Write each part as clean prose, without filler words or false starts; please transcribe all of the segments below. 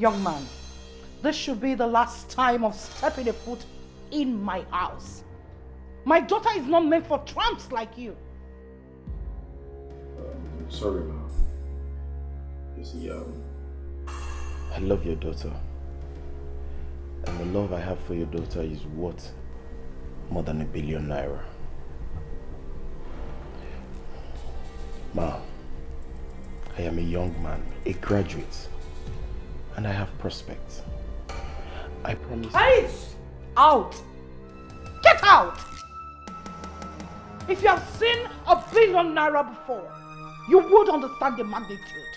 Young man, this should be the last time of stepping a foot in my house. My daughter is not meant for tramps like you. Sorry, ma. You see, I love your daughter. And the love I have for your daughter is worth more than ₦1 billion. Ma, I am a young man, a graduate, and I have prospects. I promise. Eyes out! Get out! If you have seen ₦1 billion before, you would understand the magnitude.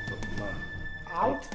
But ma, Out?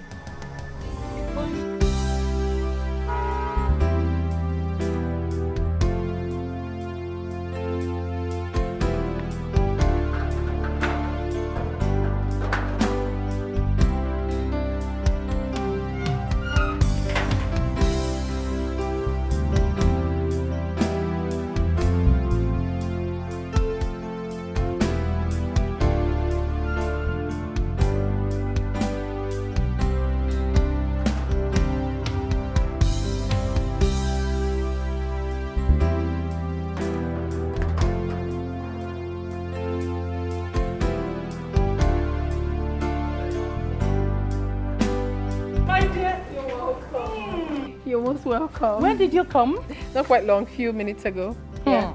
You're most welcome. When did you come? Not quite long, few minutes ago. Yeah.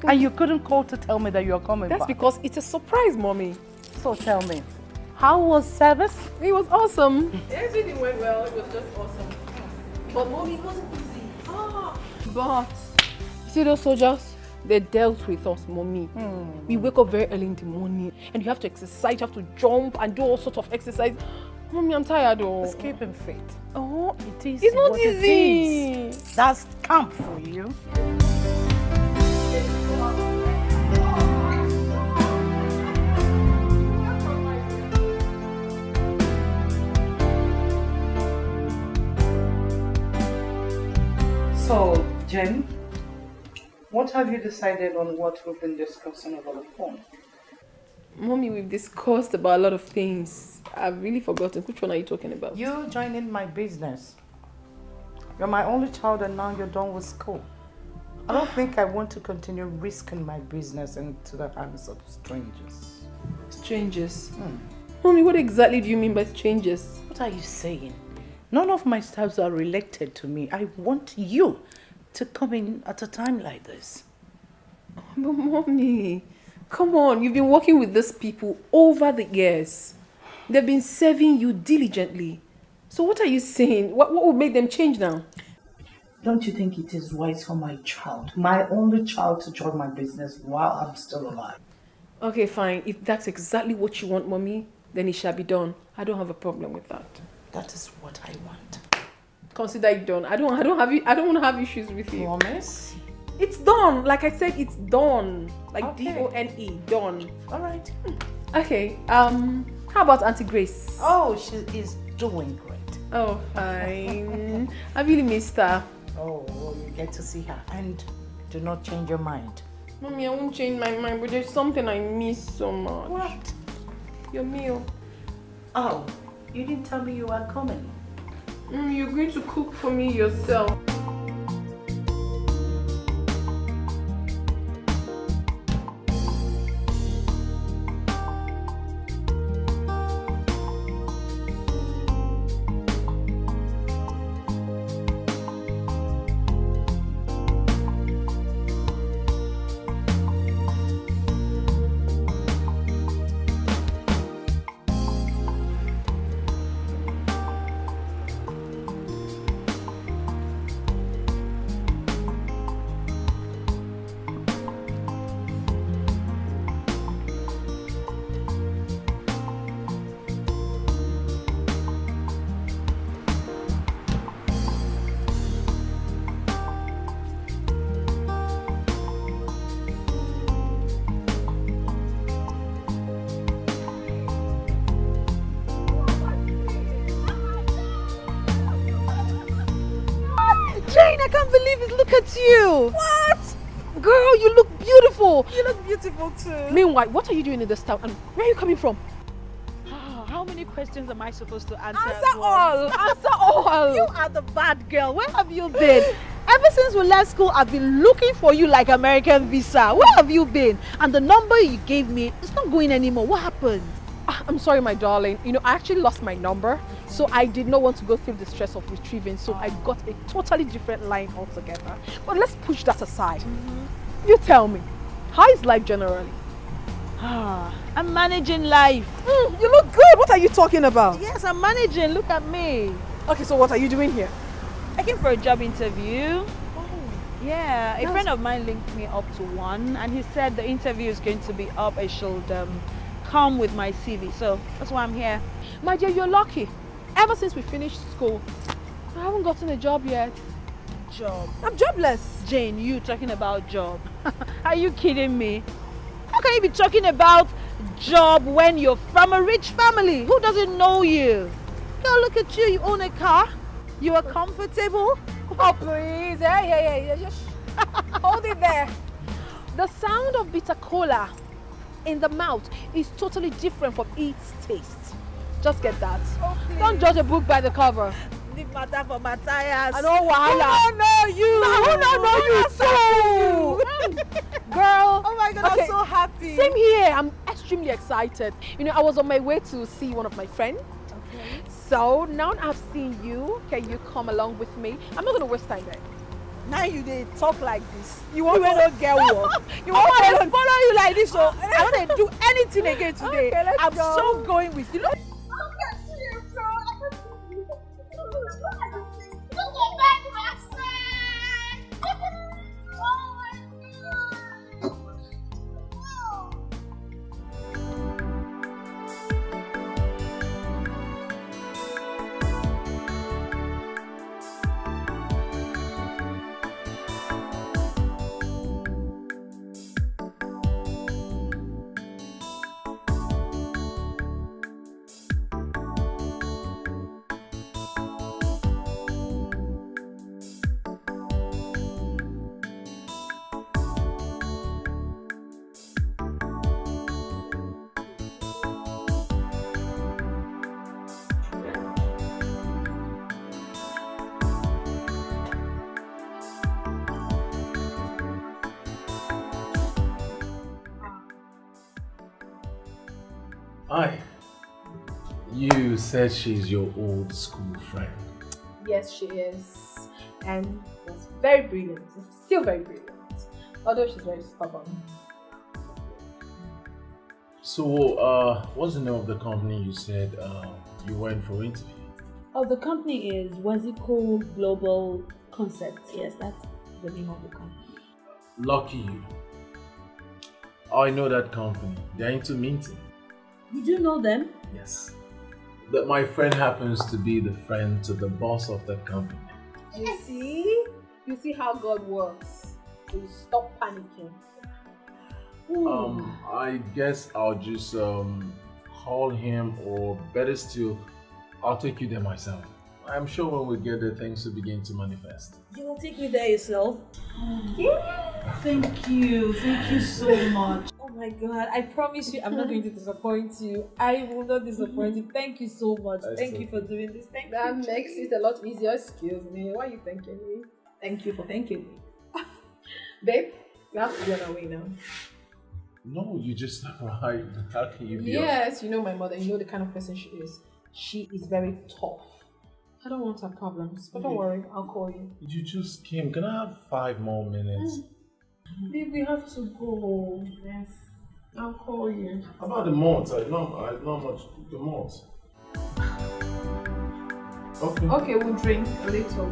And you couldn't call to tell me that you're coming That's back. because it's a surprise, Mommy. So tell me, how was service? It was awesome. Everything went well. It was just awesome. But Mommy, it wasn't easy. But you see those soldiers? They dealt with us, Mommy. We wake up very early in the morning and you have to exercise, you have to jump and do all sorts of exercise. Mommy, I'm tired though. Escaping fate. Oh, It is. it's not what it easy. is. That's camp for you. So, Jen, what have you decided on what we've been discussing over the phone? Mommy, we've discussed about a lot of things. I've really forgotten. Which one are you talking about? You joining my business. You're my only child and now you're done with school. I don't think I want to continue risking my business into the hands of strangers. Strangers? Mommy, what exactly do you mean by strangers? What are you saying? None of my staffs are related to me. I want you to come in at a time like this. But Mommy, come on. You've been working with these people over the years. They've been serving you diligently. So what are you saying? What would make them change now? Don't you think it is wise for my child, my only child, to join my business while I'm still alive? Okay, fine. If that's exactly what you want, Mommy, then it shall be done. I don't have a problem with that. That is what I want. Consider it done. I don't want to have issues with you. Promise? It's done. Like I said, it's done. Like Okay. D-O-N-E, done. All right. Okay. How about Auntie Grace? Oh, she is doing great. Oh, fine. I really missed her. Oh, well, you get to see her. And do not change your mind. Mommy, I won't change my mind, but there's something I miss so much. What? Your meal. Oh, you didn't tell me you were coming. You're going to cook for me yourself. I can't believe it. Look at you. What? Girl, you look beautiful. You look beautiful too. Meanwhile, what are you doing in this town and where are you coming from? How How many questions am I supposed to answer? Answer all! Answer all! You are the bad girl. Where have you been? Ever since we left school, I've been looking for you like American visa. Where have you been? And the number you gave me, it's not going anymore. What happened? I'm sorry, my darling. You know, I actually lost my number, so I did not want to go through the stress of retrieving, so I got a totally different line altogether. But let's push that aside. You tell me, how is life generally? I'm managing life. You look good. What are you talking about? Yes, I'm managing. Look at me. Okay, so what are you doing here? I came for a job interview. Yeah, a friend of mine linked me up to one, and he said the interview is going to be up. I should come with my CV. So that's why I'm here. My dear, you're lucky. Ever since we finished school, I haven't gotten a job yet. Job? I'm jobless. Jane, you talking about job? Are you kidding me? How can you be talking about job when you're from a rich family? Who doesn't know you? Girl, look at you. You own a car. You are comfortable. Oh, please. Yeah. Just hold it there. The sound of bitter cola in the mouth is totally different from its taste. Just get that. Oh, don't judge a book by the cover. Leave matter for Matthias. I know wahala. Who don't know you? Who don't know you too? Girl. Oh my God, okay. I'm so happy. Same here. I'm extremely excited. You know, I was on my way to see one of my friends. Okay. So now I've seen you. Can you come along with me? I'm not going to waste time there. Now you they talk like this. You want to not get work. You want to follow you like this. So I want to do anything again today. Okay, let's I'm go. so going with you. Look. Hi. You said she's your old school friend. Yes, she is. And was very brilliant. Still very brilliant. Although she's very stubborn. So, what's the name of the company you said you went for interview? Oh, the company is ETIKO Global Concepts. Yes, that's the name of the company. Lucky you. I know that company. They're into minting. You do know them? Yes. That my friend happens to be the friend to the boss of that company. You see? You see how God works. So stop panicking. I guess I'll just call him, or better still, I'll take you there myself. I'm sure when we get there, things will begin to manifest. You will take me there yourself? Thank you so much. Oh my God, I promise you I'm not going to disappoint you. I will not disappoint you. Thank you so much. Thank you for doing this. Thank That you. makes it a lot easier. Excuse me. Why are you thanking me? Thank you for thanking me. Babe, you have to be on our way now. No, you just arrived. How can you be? Yes, you know my mother. You know the kind of person she is. She is very tough. I don't want her problems, but don't worry, I'll call you. You just came. Can I have 5 more minutes? Babe, we have to go. Yes. I'll call you. How about the malt? I know much the malt. Okay. Okay, we'll drink a little.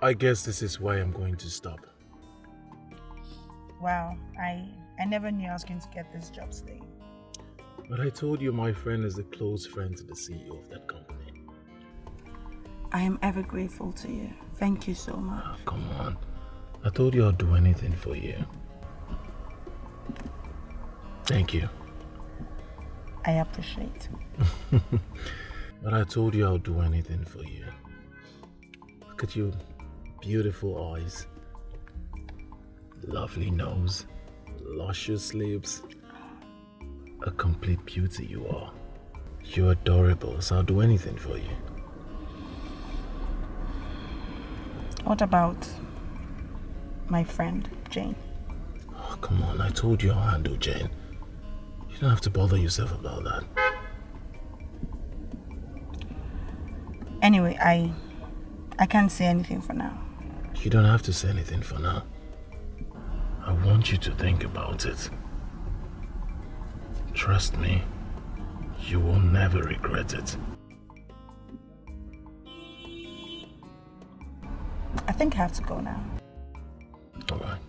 I guess this is why I'm going to stop. Wow, I never knew I was going to get this job today. But I told you my friend is a close friend to the CEO of that company. I am ever grateful to you. Thank you so much. Oh, come on. I told you I'll do anything for you. Thank you. I appreciate. But I told you I'll do anything for you. Look at your beautiful eyes. Lovely nose. Luscious lips. A complete beauty you are. You're adorable, so I'll do anything for you. What about my friend, Jane? Oh, come on, I told you I'll handle Jane. You don't have to bother yourself about that. Anyway, I can't say anything for now. You don't have to say anything for now. I want you to think about it. Trust me, you will never regret it. I think I have to go now. Alright.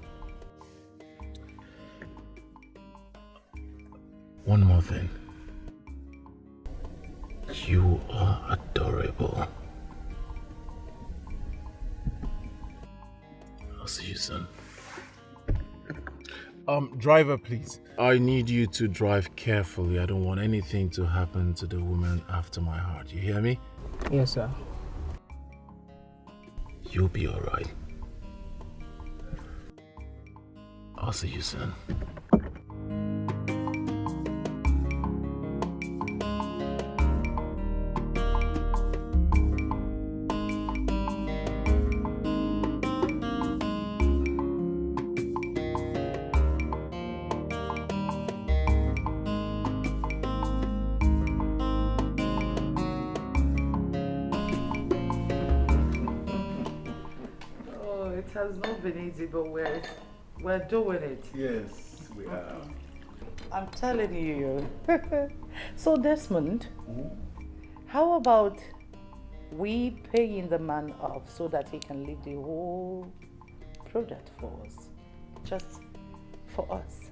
One more thing. You are adorable. I'll see you soon. Driver, please. I need you to drive carefully. I don't want anything to happen to the woman after my heart. You hear me? Yes, sir. You'll be alright. I'll see you soon. It has not been easy, but we're doing it. Yes, we are. I'm telling you. So Desmond, how about we paying the man off so that he can leave the whole product for us? Just for us.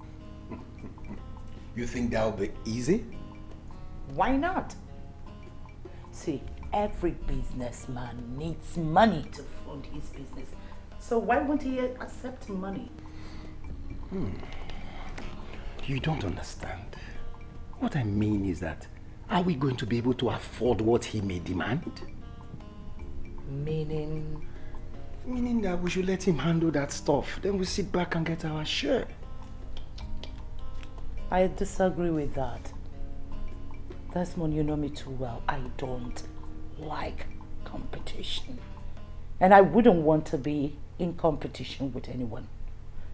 You think that'll be easy? Why not? See, every businessman needs money to fund his business. So why won't he accept money? You don't understand. What I mean is that, are we going to be able to afford what he may demand? Meaning? Meaning that we should let him handle that stuff. Then we sit back and get our share. I disagree with that. Desmond, you know me too well. I don't like competition. And I wouldn't want to be in competition with anyone.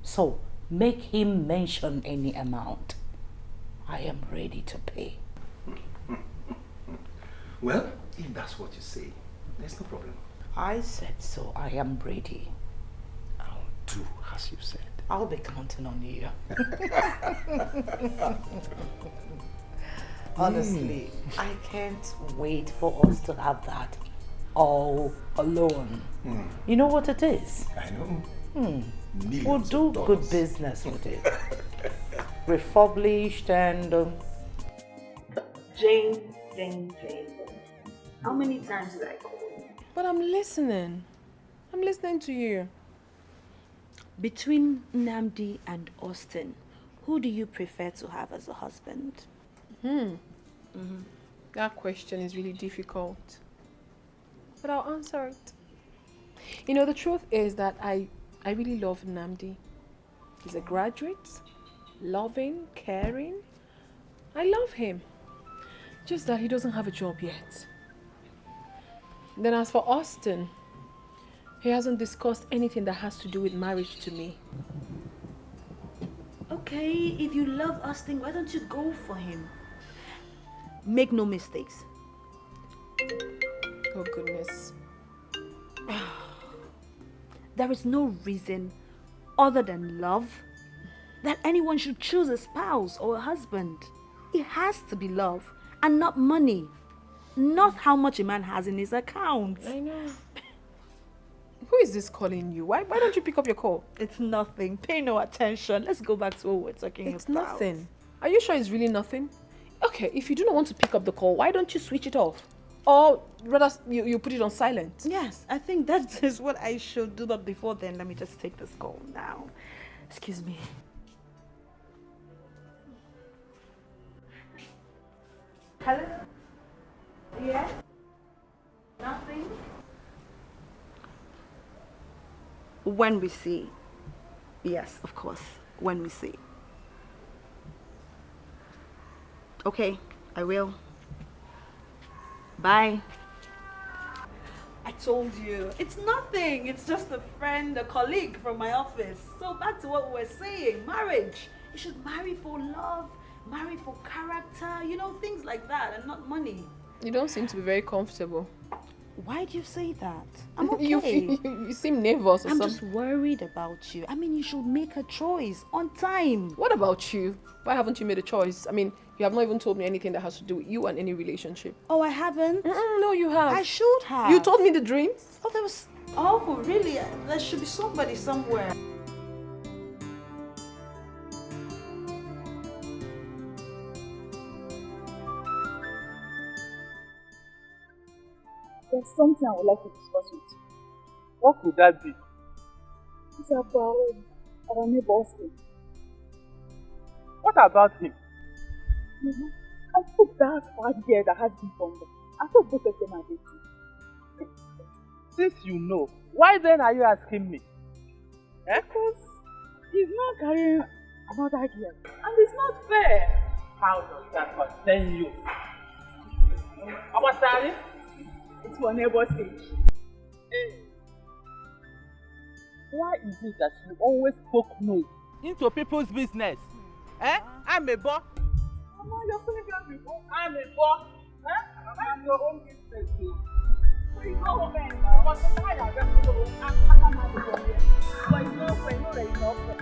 So, make him mention any amount. I am ready to pay. Well, if that's what you say, there's no problem. I said so. I am ready. I'll do as you said. I'll be counting on you. Honestly, I can't wait for us to have that all alone. You know what it is? I know. We'll do good business with it. Refurbished and... Jane. How many times did I call you? But I'm listening. I'm listening to you. Between Nnamdi and Austin, who do you prefer to have as a husband? That question is really difficult. But I'll answer it. You know, the truth is that I really love Nnamdi. He's a graduate, loving, caring. I love him. Just that he doesn't have a job yet. Then as for Austin, he hasn't discussed anything that has to do with marriage to me. Okay, if you love Austin, why don't you go for him? Make no mistakes. Oh goodness. There is no reason other than love that anyone should choose a spouse or a husband. It has to be love and not money. Not how much a man has in his account. I know. Who is this calling you? Why don't you pick up your call? It's nothing. Pay no attention. Let's go back to what we're talking It's about. nothing. Are you sure it's really nothing? Okay, if you do not want to pick up the call, why don't you switch it off? Or rather, you put it on silent? Yes, I think that is what I should do. But before then, let me just take this call now. Excuse me. Hello? Yes? Nothing? When we see. Yes, of course. When we see. Okay, I will. Bye. I told you, it's nothing. It's just a friend, a colleague from my office. So back to what we were saying, marriage. You should marry for love, marry for character, you know, things like that, and not money. You don't seem to be very comfortable. Why do you say that? I'm okay. You seem nervous or I'm something. just worried about you. I mean, you should make a choice on time. What about you? Why haven't you made a choice? I mean, you have not even told me anything that has to do with you and any relationship. Oh, I haven't? No, you have. I should have. You told me the dreams. Oh, there was... Oh, really? There should be somebody somewhere. There's something I would like to discuss with you. What could that be? It's about our neighbor's thing. What about him? I thought that fat girl that has been from them. I thought both of them are dating. Since you know, why then are you asking me? Because he's not carrying another girl. And it's not fair. How does that concern you? Our Sally? It's for neighbor's sake. Hey. Why is it that you always poke nose into people's business? I'm a boss. Mama, you're feeling bad before. I'm a boss. I'm your own business. So you go home now. But why are you going to I'm not going here? But it's not fair. No, it's not fair.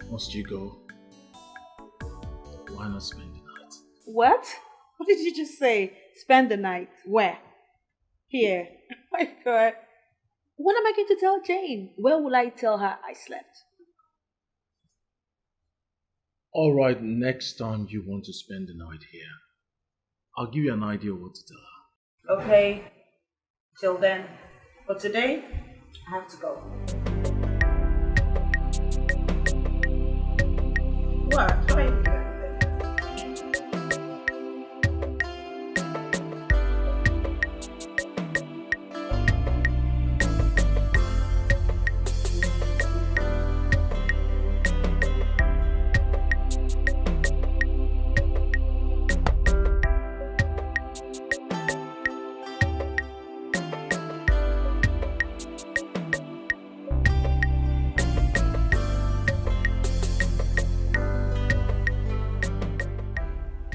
Must you go? Why not spend the night? What? What did you just say? Spend the night. Where? Here. Oh my God. What am I going to tell Jane? Where will I tell her I slept? Alright, next time you want to spend the night here, I'll give you an idea what to tell her. Okay. Till then. But today, I have to go. What? How are you doing?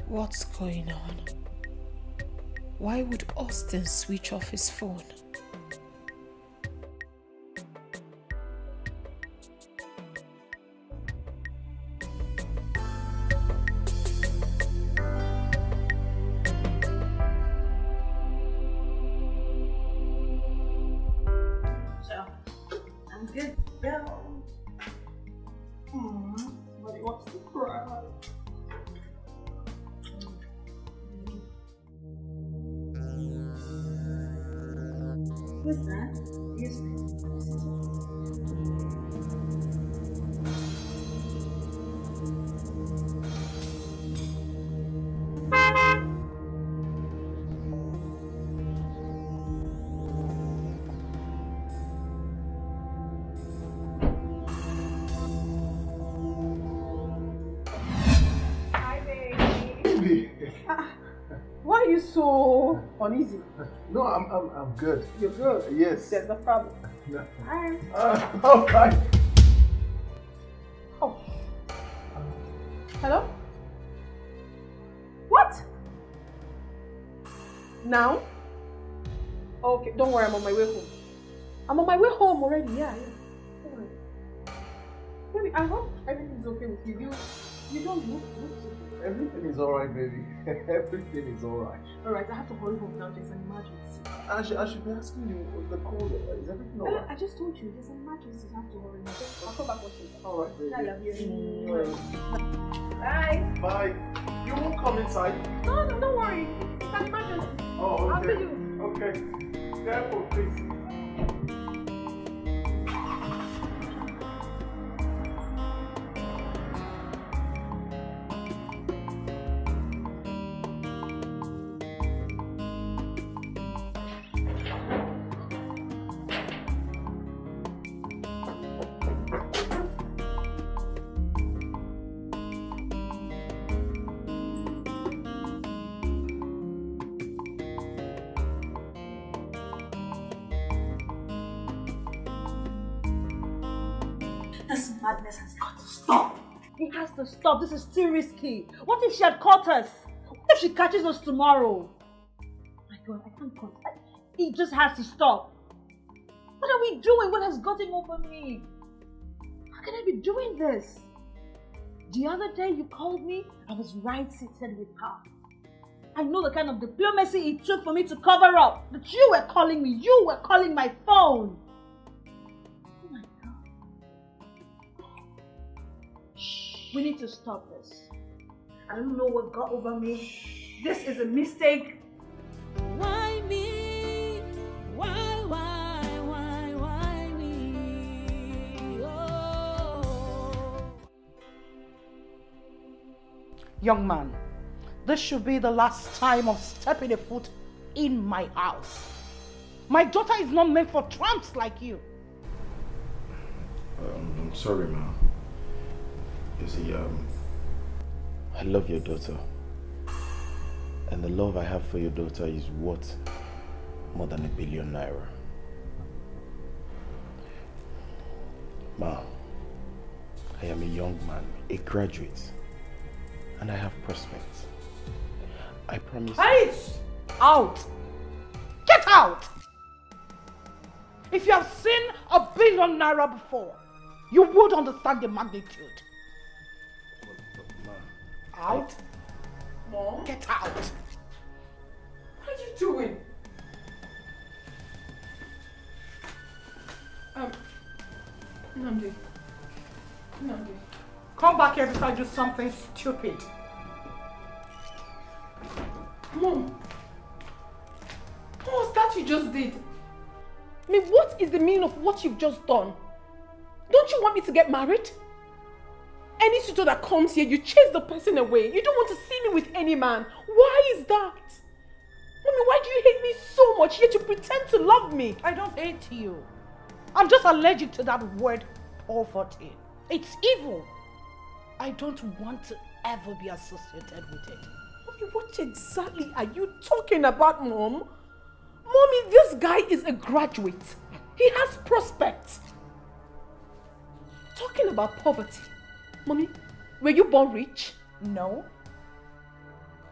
What's going on? Why would Austin switch off his phone? So, I'm good to go. Somebody wants to cry. What's that? Excuse me. Hi, baby. Why are you so uneasy? No, I'm good. You're good? Yes. There's no problem. No. Hi. All right. Oh. Hello? What? Now? Okay, don't worry, I'm on my way home. I'm on my way home already, yeah. Don't worry. Baby, I hope everything's okay with you. You don't look too. Everything is alright, baby. Everything is alright. Alright, I have to hurry home now. There's an emergency. I should be asking you the call. Is everything alright? I just told you, there's an emergency. I have to hurry now. I'll come back later. Alright, baby. I love you. Bye. Bye. You won't come inside? No, don't worry. It's an emergency. Oh, okay. I'll see you. Okay. Careful, please. This madness has got to stop. It has to stop. This is too risky. What if she had caught us? What if she catches us tomorrow? My God, I can't cut. It just has to stop. What are we doing? What has gotten over me? How can I be doing this? The other day you called me, I was right seated with her. I know the kind of diplomacy it took for me to cover up. That you were calling me. You were calling my phone. We need to stop this. I don't know what got over me. This is a mistake. Why me? Why me? Oh. Young man, this should be the last time of stepping a foot in my house. My daughter is not meant for tramps like you. I'm sorry, ma'am. You see, I love your daughter. And the love I have for your daughter is worth more than £1 billion. Ma, I am a young man, a graduate, and I have prospects. I promise. Please! Out! Get out! If you have seen £1 billion before, you would understand the magnitude. Out. Mom? Get out. What are you doing? Nnamdi. Come back here before I do something stupid. Mom. What was that you just did? I mean, what is the meaning of what you've just done? Don't you want me to get married? Any suitor that comes here, you chase the person away. You don't want to see me with any man. Why is that? Mommy, why do you hate me so much yet you pretend to love me? I don't hate you. I'm just allergic to that word poverty. It's evil. I don't want to ever be associated with it. Mommy, what exactly are you talking about, Mom? Mommy, this guy is a graduate. He has prospects. Talking about poverty. Mommy, were you born rich? No.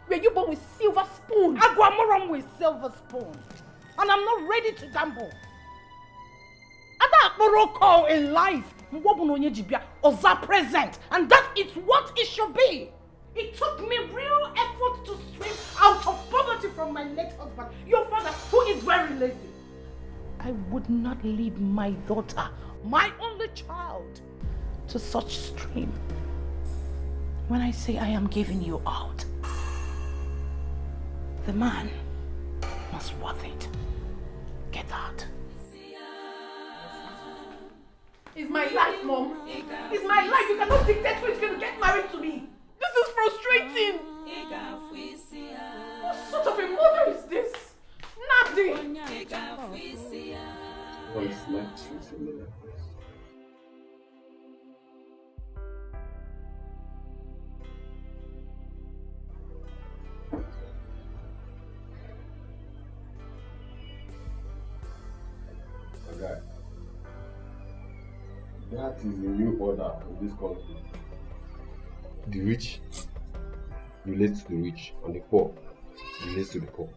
Were you born with silver spoon? I go around with silver spoon. And I'm not ready to gamble. Call in life. Oza present. And that is what it should be. It took me real effort to swim out of poverty from my late husband, your father, who is very lazy. I would not lead my daughter, my only child, to such stream. When I say I am giving you out, the man must worth it. Get out. It's my life, Mom. It's my life. You cannot dictate who is going to get married to me. This is frustrating. What sort of a mother is this? Nothing. Oh, it's not treating me like this. Okay. That is the new order in this country. The rich relates to the rich, and the poor relates to the poor.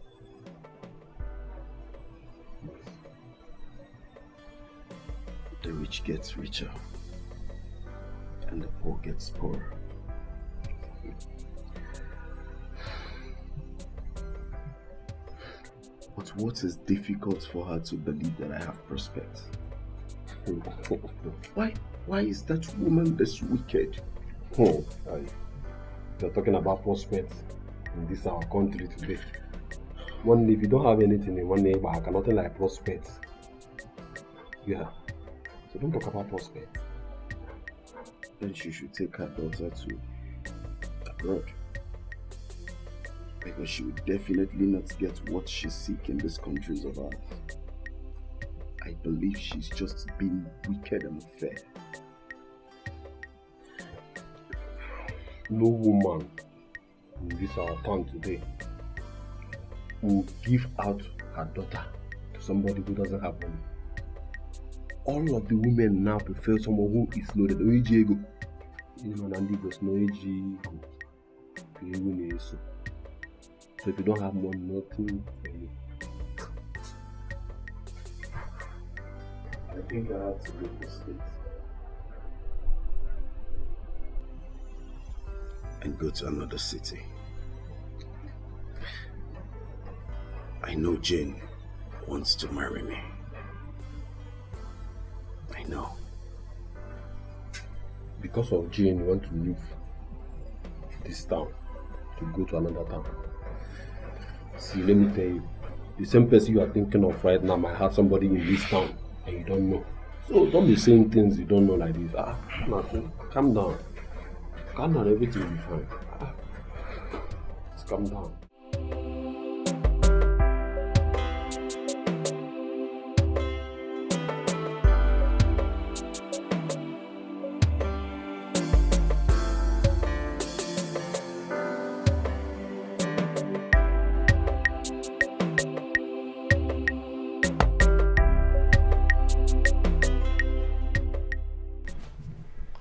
rich gets richer and the poor gets poorer. But what is difficult for her to believe that I have prospects? Why is that woman this wicked? You're talking about prospects in this our country today. One, if you don't have anything in one neighbor, nothing like prospects. Yeah. So don't talk about prospects. Then she should take her daughter to abroad. Because she would definitely not get what she seeks in these countries of ours. I believe she's just been wicked and unfair. No woman in this our town today will give out her daughter to somebody who doesn't have money. All of the women now prefer someone who is loaded. You know, Nandi goes no so if you don't have money, nothing for you. I think I have to leave the state and go to another city. I know Jane wants to marry me. I know. Because of Jane, you want to leave this town to go to another town. See, let me tell you, the same person you are thinking of right now might have somebody in this town and you don't know. So don't be saying things you don't know like this. Calm down. Calm down, everything will be fine. Just calm down.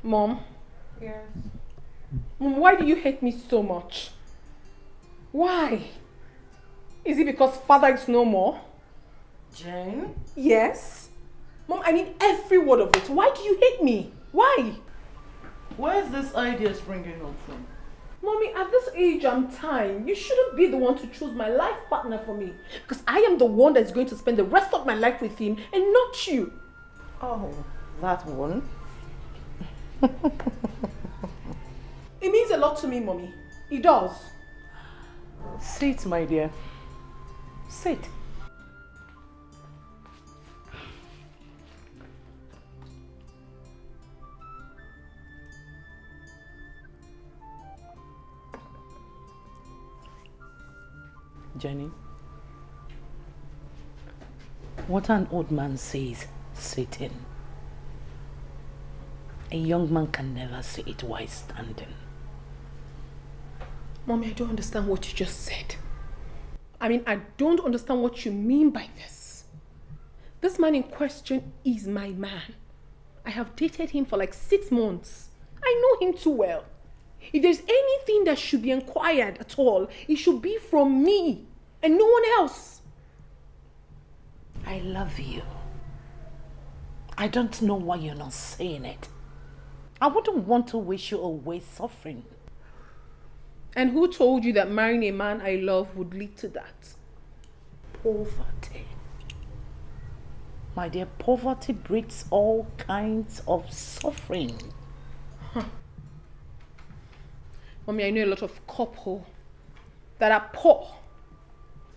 Mom? Yes? Mom, why do you hate me so much? Why? Is it because father is no more? Jane? Yes? Mom, I mean every word of it. Why do you hate me? Why? Where's this idea springing up from? Mommy, at this age I'm tying. You shouldn't be the one to choose my life partner for me. Because I am the one that's going to spend the rest of my life with him and not you. Oh, that one? It means a lot to me, Mommy. It does. Sit, my dear. Sit. Jenny, what an old man says, sitting. A young man can never say it while standing. Mommy, I don't understand what you just said. I mean, I don't understand what you mean by this. This man in question is my man. I have dated him for like 6 months. I know him too well. If there's anything that should be inquired at all, it should be from me and no one else. I love you. I don't know why you're not saying it. I wouldn't want to wish you away suffering. And who told you that marrying a man I love would lead to that? Poverty. My dear, poverty breeds all kinds of suffering. Huh. Mommy, I know a lot of couples that are poor,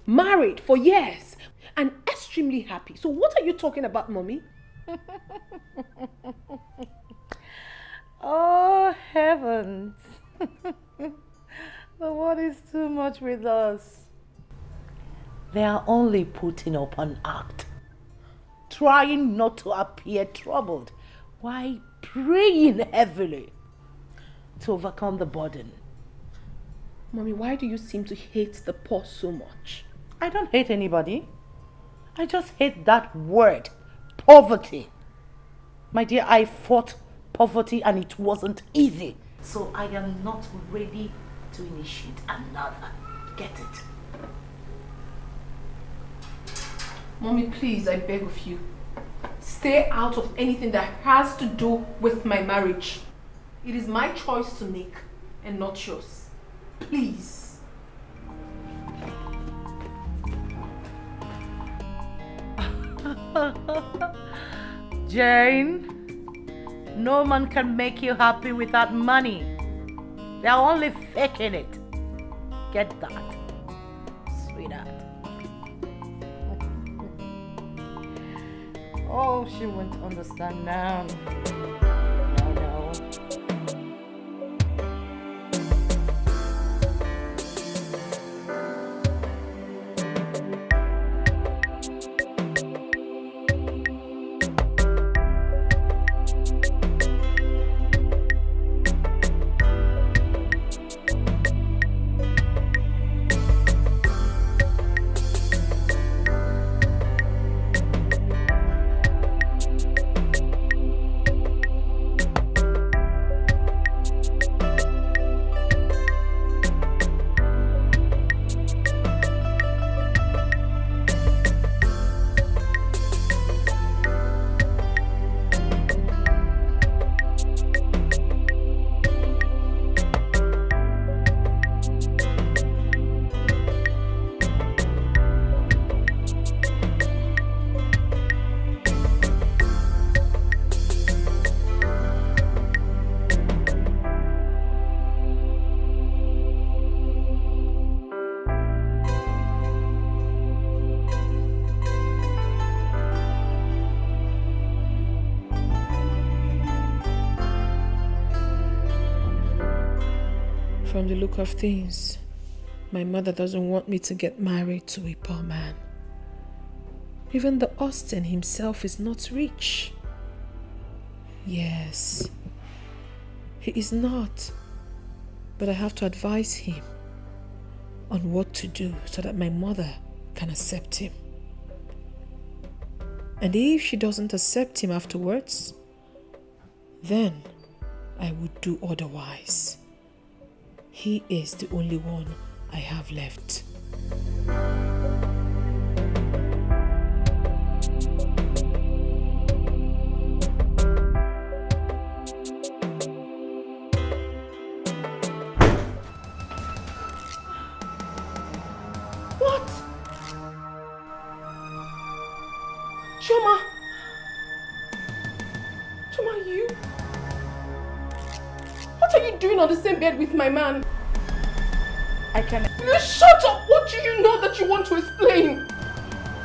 married for years, and extremely happy. So what are you talking about, Mommy? Oh, heavens. The word is too much with us. They are only putting up an act, trying not to appear troubled, while praying heavily to overcome the burden. Mommy, why do you seem to hate the poor so much? I don't hate anybody. I just hate that word, poverty. My dear, I fought poverty and it wasn't easy. So I am not ready to initiate another. Get it? Mommy, please, I beg of you. stay out of anything that has to do with my marriage. It is my choice to make and not yours. Please. Jane, no man can make you happy without money. They're only faking it. Get that, sweetheart. Oh, she won't understand now. No. From the look of things, my mother doesn't want me to get married to a poor man. Even the Austin himself is not rich. Yes, he is not. But I have to advise him on what to do so that my mother can accept him. And if she doesn't accept him afterwards, then I would do otherwise. He is the only one I have left. What? Choma, you? What are you doing on the same bed with my man? I can... You shut up! What do you know that you want to explain?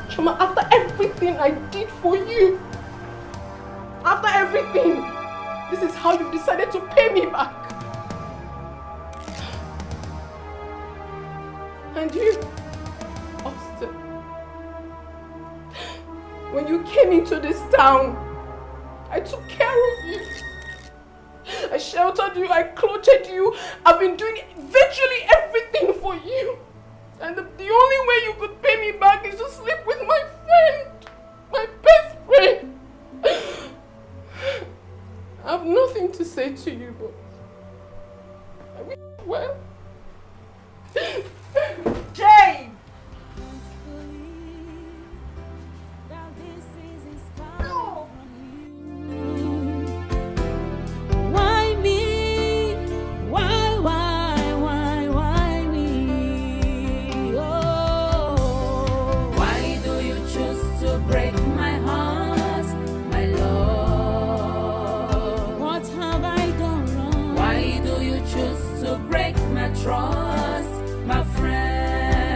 Choma, after everything I did for you, after everything, this is how you decided to pay me back. And you, Austin, when you came into this town, I took care of you. I sheltered you, I clothed you. I've been doing virtually everything for you. And the only way you could pay me back is to sleep with my friend, my best friend. I have nothing to say to you, but I wish you well. Jane! Why me? Why me? Oh, why do you choose to break my heart, my love? What have I done wrong? Why do you choose to break my trust, my friend?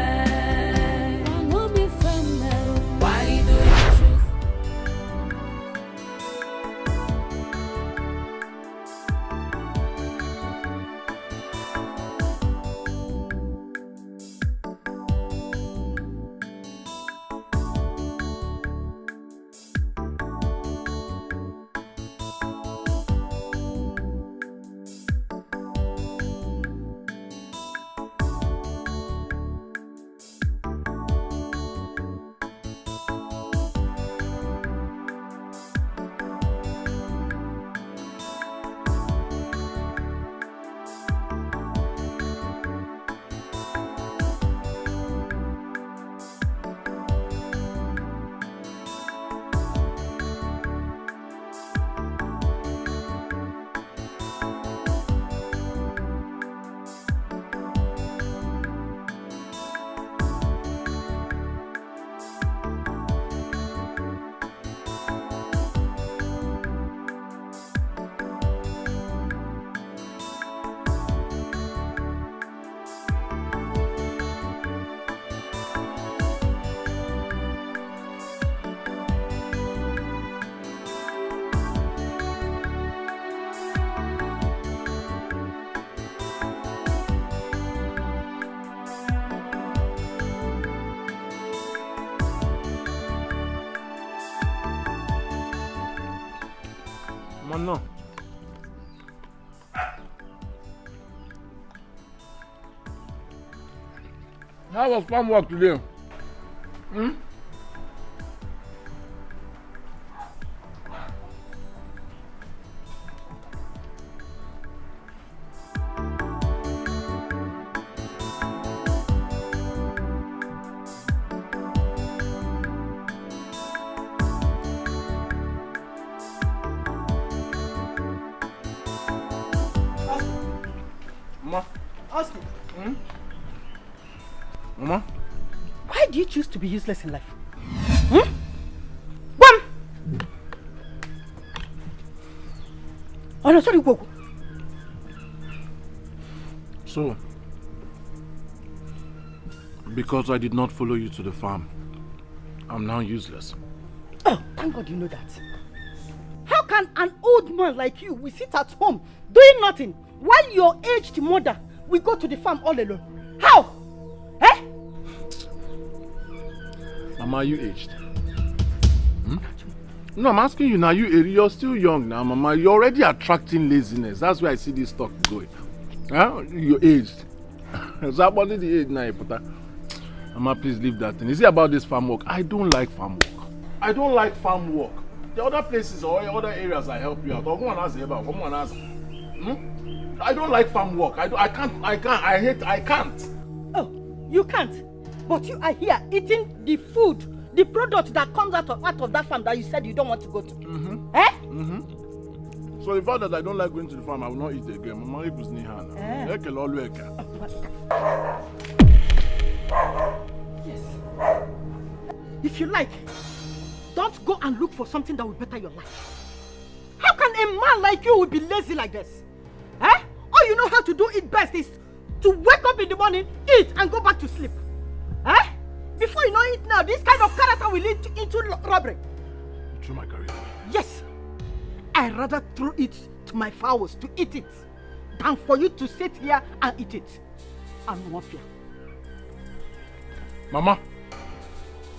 no. How was farm work today? Hmm? Austin. Hmm? Mama? Why do you choose to be useless in life? Hmm? One! Oh no, sorry, go. So, because I did not follow you to the farm, I'm now useless. Oh, thank God you know that. How can an old man like you will sit at home doing nothing while your aged mother will go to the farm all alone? How? Eh? Mama, are you aged? Hmm? No, I'm asking you now. You're still young now, Mama. You're already attracting laziness. That's why I see this stock going. Huh? You're aged. So about the age now, Mama, please leave that thing. Is it about this farm work? I don't like farm work. I don't like farm work. The other places or other areas I help you out. Or come on, ask about. Come on, ask. I don't like farm work. I can't. Oh, you can't. But you are here eating the food, the product that comes out of that farm that you said you don't want to go to. Mm-hmm. Eh? Mm-hmm. So the fact that I don't like going to the farm, I will not eat again. Mama, it was Yes. If you like, don't go and look for something that will better your life. How can a man like you will be lazy like this? Eh? All you know how to do it best is to wake up in the morning, eat, and go back to sleep. Eh? Before you know it now, this kind of character will lead into robbery. Through my career? Yes. I rather throw it to my fowls to eat it than for you to sit here and eat it. I'm not fear. Mama.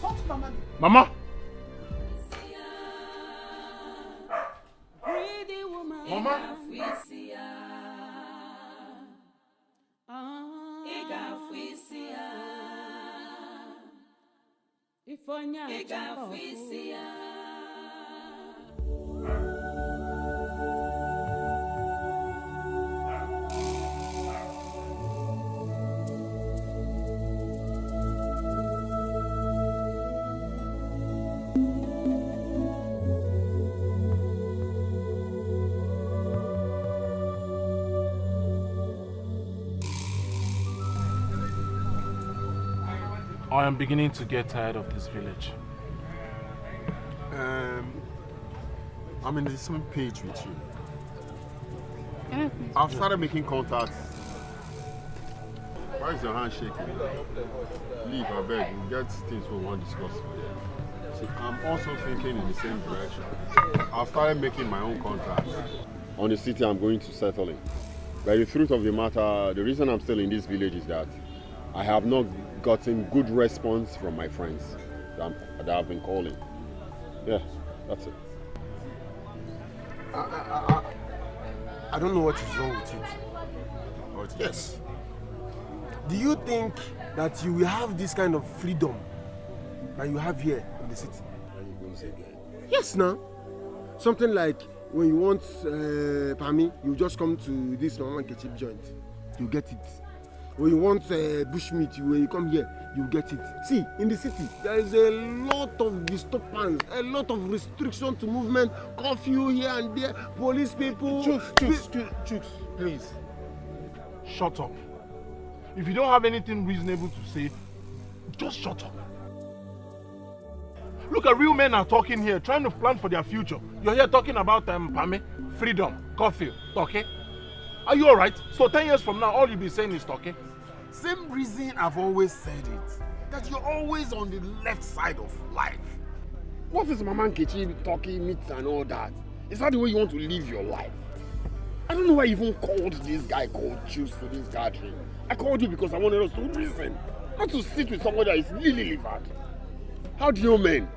What, Mama? Mama. Mama. I am beginning to get tired of this village. I'm in the same page with you. I've started making contacts. Why is your hand shaking? Leave, I beg. We'll get things we want to discuss. See, I'm also thinking in the same direction. I've started making my own contacts on the city I'm going to settle in. But the truth of the matter, the reason I'm still in this village is that I have not gotten good response from my friends that I've been calling. Yeah, that's it. I don't know what is wrong with it. Yes. Do you think that you will have this kind of freedom that you have here in the city? Yes, now. Something like when you want Pami, you just come to this Mama Ketchup joint. You get it. When you want bushmeat, when you come here, you get it. See, in the city, there is a lot of disturbance, a lot of restriction to movement, curfew here and there, police people. Chooks, please. Shut up. If you don't have anything reasonable to say, just shut up. Look, at real men are talking here, trying to plan for their future. You're here talking about Pame, freedom, curfew, talking. Are you alright? So 10 years from now, all you'll be saying is talking. Same reason I've always said it. That you're always on the left side of life. What is Mama Nkechi talking, meats and all that? Is that the way you want to live your life? I don't know why I even called this guy called Choose to this gathering. I called you because I wanted us to reason. Not to sit with somebody that is lily-livered. How do you mean?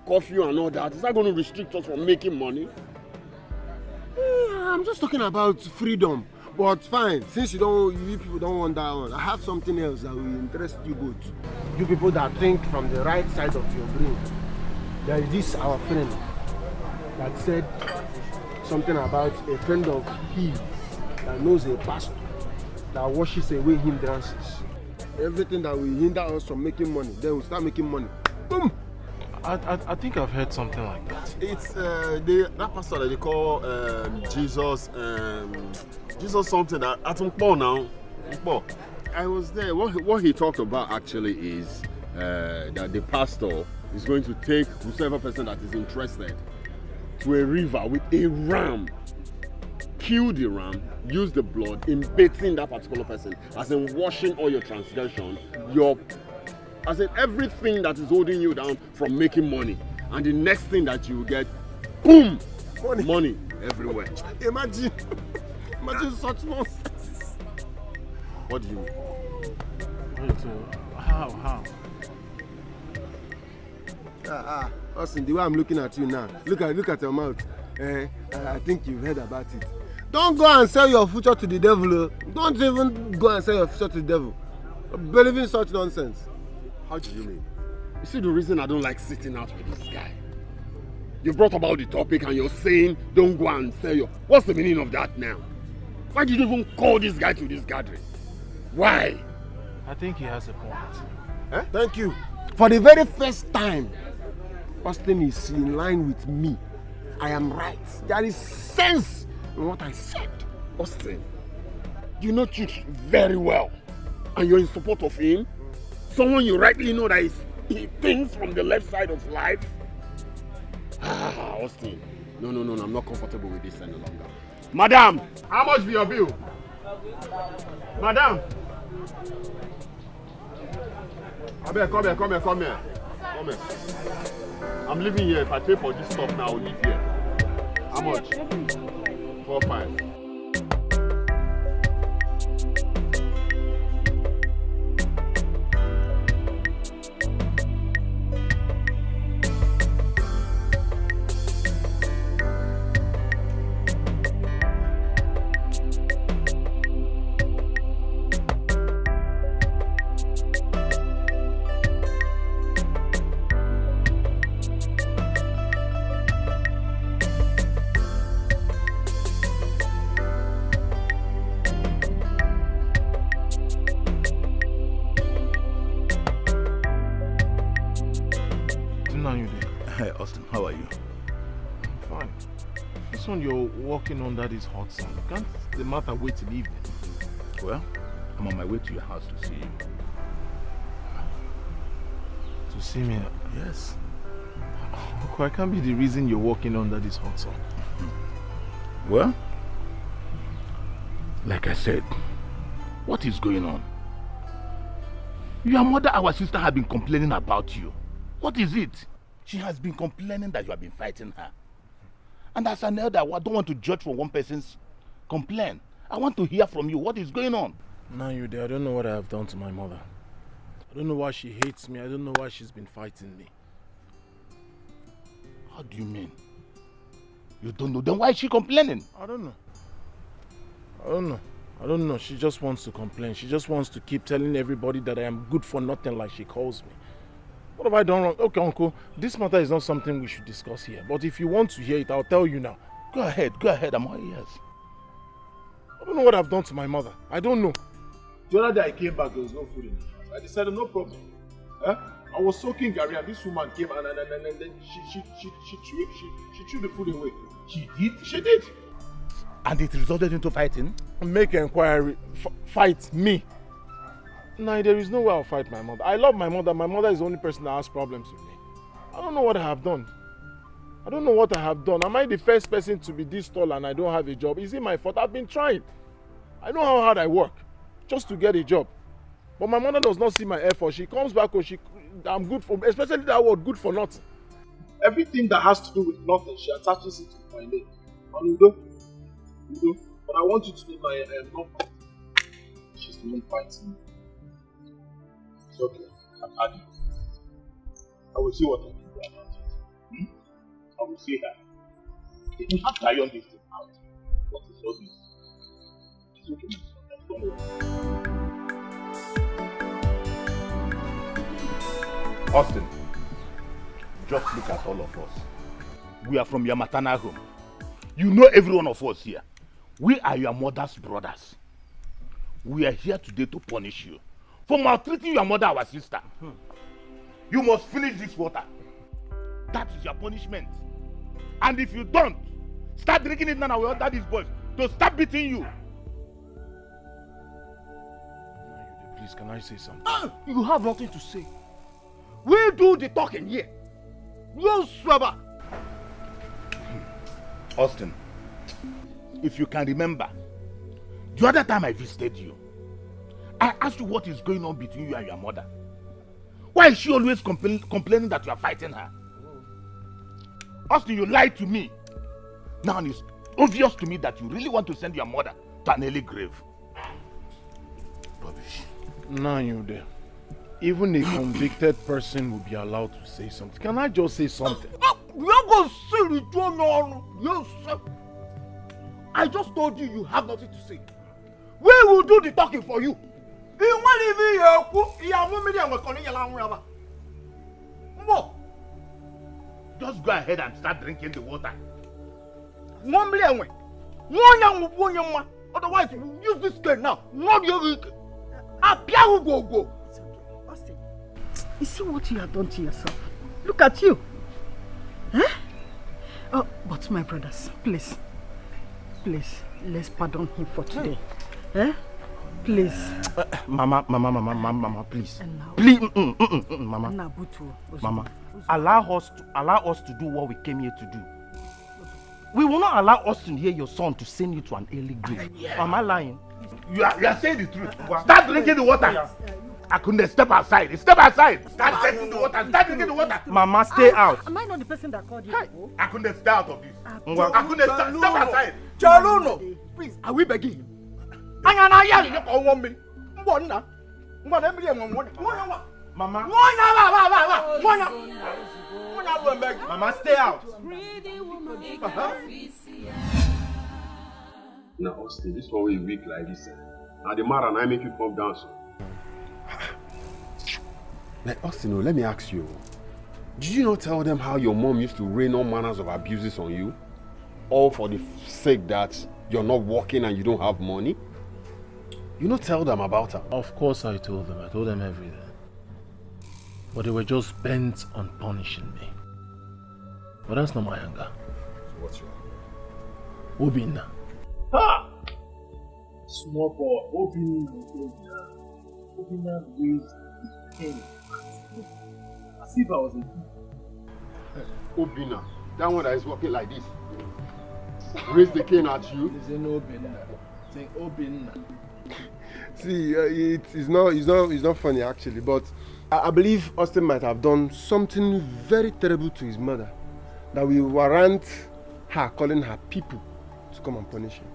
Curfew and all that, is that going to restrict us from making money? I'm just talking about freedom. But fine, since you people don't want that one, I have something else that will interest you both. You people that think from the right side of your brain. There is this our friend that said something about a friend of his that knows a pastor that washes away hindrances. Everything that will hinder us from making money, then we'll start making money. Boom! I think I've heard something like that. It's that pastor that they call Jesus, Jesus something that Atom Paul now. Paul. I was there. What he talked about actually is that the pastor is going to take whoever person that is interested to a river with a ram, kill the ram, use the blood in bathing that particular person, as in washing all your transgression, as in everything that is holding you down from making money. And the next thing that you will get, boom, money everywhere. Imagine such nonsense. What do you mean? Wait, how? Austin, the way I'm looking at you now, look at your mouth. I think you've heard about it. Don't go and sell your future to the devil. Don't even go and sell your future to the devil. Believe in such nonsense. How do you mean? You see the reason I don't like sitting out with this guy? You brought about the topic and you're saying don't go and sell your... What's the meaning of that now? Why did you even call this guy to this gathering? Why? I think he has a point. Thank you. For the very first time, Austin is in line with me. I am right. There is sense in what I said. Austin, you know Church very well. And you're in support of him. Someone you rightly know that he thinks from the left side of life. Austin. No, I'm not comfortable with this any longer. Madam, how much be your bill? Madam. Come here. I'm leaving here. If I pay for this stuff now, I'll leave here. How much? 4-5. Hi Austin, how are you? I'm fine. This one you're walking under this hot sun. Can't the matter wait till evening? Well, I'm on my way to your house to see you. To see me? Yes. I can't be the reason you're walking under this hot sun. Well, like I said, what is going on? Your mother, our sister, have been complaining about you. What is it? She has been complaining that you have been fighting her. And as an elder, I don't want to judge from one person's complaint. I want to hear from you. What is going on? Now I don't know what I have done to my mother. I don't know why she hates me. I don't know why she's been fighting me. How do you mean? You don't know? Then why is she complaining? I don't know. She just wants to complain. She just wants to keep telling everybody that I am good for nothing like she calls me. What have I done wrong? Okay, uncle, this matter is not something we should discuss here. But if you want to hear it, I'll tell you now. Go ahead, I'm all ears. I don't know what I've done to my mother. I don't know. The other day I came back, there was no food in the house. I decided, no problem. I was soaking Gary and this woman came and then she threw the food away. She did? She did. And it resulted into fighting? Make inquiry, fight me. No, there is no way I'll fight my mother. I love my mother. My mother is the only person that has problems with me. I don't know what I have done. Am I the first person to be this tall and I don't have a job? Is it my fault? I've been trying. I know how hard I work just to get a job. But my mother does not see my effort. She comes back and I'm good for, especially that word, good for nothing. Everything that has to do with nothing, she attaches it to my name. Udo. But I want you to know I am not fighting. She's the one fighting me. It's okay. I'm happy. I will see what I can do about it. I will see her. You have to iron this thing out. What is all this? It's okay. Don't worry. Austin, just look at all of us. We are from your maternal home. You know every one of us here. We are your mother's brothers. We are here today to punish you for maltreating your mother, our sister. You must finish this water. That is your punishment. And if you don't, start drinking it now and we order these boys to stop beating you. Please, can I say something? You have nothing to say. We do the talking here. You swabber. Austin, if you can remember, the other time I visited you, I asked you what is going on between you and your mother. Why is she always complaining that you are fighting her? Austin, you lied to me. Now it's obvious to me that you really want to send your mother to an early grave. Rubbish. Now you there. Even a convicted person will be allowed to say something. Can I just say something? You're going to say it, yes, sir. I just told you have nothing to say. We will do the talking for you. Just go ahead and start drinking the water. Otherwise, we'll use this cane now. Austin, you see what you have done to yourself? Look at you. Huh? Oh, but my brothers, please, let's pardon him for today. Eh? Please. Mama, please. Please, Mama. Mama, allow us to do what we came here to do. We will not allow us to hear your son to send you to an early grave. Am I lying? You are saying the truth. Start drinking the water. I couldn't step aside. Step aside. Start drinking the water. Start drinking the water. Mama, stay out. Am I not the person that called you? I couldn't stay out of this. I couldn't step aside. Chaluno, please, are we begging you? Mama, Mama, stay out. Now, Austin, this one will weak like this. Now the matter and I make you come down. So. Like, Austin, let me ask you. Did you not tell them how your mom used to rain all manners of abuses on you? All for the sake that you're not working and you don't have money? You not tell them about her? Of course I told them. I told them everything. But they were just bent on punishing me. But that's not my anger. So what's your anger? Obinna. Ha! Small boy, Obinna raised his cane as if I was a kid. Obinna, that one that is walking like this. Raise the cane at you. It's an Obinna. It's an Obinna. See, it's not funny actually, but I believe Austin might have done something very terrible to his mother that will warrant her calling her people to come and punish him.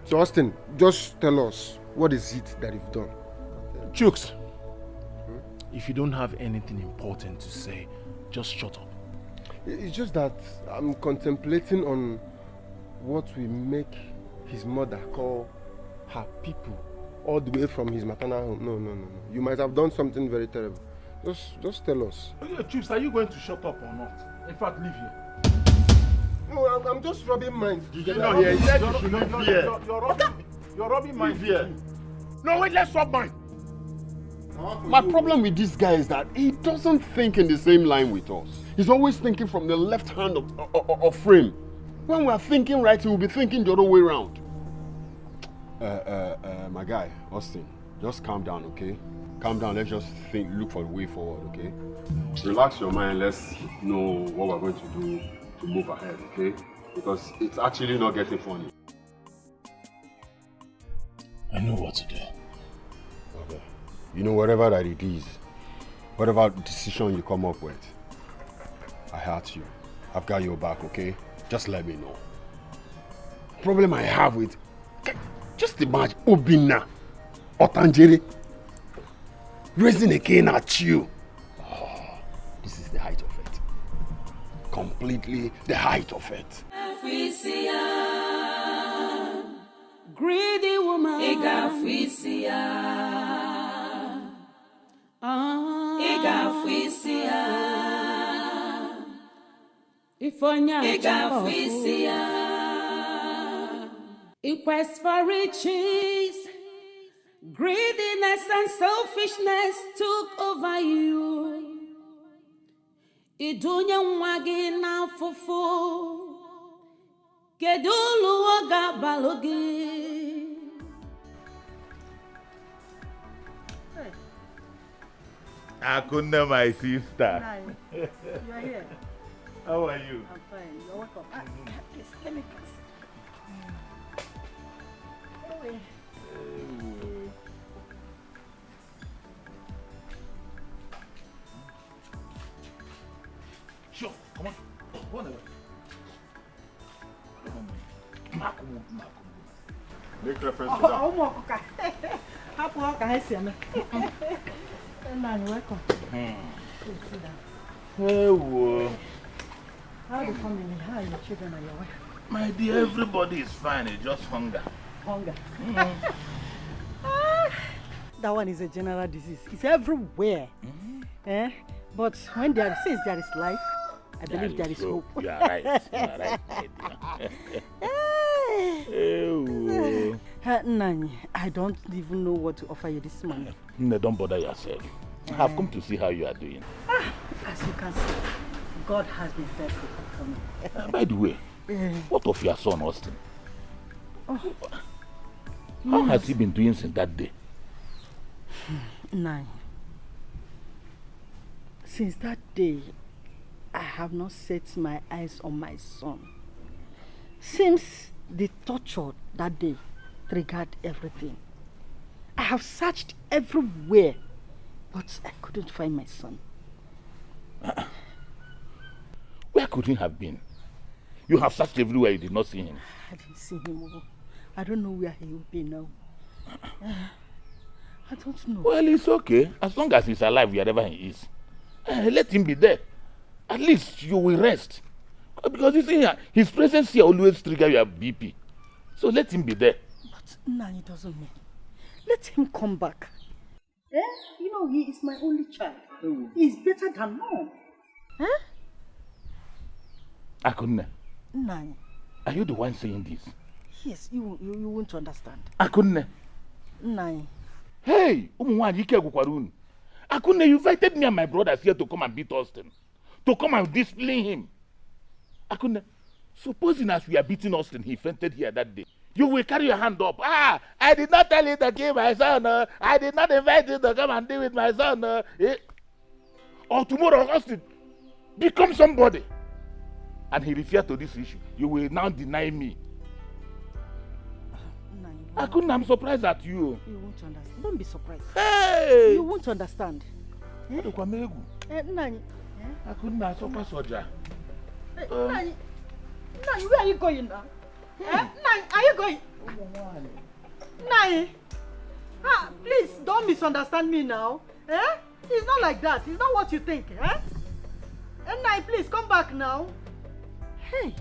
So Austin, just tell us, what is it that you've done? Chooks, if you don't have anything important to say, just shut up. It's just that I'm contemplating on what we make his mother call her people all the way from his maternal home. No. You might have done something very terrible. Just tell us. Chooks, are you going to shut up or not? In fact, leave here. No, I'm just rubbing minds. You're rubbing minds here. No, wait, let's swap mine. My problem with this guy is that he doesn't think in the same line with us. He's always thinking from the left hand of frame. When we're thinking right, he will be thinking the other way around. My guy, Austin, just calm down, okay? Calm down, let's just look for the way forward, okay? Relax your mind, let's know what we're going to do to move ahead, okay? Because it's actually not getting funny. I know what to do. Okay. You know, whatever that it is, whatever decision you come up with, I heard you. I've got your back, okay? Just let me know. Problem I have with, just imagine Obinna or Tanjiri raising a cane at you. Oh, this is the height of it. Completely the height of it. Greedy woman, Igafisia. Igafisia. Ifonya Igafisia. In quest for riches, greediness and selfishness took over you. Idunya mwagi na fufu. Kedulu waga balogi. Akunda, my sister. Hi. You are here. How are you? I'm fine. You're welcome. Please, let me pass. Sure, come on. Go on away. Make reference to Oh, that. okay. Happy work, I see you. You're welcome. Please sit down. Hey, whoa. How are the family? How are your children and your wife? My dear, everybody is fine. It's just hunger. Hunger. That one is a general disease. It's everywhere. But when since there is life, I believe there is hope. You are right. You are right, my dear. Nani, I don't even know what to offer you this morning. No, don't bother yourself. I have come to see how you are doing. As you can see, God has been faithful for me. By the way, what of your son, Austin? Oh. How has he been doing since that day? Nani, since that day, I have not set my eyes on my son. Since the torture that day triggered everything, I have searched everywhere, but I couldn't find my son. Where could he have been? You have searched everywhere, you did not see him. I didn't see him. I don't know where he will be now. I don't know. Well, it's okay. As long as he's alive, wherever he is. Let him be there. At least you will rest. Because you see, his presence here always triggers your BP. So let him be there. But it doesn't mean. Let him come back. You know, he is my only child. He is better than mom. Akunne, Nani. are you the one saying this? Yes, you won't understand. Akunne. Nani. Hey, Akunne, you invited me and my brothers here to come and beat Austin. To come and discipline him. Akunne, supposing as we are beating Austin, he fainted here that day. You will carry your hand up. I did not tell you to kill my son. I did not invite you to come and deal with my son. Or tomorrow, Austin, become somebody. And he referred to this issue. You will now deny me. Akunne, I'm surprised at you. You won't understand. Don't be surprised. Hey! You won't understand. Nani. Akunne, I'm so soldier. Nani, where are you going now? Nani, are you going? Nani, please don't misunderstand me now. It's not like that. It's not what you think. Nani, please come back now. Hey,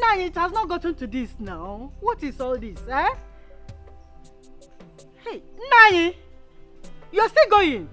Nani, it has not gotten to this now. What is all this? Hey, Nani, you're still going.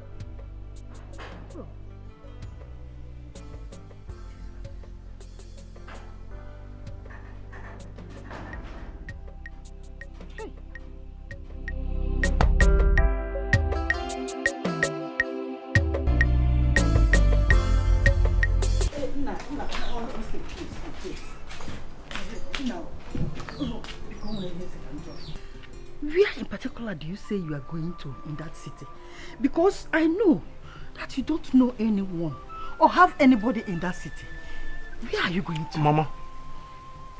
Where in particular do you say you are going to in that city? Because I know that you don't know anyone or have anybody in that city. Where are you going to? Mama,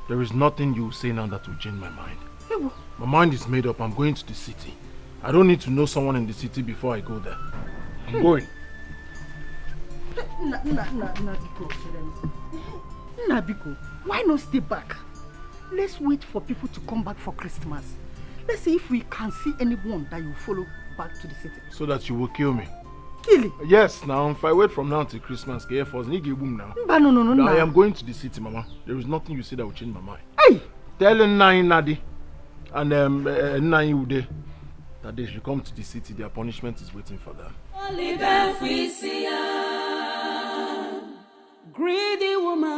there is nothing you will say now that will change my mind. My mind is made up. I'm going to the city. I don't need to know someone in the city before I go there. I'm going. Nabiko, why not stay back? Let's wait for people to come back for Christmas. Let's see if we can see anyone that you follow back to the city. So that you will kill me. Kill it? Yes, now if I wait from now till Christmas, Air Force, now. No. I am going to the city, Mama. There is nothing you say that will change my mind. Hey! Tell Nadi. And Nai Ude, that they should come to the city. Their punishment is waiting for them. Greedy woman,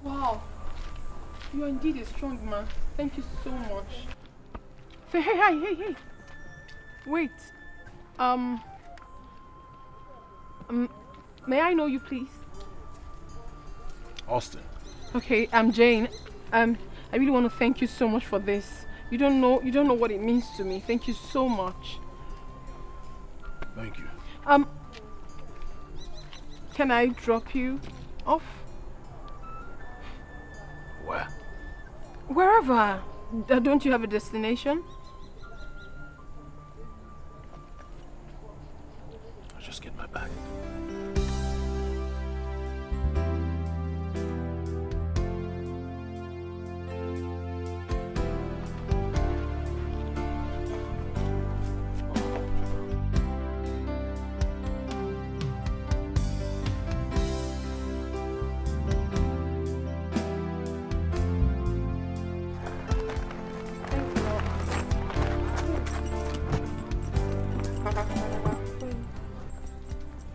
Wow, you are indeed a strong man. Thank you so much. Hey. Wait. May I know you, please? Austin. Okay, I'm Jane. I really want to thank you so much for this. You don't know what it means to me. Thank you so much. Thank you. Can I drop you off? Where? Wherever. Don't you have a destination? I'll just get my bag.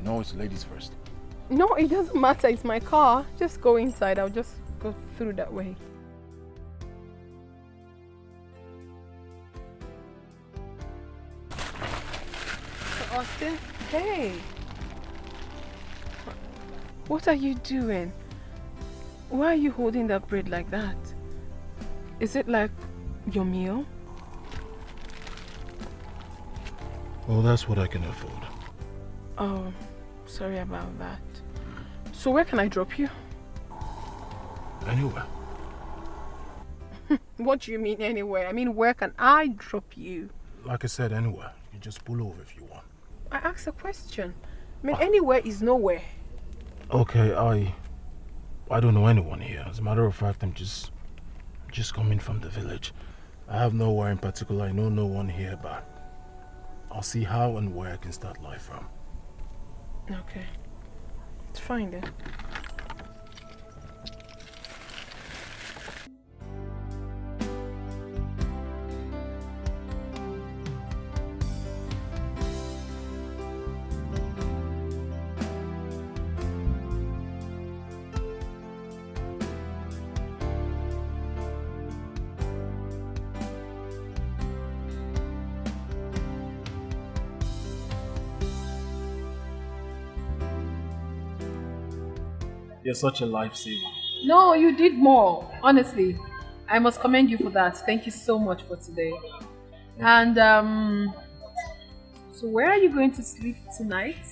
No, it's ladies first. No, it doesn't matter. It's my car. Just go inside. I'll just go through that way. So Austin, hey. What are you doing? Why are you holding that bread like that? Is it like your meal? Well, that's what I can afford. Oh, sorry about that. So where can I drop you? Anywhere. What do you mean anywhere? I mean, where can I drop you? Like I said, anywhere. You just pull over if you want. I asked a question. I mean, anywhere is nowhere. Okay, I don't know anyone here. As a matter of fact, I'm just coming from the village. I have nowhere in particular. I know no one here, but I'll see how and where I can start life from. Okay. It's fine then. You're such a lifesaver. No, you did more. Honestly, I must commend you for that. Thank you so much for today. And so where are you going to sleep tonight?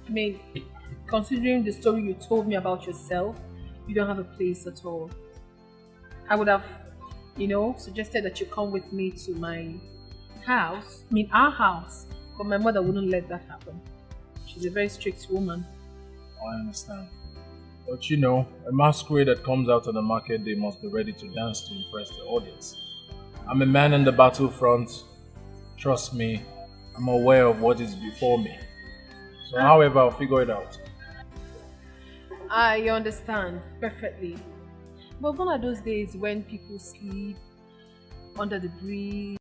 I mean, considering the story you told me about yourself, you don't have a place at all. I would have, suggested that you come with me to my house. I mean, our house. But my mother wouldn't let that happen. She's a very strict woman. I understand. But a masquerade that comes out on the market day must be ready to dance to impress the audience. I'm a man in the battlefront. Trust me, I'm aware of what is before me. So however, I'll figure it out. I understand perfectly. But gone are those days when people sleep under the bridge,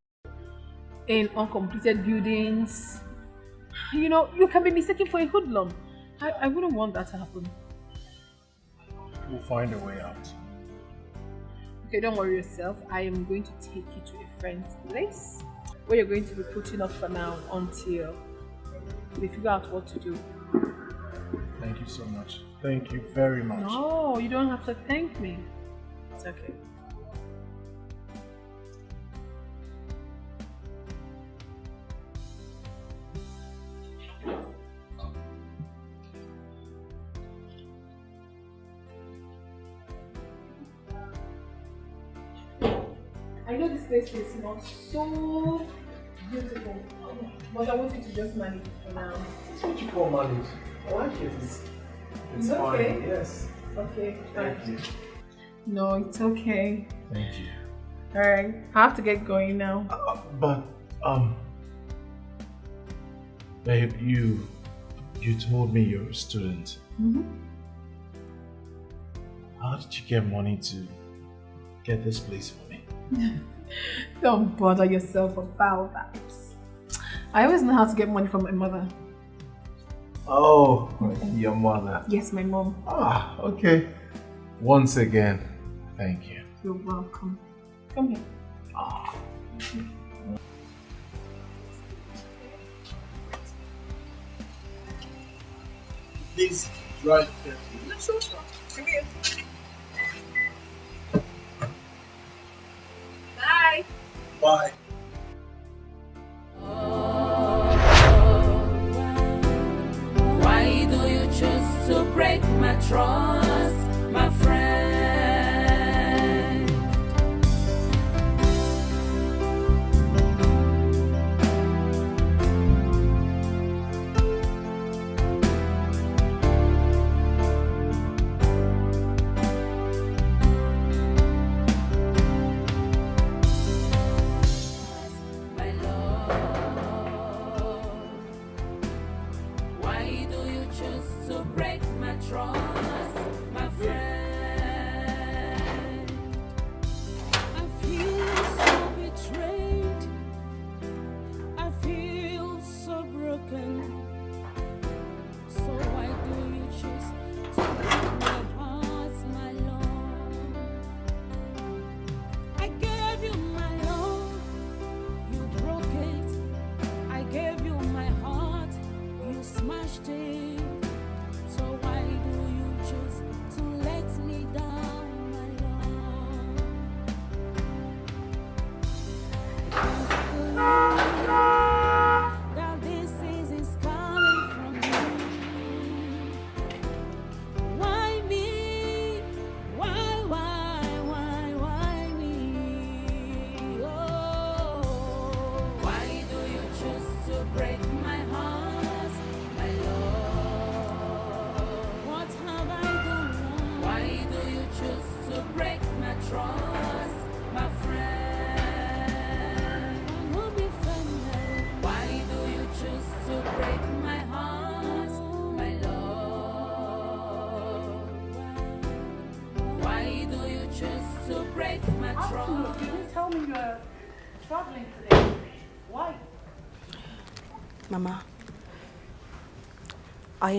in uncompleted buildings. You can be mistaken for a hoodlum. I wouldn't want that to happen. We'll find a way out. Okay, don't worry yourself. I am going to take you to a friend's place where you're going to be putting up for now until we figure out what to do. Thank you so much. Thank you very much. No, you don't have to thank me. It's okay. I know this place is not so beautiful, but I want you to just manage it for now. That's what you call manage. I like it. It's okay. fine. Yes. Okay. Thank you. No, it's okay. Thank you. Alright, I have to get going now. But babe, you told me you're a student. How did you get money to get this place for me? Don't bother yourself about that. I always know how to get money from my mother. Oh, your mother. Yes, my mom. Ah, okay. Once again, thank you. You're welcome. Come here. Ah. Please drive carefully. No, sure. Come here. Bye. Bye. Why do you choose to break my trust, my friend? My love, why do you choose to break my trust, my friend? I feel so betrayed. I feel so broken. So why do you choose to break my heart, my love? I gave you my love, you broke it. I gave you my heart, you smashed it. So why do you choose to let me down, my love? I can't believe that this is coming from you. Why me? Why me? Oh, why do you choose to break my heart, my love? What have I done wrong? Why do you choose to break my trust, my friend? I will be friendly. Why do you choose to break my heart, my love? Why do you choose to break my trust? You didn't tell me you're traveling today. Why? Mama, I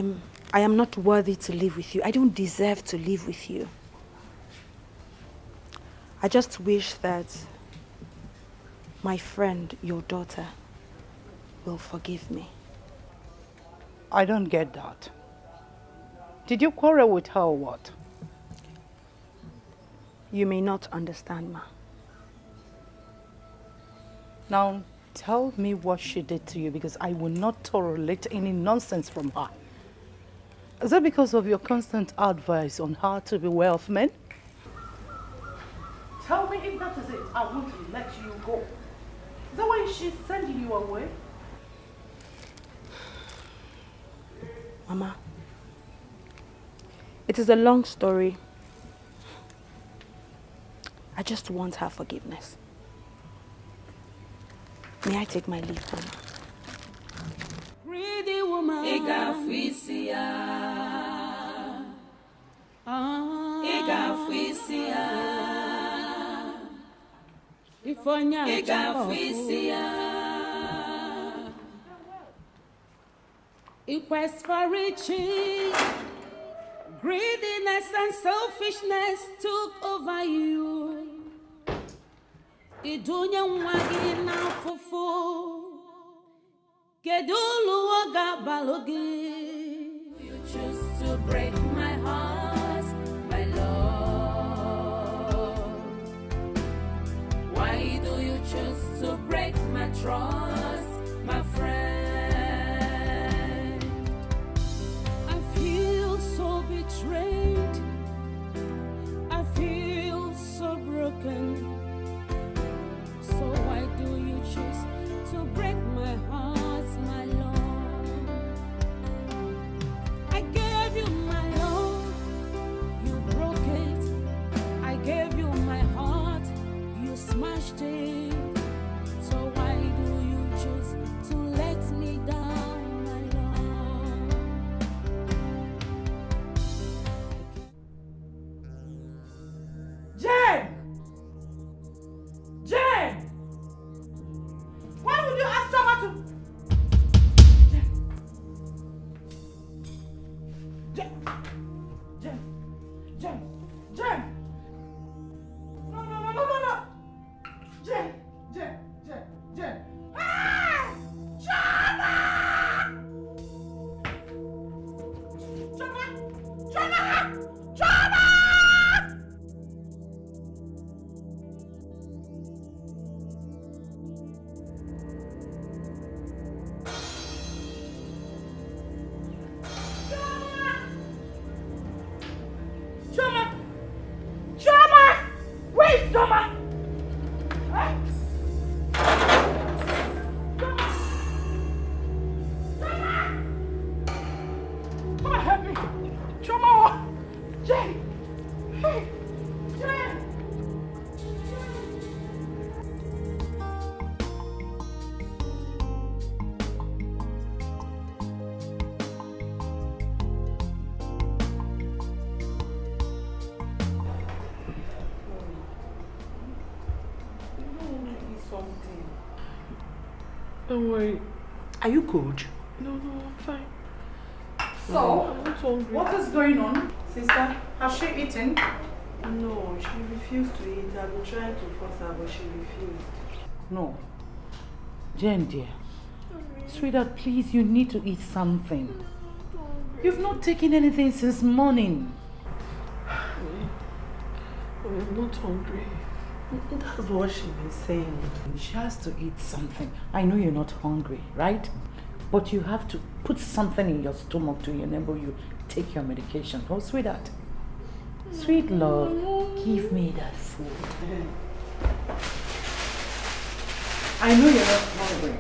am not worthy to live with you. I don't deserve to live with you. I just wish that my friend, your daughter, will forgive me. I don't get that. Did you quarrel with her or what? You may not understand, Ma. Now, tell me what she did to you, because I will not tolerate any nonsense from her. Is that because of your constant advice on how to beware of men? Tell me if that is it. I want to let you go. Is that why she's sending you away? Mama, it is a long story. I just want her forgiveness. May I take my leave, Mama? Greedy woman, Igafisia. Igafisia. Ifonya Igafisia. In quest for riches, greediness and selfishness took over you. Idunya mwagi na fufu. Kedulu waga balogi. You choose to break my heart, my love. Why do you choose to break my trust, my friend? I feel so betrayed. I feel so broken. So why do you choose to break my heart, my love? I gave you my love, you broke it. I gave you my heart, you smashed it. So why do you choose to let me down, my love? Jane! Jane! Why would you ask someone to... Jane! Jane! Jane! Jane! No! Jane! Jane! Ah! Chama! Chama! Where is Chama? Huh? Chama! Come on, help me! Chama! Jane! Hey! Jane! Don't worry. Are you cold? No, I'm fine. So, I'm not hungry. what is going on, sister? Has she eaten? No, she refused to eat. I've been trying to force her, but she refused. No. Jane, dear. Sweetheart, please, you need to eat something. You've not taken anything since morning. I'm not hungry. That's what she's been saying. She has to eat something. I know you're not hungry, right? But you have to put something in your stomach to enable you take your medication. Oh, sweetheart. Sweet love, give me that food. I know you're not hungry.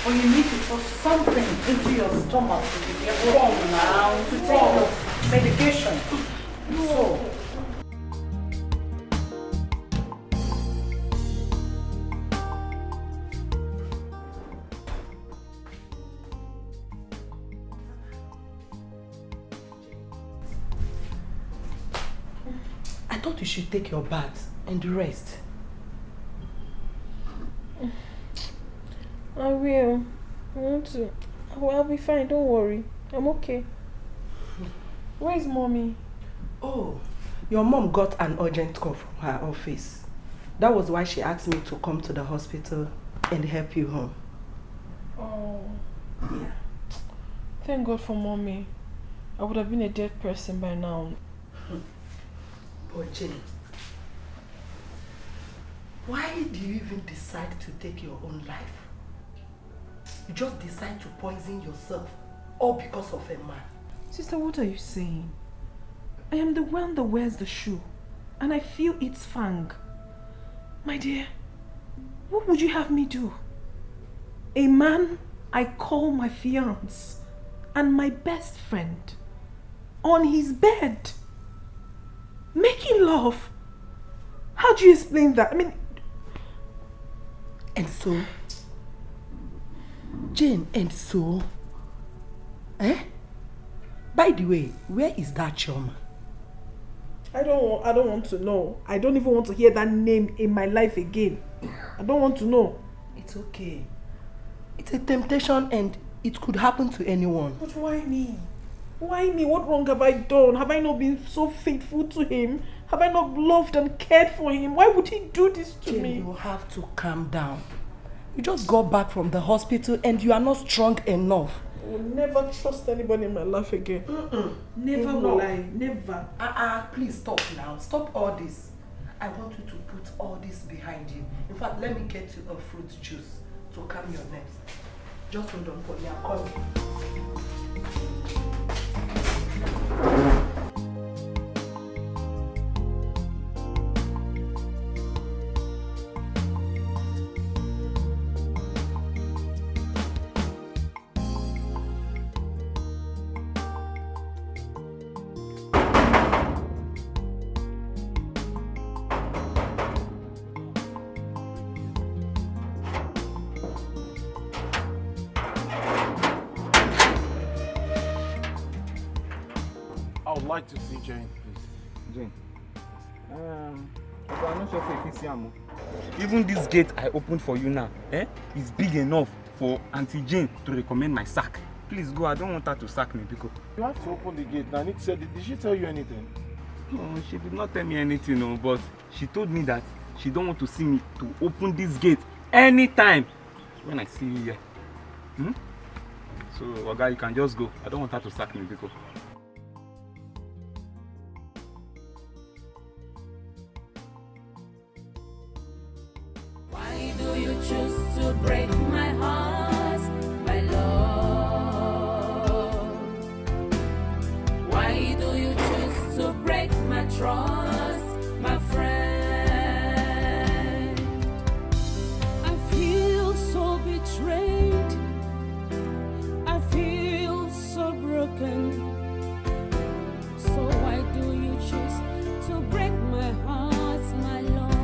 But you need to put something into your stomach to be able to take your medication. So, I thought you should take your bath and rest. I will. I want to. I'll be fine, don't worry. I'm okay. Where is mommy? Oh, your mom got an urgent call from her office. That was why she asked me to come to the hospital and help you home. Oh. Yeah. Thank God for mommy. I would have been a dead person by now. But Jane, why do you even decide to take your own life? You just decide to poison yourself, all because of a man. Sister, what are you saying? I am the one that wears the shoe, and I feel its fang. My dear, what would you have me do? A man I call my fiancé and my best friend on his bed, making love. How do you explain that? I mean, and so, Jane, and so, eh? By the way, where is that Choma? I don't want to know. I don't even want to hear that name in my life again. I don't want to know. It's okay. It's a temptation and it could happen to anyone. But why me? Why me? What wrong have I done? Have I not been so faithful to him? Have I not loved and cared for him? Why would he do this to me? You have to calm down. You just got back from the hospital and you are not strong enough. I will never trust anybody in my life again. Never will I. Never. Please stop now. Stop all this. I want you to put all this behind you. In fact, let me get you a fruit juice to calm your nerves. Just hold on for me. I'm coming. Like to see Jane, please. Jane. I'm not sure if you see him. Even this gate I opened for you now, is big enough for Auntie Jane to recommend my sack. Please go. I don't want her to sack me because you have to open the gate. Now, did she tell you anything? No, she did not tell me anything, no, but she told me that she don't want to see me to open this gate anytime when I see you here. So, Oga, you can just go. I don't want her to sack me because. Break my heart, my love. Why do you choose to break my trust, my friend? I feel so betrayed. I feel so broken. So why do you choose to break my heart, my love?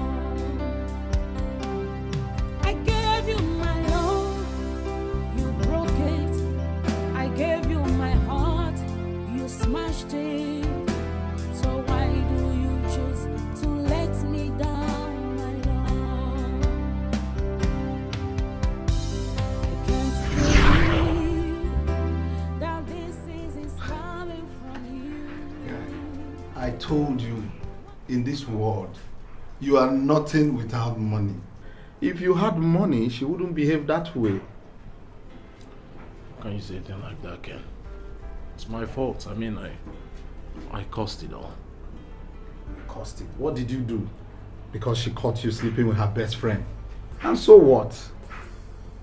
Smashed it. So why do you choose to let me down, my love? I can't believe that this is coming from you. I told you, in this world, you are nothing without money. If you had money, she wouldn't behave that way. How can you say a thing like that, Ken? It's my fault. I mean, I caused it all. You caused it? What did you do? Because she caught you sleeping with her best friend. And so what?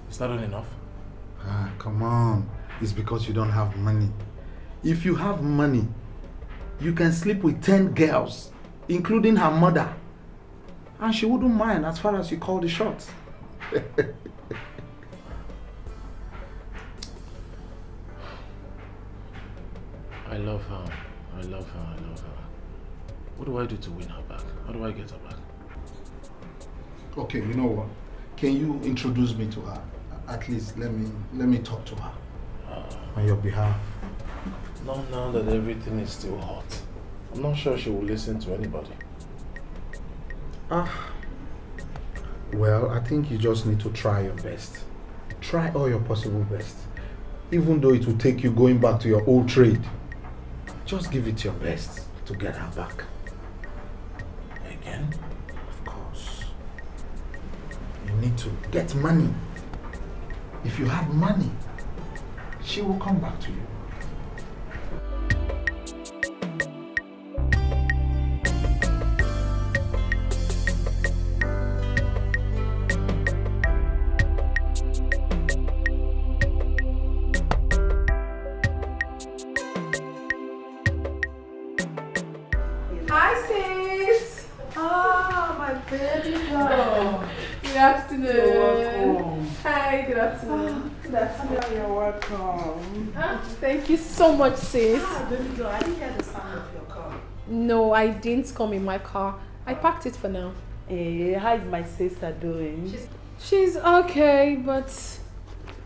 Is that not enough? Come on. It's because you don't have money. If you have money, you can sleep with 10 girls, including her mother. And she wouldn't mind as far as you call the shots. I love her. I love her. I love her. What do I do to win her back? How do I get her back? Okay, you know what? Can you introduce me to her? At least let me talk to her on your behalf. Not now that everything is still hot. I'm not sure she will listen to anybody. Well, I think you just need to try your best. Try all your possible best. Even though it will take you going back to your old trade. Just give it your best to get her back. Again? Of course. You need to get money. If you have money, she will come back to you. afternoon. You're welcome. Hi, good afternoon. Good afternoon. You're welcome. Thank you so much, sis. Baby girl, I didn't hear the sound of your car. No, I didn't come in my car. I parked it for now. Hey, how is my sister doing? She's okay, but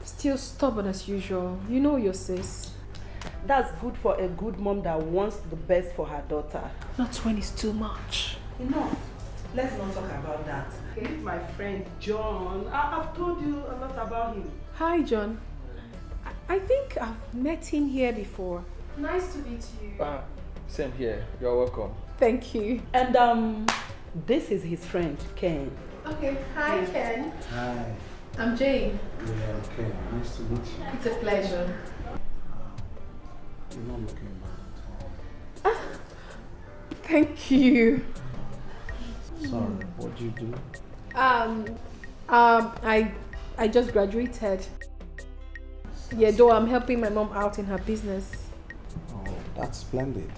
still stubborn as usual. You know your sis. That's good for a good mom that wants the best for her daughter. Not when it's too much. Enough. Let's not talk about that. Okay. My friend John, I've told you a lot about him. Hi, John. I think I've met him here before. Nice to meet you. Same here. You're welcome. Thank you. And this is his friend, Ken. Okay. Hi, Ken. Hi. I'm Jane. Yeah, okay. Nice to meet you. It's a pleasure. You're not looking bad at all. Thank you. Sorry, what do you do? I just graduated. Yeah, though I'm helping my mom out in her business. Oh, that's splendid.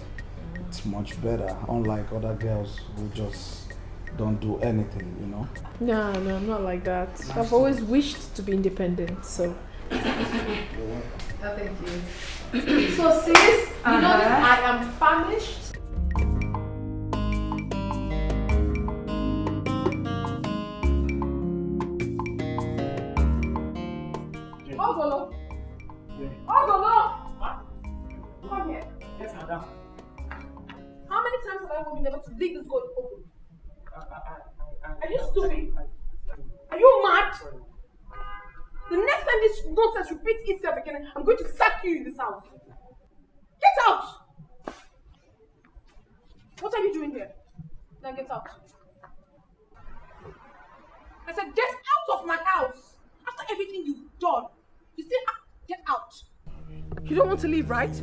It's much better, unlike other girls who just don't do anything, you know? No, I'm not like that. Nice I've always wished to be independent, so. You're welcome. Oh, thank you. So, sis, you know that I am famished. Ogolo! Ogolo! Come here. Yes, madam. How many times have I told you never to leave this door open? Are you stupid? Are you mad? The next time this nonsense repeats itself again, I'm going to sack you in this house. Get out! What are you doing here? Now get out. I said get out of my house! After everything you've done, you still get out. You don't want to leave, right?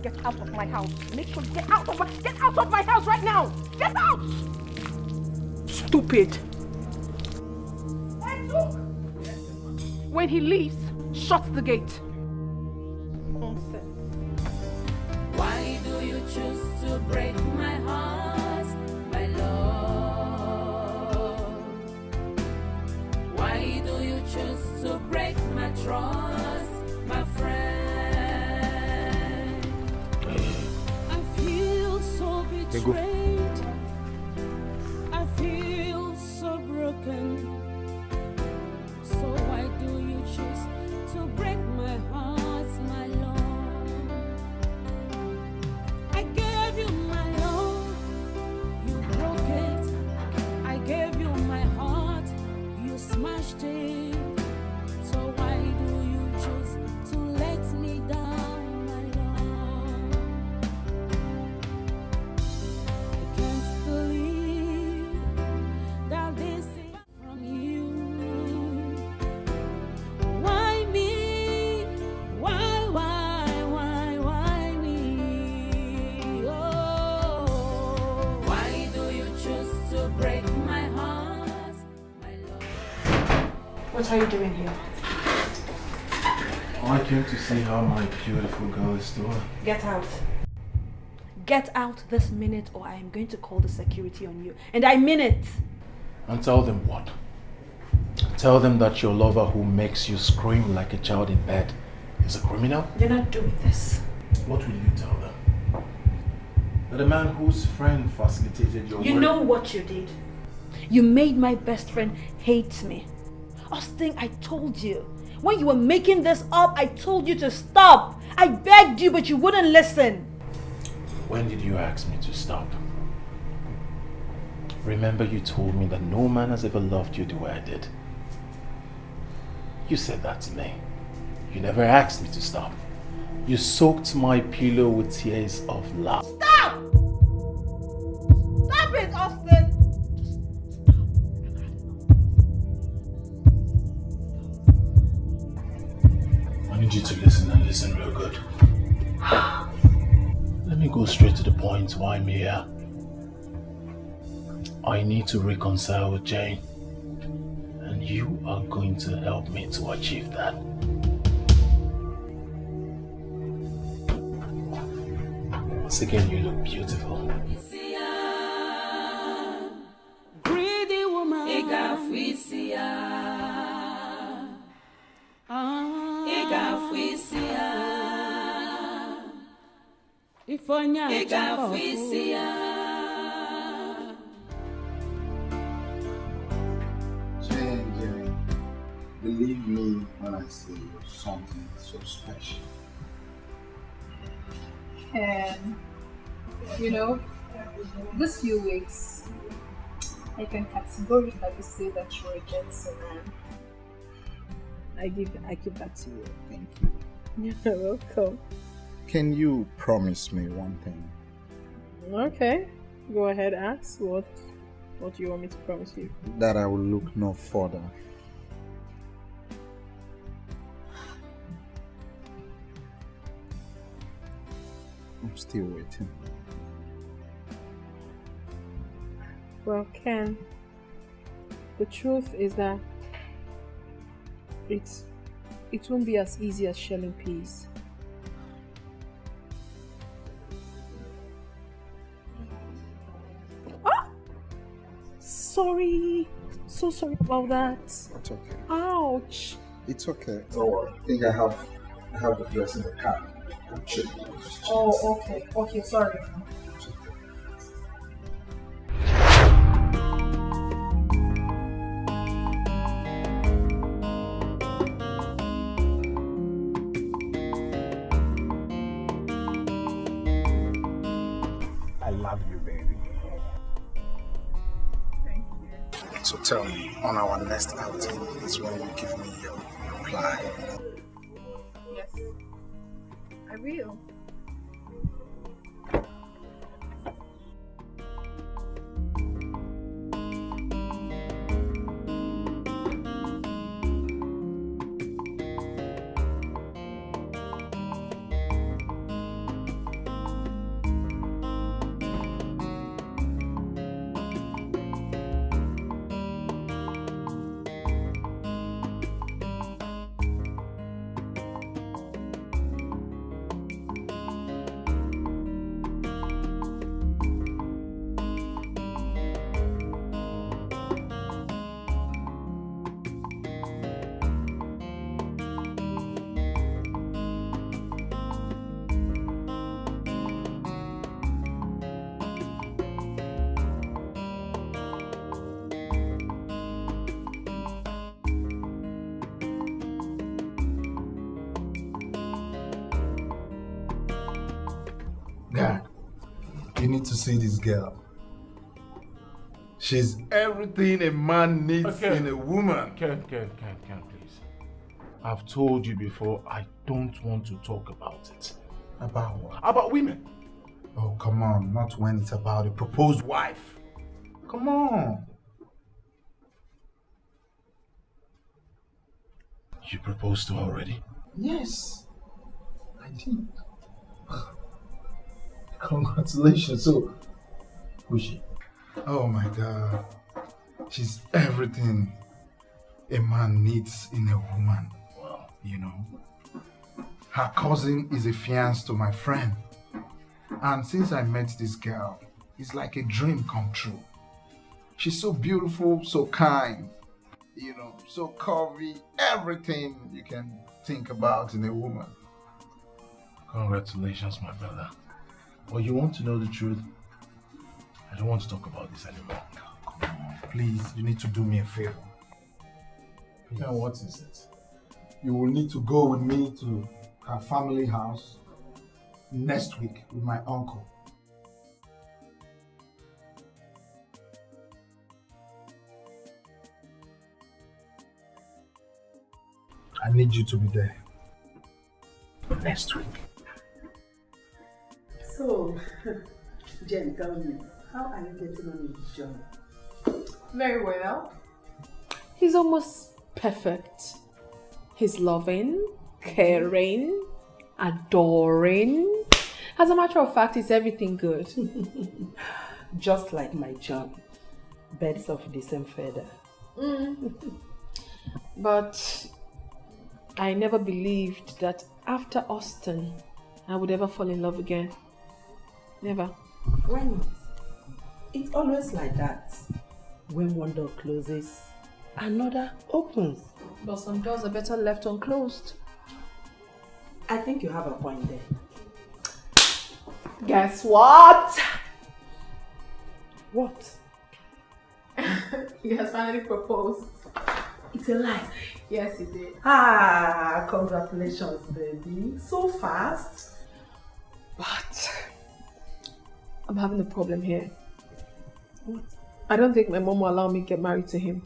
Get out of my house. Make sure you get out of my house right now! Get out! Stupid. Hey, look! When he leaves, shut the gate. Nonsense. Why do you choose to break my heart, my love? Why do you choose to break my trust, my friend? I feel so betrayed. I feel so broken. So why do you choose to break my heart, my love? I gave you my love, you broke it. I gave you my heart, you smashed it. So why do you choose to let me down, my love? I can't believe that this is from you. Why me? Why me? Oh, why do you choose to break my heart, my love? What are you doing here? I came to see how my beautiful girl is doing. Get out. Get out this minute or I am going to call the security on you. And I mean it. And tell them what? Tell them that your lover who makes you scream like a child in bed is a criminal? You're not doing this. What will you tell them? That the man whose friend facilitated your You know what you did. You made my best friend hate me. Austin, I told you. When you were making this up, I told you to stop. I begged you, but you wouldn't listen. When did you ask me to stop? Remember you told me that no man has ever loved you the way I did. You said that to me. You never asked me to stop. You soaked my pillow with tears of love. Stop! Stop it, Austin! I need you to listen and listen real good. Let me go straight to the point why I'm here. I need to reconcile with Jane. And you are going to help me to achieve that. Once again, you look beautiful. Greedy woman, Believe me when I say you're something so special. And, this few weeks, I can categorically say that you're a gentleman. I give that to you. Thank you. You're welcome. Can you promise me one thing? Okay, go ahead, ask. What do you want me to promise you? That I will look no further. I'm still waiting. Well, Ken, the truth is that it won't be as easy as shelling peas. Ah! Sorry. So sorry about that. It's okay. Ouch. It's okay. Oh, I think I have the dress in the car. Oh, okay. Okay, sorry. I love you, baby. Thank you. So tell me, on our next outing is when you give me your reply. Yes, I will. Dad, you need to see this girl. She's everything a man needs in a woman. Ken, please. I've told you before, I don't want to talk about it. About what? About women. Oh, come on. Not when it's about a proposed wife. Come on. You proposed to her already? Yes, I did. Congratulations. So, who's she? Oh my God. She's everything a man needs in a woman. Well, you know. Her cousin is a fiancé to my friend. And since I met this girl, it's like a dream come true. She's so beautiful, so kind, you know, so curvy, everything you can think about in a woman. Congratulations, my brother. But you want to know the truth? I don't want to talk about this anymore. Come on, please, you need to do me a favor. Now, what is it? You will need to go with me to her family house next week with my uncle. I need you to be there next week. So, Jen, tell me, how are you getting on with John? Very well. He's almost perfect. He's loving, caring, adoring. As a matter of fact, it's everything good. Just like my John. Birds of the same feather. But I never believed that after Austin, I would ever fall in love again. Never. Why not? It's always like that. When one door closes, another opens. But some doors are better left unclosed. I think you have a point there. Guess what? What? He has finally proposed. It's a lie. Yes, he did. Ah, congratulations, baby. So fast. But I'm having a problem here. What? I don't think my mom will allow me to get married to him.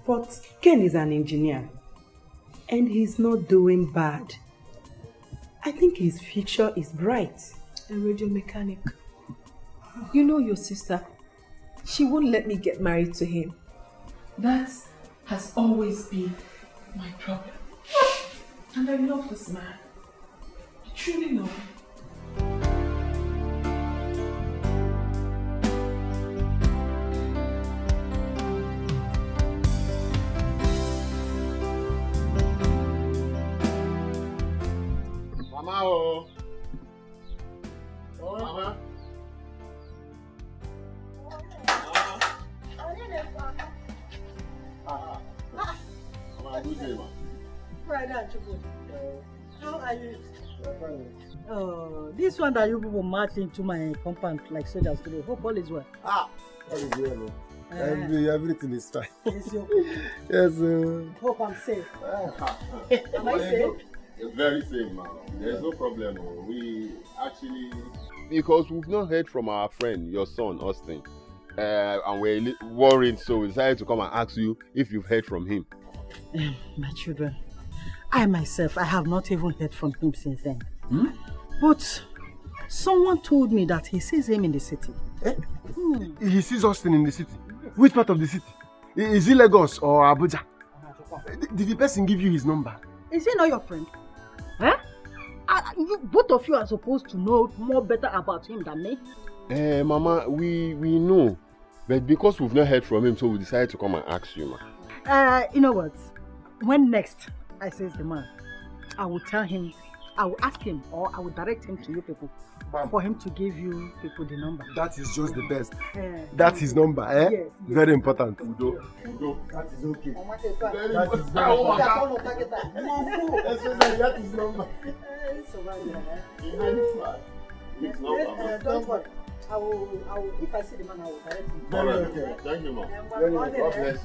But Ken is an engineer and he's not doing bad. I think his future is bright. A radio mechanic. You know your sister. She won't let me get married to him. That has always been my problem. And I love this man. I truly love him. Mama, oh. Oh, Mama. Mama, good day, ma. How are you? This one that you people march into my compound like soldiers today. Hope all is well. All is well, no? Everything is fine. It's your Yes, hope I'm safe. Am I safe? You're very safe, ma. There's no problem. We actually, because we've not heard from our friend, your son, Austin, and we're worried, so we decided to come and ask you if you've heard from him. My children, I myself, I have not even heard from him since then. But someone told me that he sees him in the city. He sees Austin in the city. Which part of the city? Is it Lagos or Abuja? Did the person give you his number? Is he not your friend? Both of you are supposed to know more better about him than me. Mama, we know, but because we've not heard from him, so we decided to come and ask you, ma. You know what? When next I see the man, I will tell him, I will ask him, or I will direct him to you people for him to give you people the number. That is just the best. That's his number, eh? Yes. Very important. Udo. That is okay. That is very important. That is number. Don't worry. I will, if I see the man, I will direct him. Very okay. Thank you, ma. God bless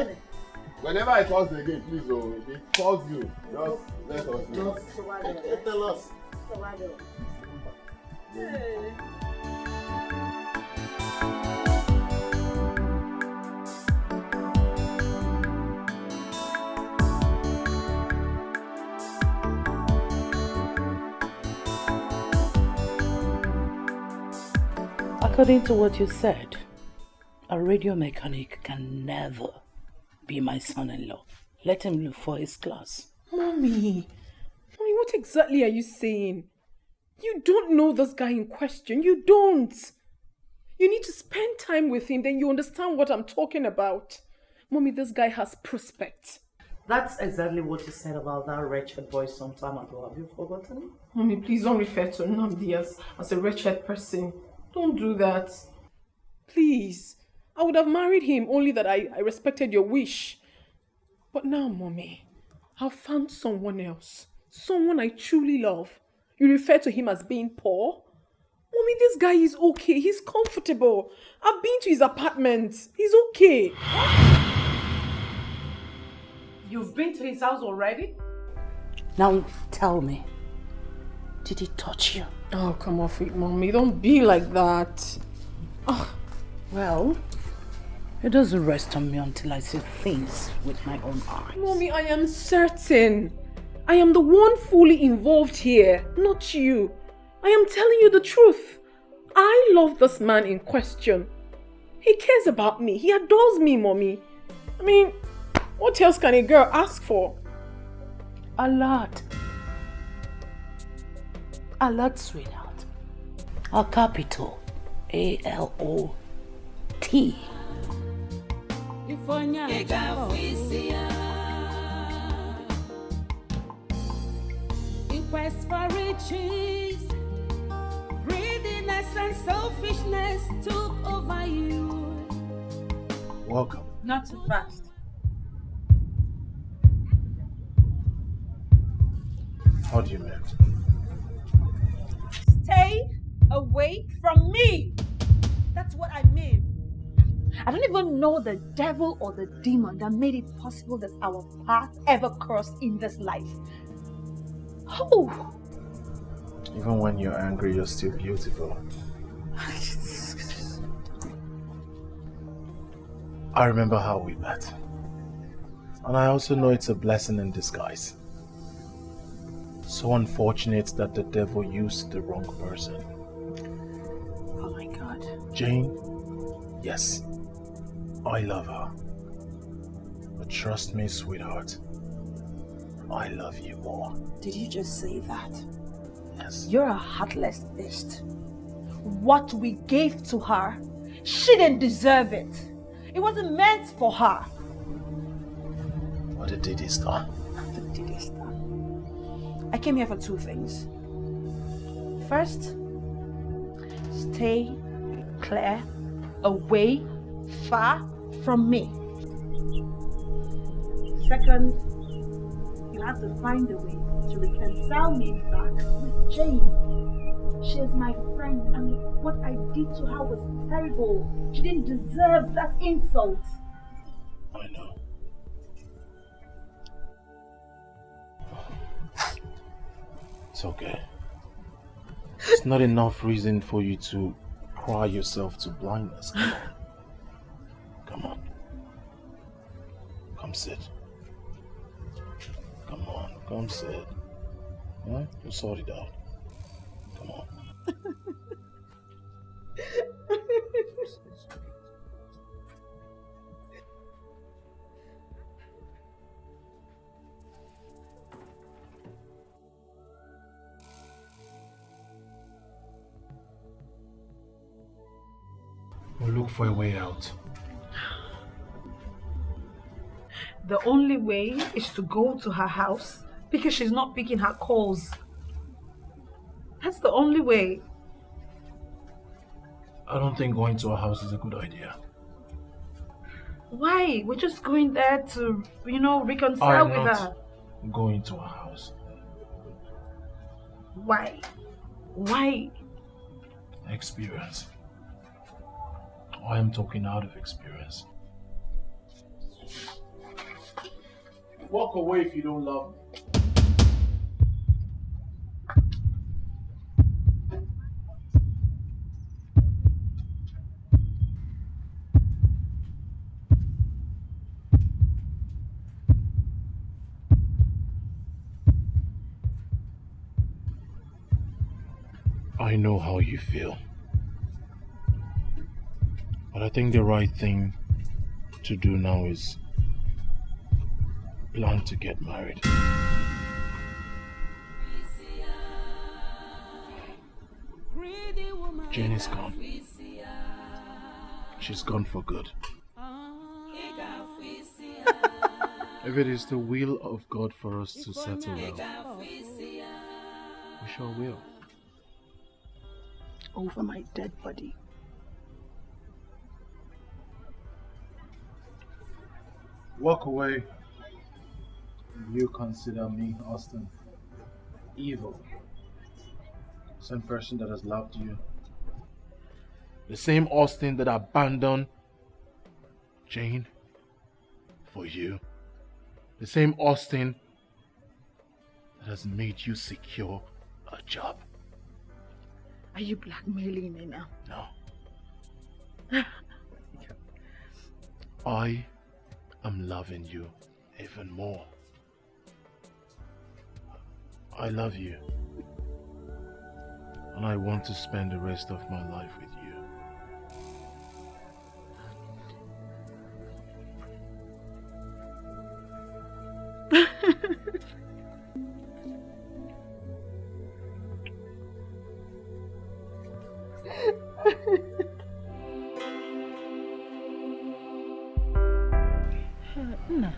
you. Whenever I call again, please, if he calls you, just let us know. Tell us. According to what you said, a radio mechanic can never be my son-in-law. Let him look for his class. Mommy, what exactly are you saying? You don't know this guy in question. You don't. You need to spend time with him, then you understand what I'm talking about. Mommy, this guy has prospects. That's exactly what you said about that wretched boy some time ago. Have you forgotten? Mommy, please don't refer to Nnamdi as a wretched person. Don't do that. Please. I would have married him, only that I respected your wish. But now, Mommy, I've found someone else. Someone I truly love. You refer to him as being poor? Mommy, this guy is okay. He's comfortable. I've been to his apartment. He's okay. You've been to his house already? Now tell me, did he touch you? Oh, come off it, Mommy. Don't be like that. Oh, well, it doesn't rest on me until I see things with my own eyes. Mommy, I am certain. I am the one fully involved here, not you. I am telling you the truth. I love this man in question. He cares about me. He adores me, Mommy. I mean, what else can a girl ask for? A lot. A lot, sweetheart. A capital. A-L-O-T. Quest for riches, greediness and selfishness took over you. Welcome. Not too fast. How do you mean? Stay away from me. That's what I mean. I don't even know the devil or the demon that made it possible that our path ever crossed in this life. Oh. Even when you're angry, you're still beautiful. I remember how we met. And I also know it's a blessing in disguise. So unfortunate that the devil used the wrong person. Oh my God. Jane, yes, I love her. But trust me, sweetheart, I love you more. Did you just say that? Yes. You're a heartless beast. What we gave to her, she didn't deserve it. It wasn't meant for her. What the deed is done. The deed is done. I came here for two things. First, stay clear, away, far from me. Second, you have to find a way to reconcile me back with Jane. She is my friend, and what I did to her was terrible. She didn't deserve that insult. I know. It's okay. It's not enough reason for you to cry yourself to blindness. Come on. Come on. Come sit. Come on, come sit. Huh? We'll sort it out. Come on. We'll look for a way out. The only way is to go to her house because she's not picking her calls. That's the only way. I don't think going to her house is a good idea. Why? We're just going there to, reconcile with her. Going to her house. Why? Why? Experience. I am talking out of experience. Walk away if you don't love me. I know how you feel. But I think the right thing to do now is plan to get married. Jane is gone. She's gone for good. If it is the will of God for us to settle well, we sure will. Over my dead body. Walk away. You consider me, Austin, evil. Same person that has loved you. The same Austin that abandoned Jane for you. The same Austin that has made you secure a job. Are you blackmailing me now? No. I am loving you even more. I love you. And I want to spend the rest of my life with you. Nah.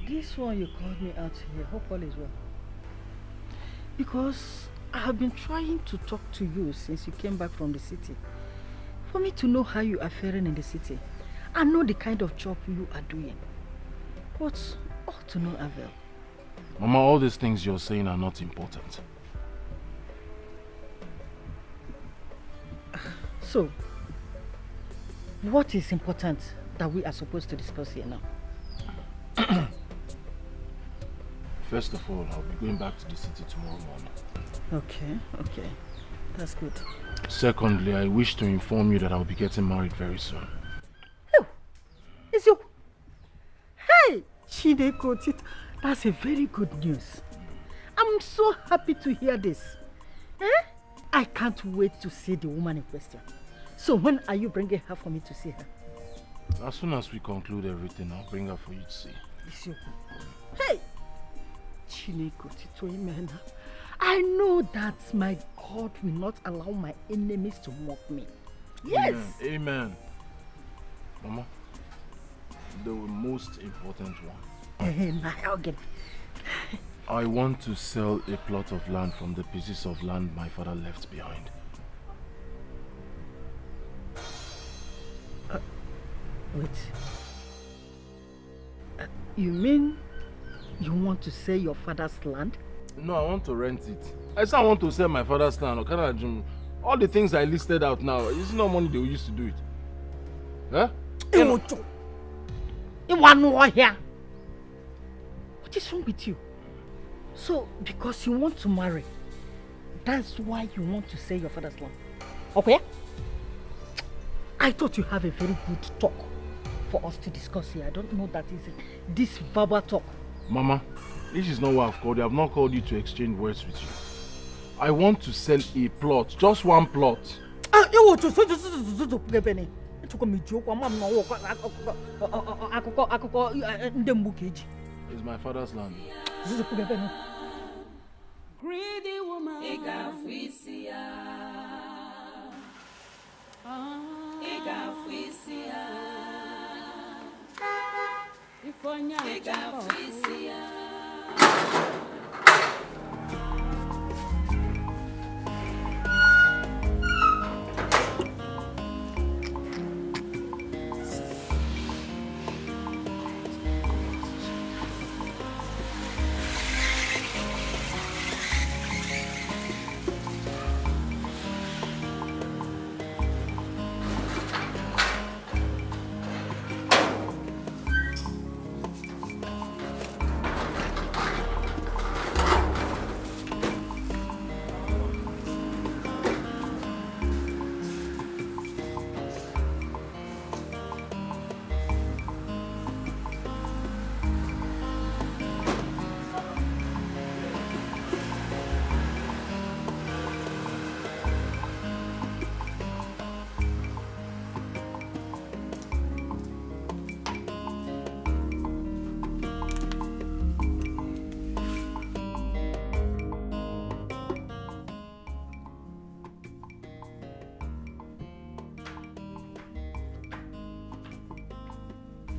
This one you called me out here, hope all is well. Because I have been trying to talk to you since you came back from the city. For me to know how you are faring in the city. I know the kind of job you are doing. But all to no avail. Mama, all these things you're saying are not important. So, what is important that we are supposed to discuss here now? First of all, I'll be going back to the city tomorrow morning. Okay. That's good. Secondly, I wish to inform you that I'll be getting married very soon. Oh, is you? Hey, Chineko, that's a very good news. I'm so happy to hear this. I can't wait to see the woman in question. So when are you bringing her for me to see her? As soon as we conclude everything, I'll bring her for you to see. Hey! Chineko, Tito Imena. I know that my God will not allow my enemies to mock me. Yes! Amen. Mama, the most important one. I want to sell a plot of land from the pieces of land my father left behind. Wait. You mean you want to sell your father's land? No, I want to rent it. I said I want to sell my father's land. All the things I listed out now, it's not money they used to do it. Huh? What is wrong with you? So, because you want to marry, that's why you want to sell your father's land. Okay? I thought you have a very good talk for us to discuss here. I don't know that is this verbal talk. Mama, this is not why I've called you. I've not called you to exchange words with you. I want to sell a plot, just one plot. It's my father's land. Greedy woman,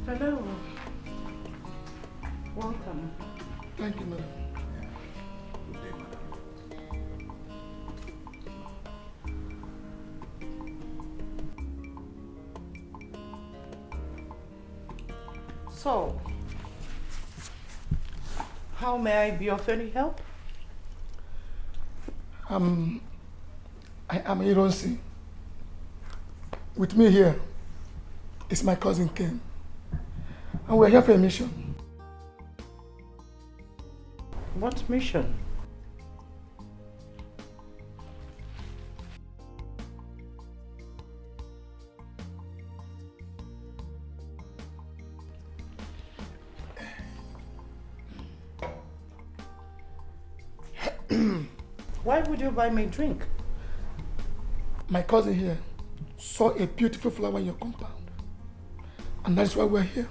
Hello. Welcome. Thank you, madam. Good day, madam. So, how may I be of any help? I am Ironsi. With me here is my cousin Ken. And we're here for a mission. What mission? Why would you buy me a drink? My cousin here saw a beautiful flower in your compound. And that's why we're here.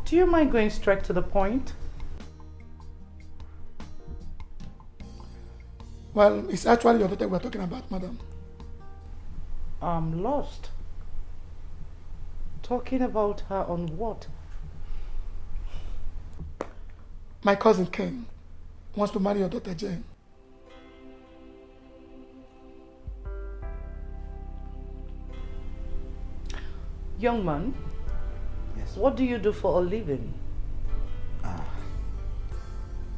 Do you mind going straight to the point? Well, it's actually your daughter we're talking about, madam. I'm lost. Talking about her on what? My cousin Ken wants to marry your daughter Jane. Young man, Yes. what do you do for a living?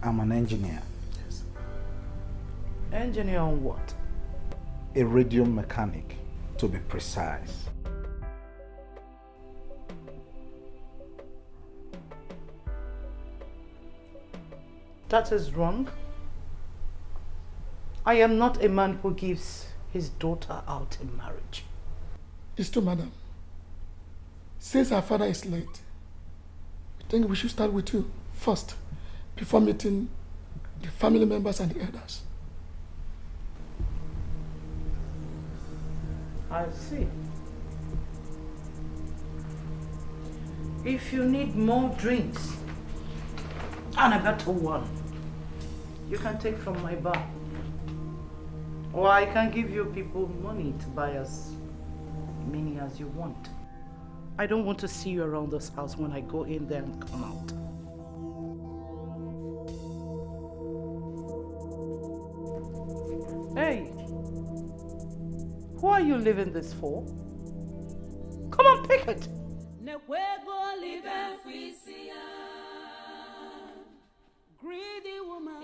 I'm an engineer. Yes. Engineer on what? A radio mechanic, to be precise. That is wrong. I am not a man who gives his daughter out in marriage. It's true, madam. Since her father is late, I think we should start with you first, before meeting the family members and the elders. I see. If you need more drinks and a better one, you can take from my bar. Or I can give you people money to buy as many as you want. I don't want to see you around this house when I go in there and come out. Hey, who are you leaving this for? Come on, pick it. Greedy woman,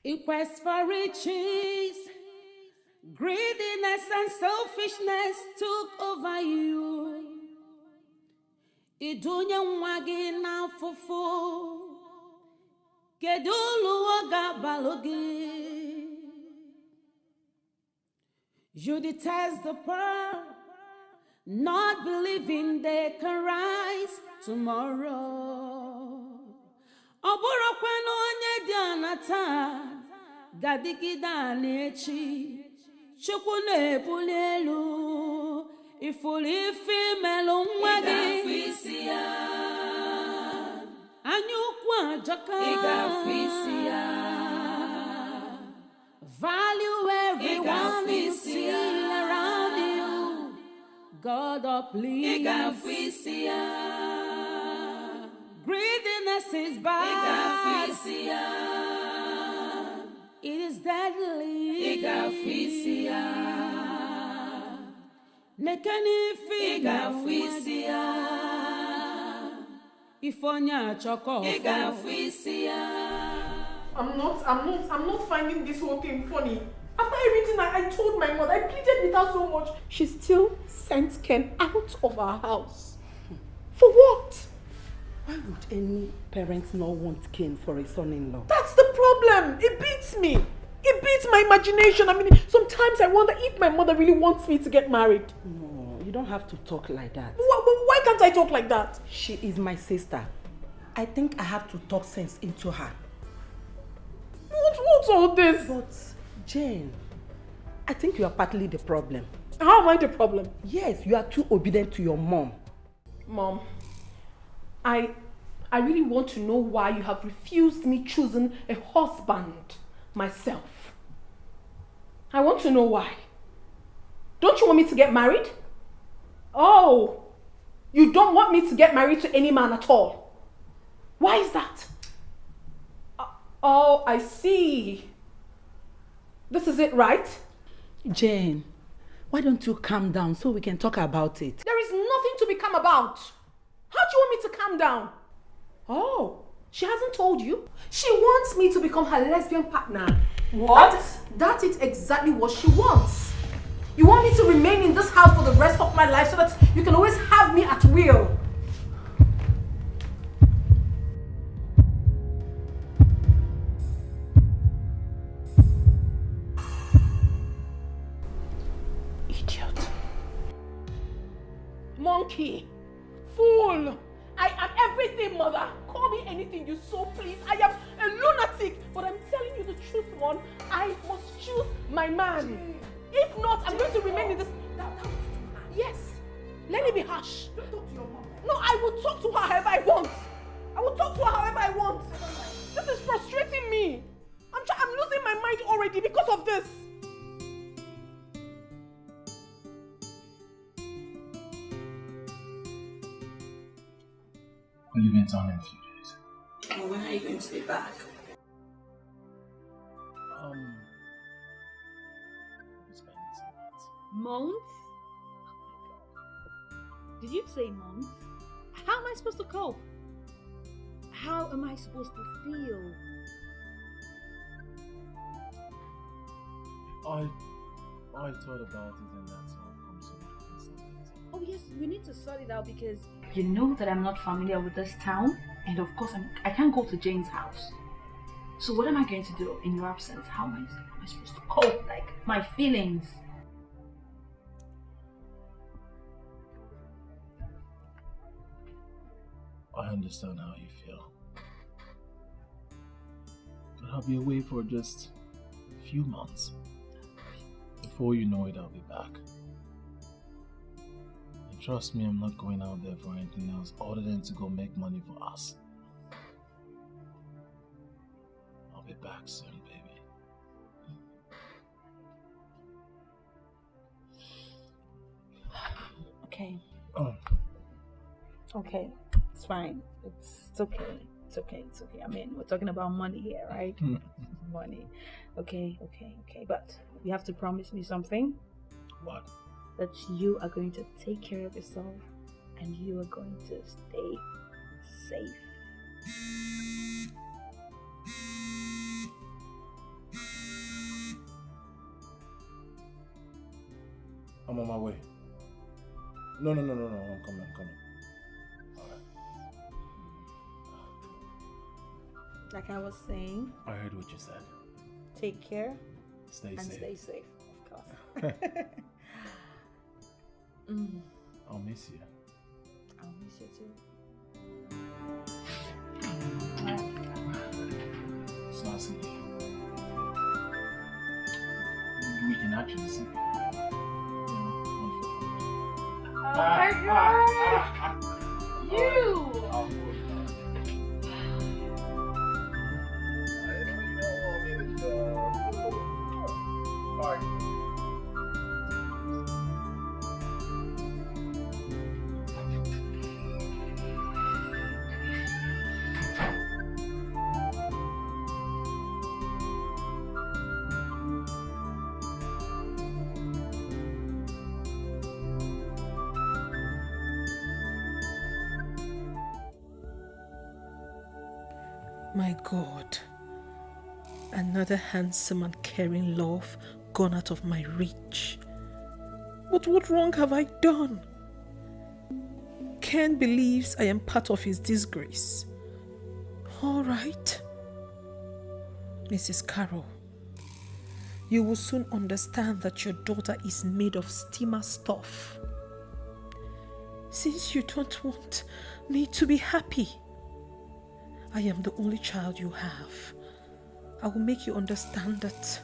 in quest for riches, greediness and selfishness took over you. Idunya mwagi na fufu, kedulu waga balogi. You detest the poor, not believing they can rise tomorrow. Oburo kwano onye dianata, gadigida nechi, chukwu na-ebuli elu, ifuli female mwagi. Anyukwa jaka. Value everyone you see around you. God of Plea. Greediness is bad. It is deadly. Nekani figa. Ifonya choko. I'm not finding this whole thing funny. After everything I told my mother, I pleaded with her so much. She still sent Ken out of our house. For what? Why would any parent not want Ken for a son-in-law? That's the problem. It beats me. It beats my imagination. I mean, sometimes I wonder if my mother really wants me to get married. No, you don't have to talk like that. Why can't I talk like that? She is my sister. I think I have to talk sense into her. What's all this? But, Jane, I think you are partly the problem. How am I the problem? Yes, you are too obedient to your mom. Mom, I really want to know why you have refused me choosing a husband myself. I want to know why. Don't you want me to get married? Oh, you don't want me to get married to any man at all. Why is that? Oh, I see. This is it, right? Jane, why don't you calm down so we can talk about it? There is nothing to be calm about. How do you want me to calm down? Oh, she hasn't told you? She wants me to become her lesbian partner. What? That is exactly what she wants. You want me to remain in this house for the rest of my life so that you can always have me at will. Monkey, fool, I am everything, mother. Call me anything you so please. I am a lunatic, but I'm telling you the truth, Mon. I must choose my man. If not, I'm going to remain in this. Yes, let me be harsh. Don't talk to your mom. No, I will talk to her however I want. I will talk to her however I want. This is frustrating me. I'm losing my mind already because of this. What do you mean, Tom? return in a few days. And when are you going to be back? Months? Did you say months? How am I supposed to cope? How am I supposed to feel? I thought about it and that's all comes to something. Oh yes, we need to sort it out because you know that I'm not familiar with this town, and of course I can't go to Jane's house. So what am I going to do in your absence? How am I supposed to cope? Like my feelings. I understand how you feel. But I'll be away for just a few months. Before you know it, I'll be back. And trust me, I'm not going out there for anything else other than to go make money for us. I'll be back soon, baby. Okay. Oh. Okay. It's fine. It's okay. It's okay. It's okay. I mean, we're talking about money here, right? Money. Okay. But you have to promise me something. What? That you are going to take care of yourself and you are going to stay safe. I'm on my way. No, I'm coming. Like I was saying, I heard what you said. take care Stay and safe. stay safe, of course. I'll miss you. I'll miss you too. It's not seeing you. We can actually see you. Oh my God! You! My God, another handsome and caring love gone out of my reach. But what wrong have I done? Ken believes I am part of his disgrace. All right. Mrs. Carroll, you will soon understand that your daughter is made of steamer stuff. Since you don't want me to be happy, I am the only child you have. I will make you understand that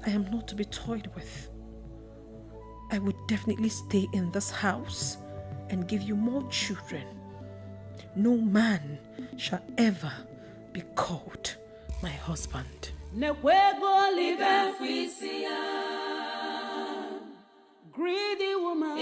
I am not to be toyed with. I would definitely stay in this house and give you more children. No man shall ever be called my husband. Greedy woman.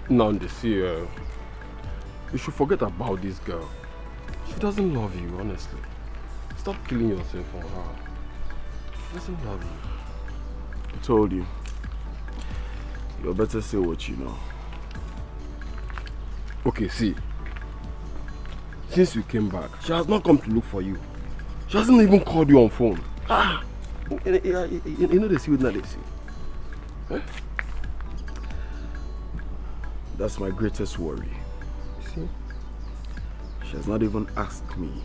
Nandisi, you should forget about this girl. She doesn't love you, honestly. Stop killing yourself for her. She doesn't love you. I told you. You better say what you know. Okay, see. Since you came back, she has not come to look for you. She hasn't even called you on phone. You know they see what they see. Eh? That's my greatest worry. See? She has not even asked me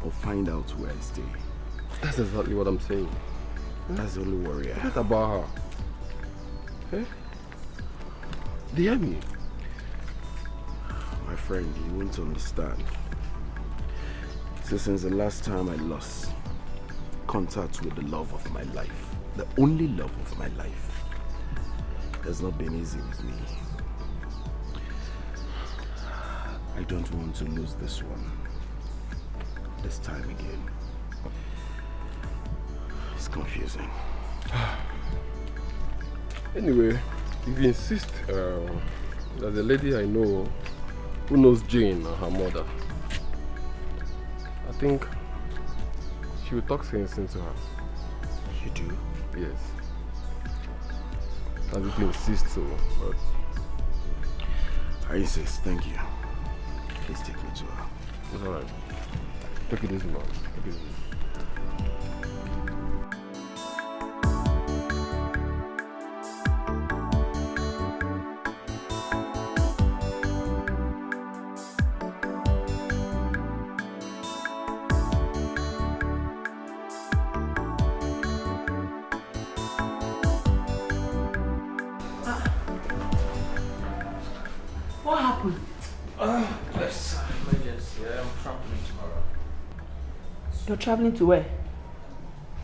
or find out where I stay. That's exactly what I'm saying. That's the only worry I have. Forget about her. Eh? Do you hear me? My friend, you won't understand. So since the last time I lost contact with the love of my life, the only love of my life, has not been easy with me. I don't want to lose this one, this time again. confusing. Anyway, if you insist, there's a lady I know who knows Jane and her mother. I think she will talk sense into her. You do? Yes. As if you insist so, but... I insist, thank you. Please take me to her. It's alright. Take it easy, man. Take it easy. What happened? Yes, emergency. I'm traveling tomorrow. You're traveling to where?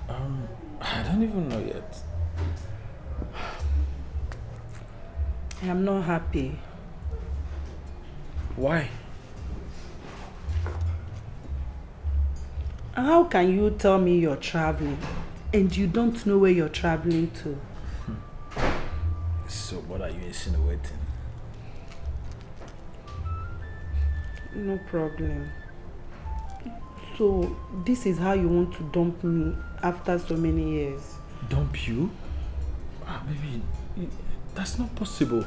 I don't even know yet. I am not happy. Why? How can you tell me you're traveling and you don't know where you're traveling to? So what are you insinuating? No problem. So this is how you want to dump me after so many years? Dump you? Baby, that's not possible.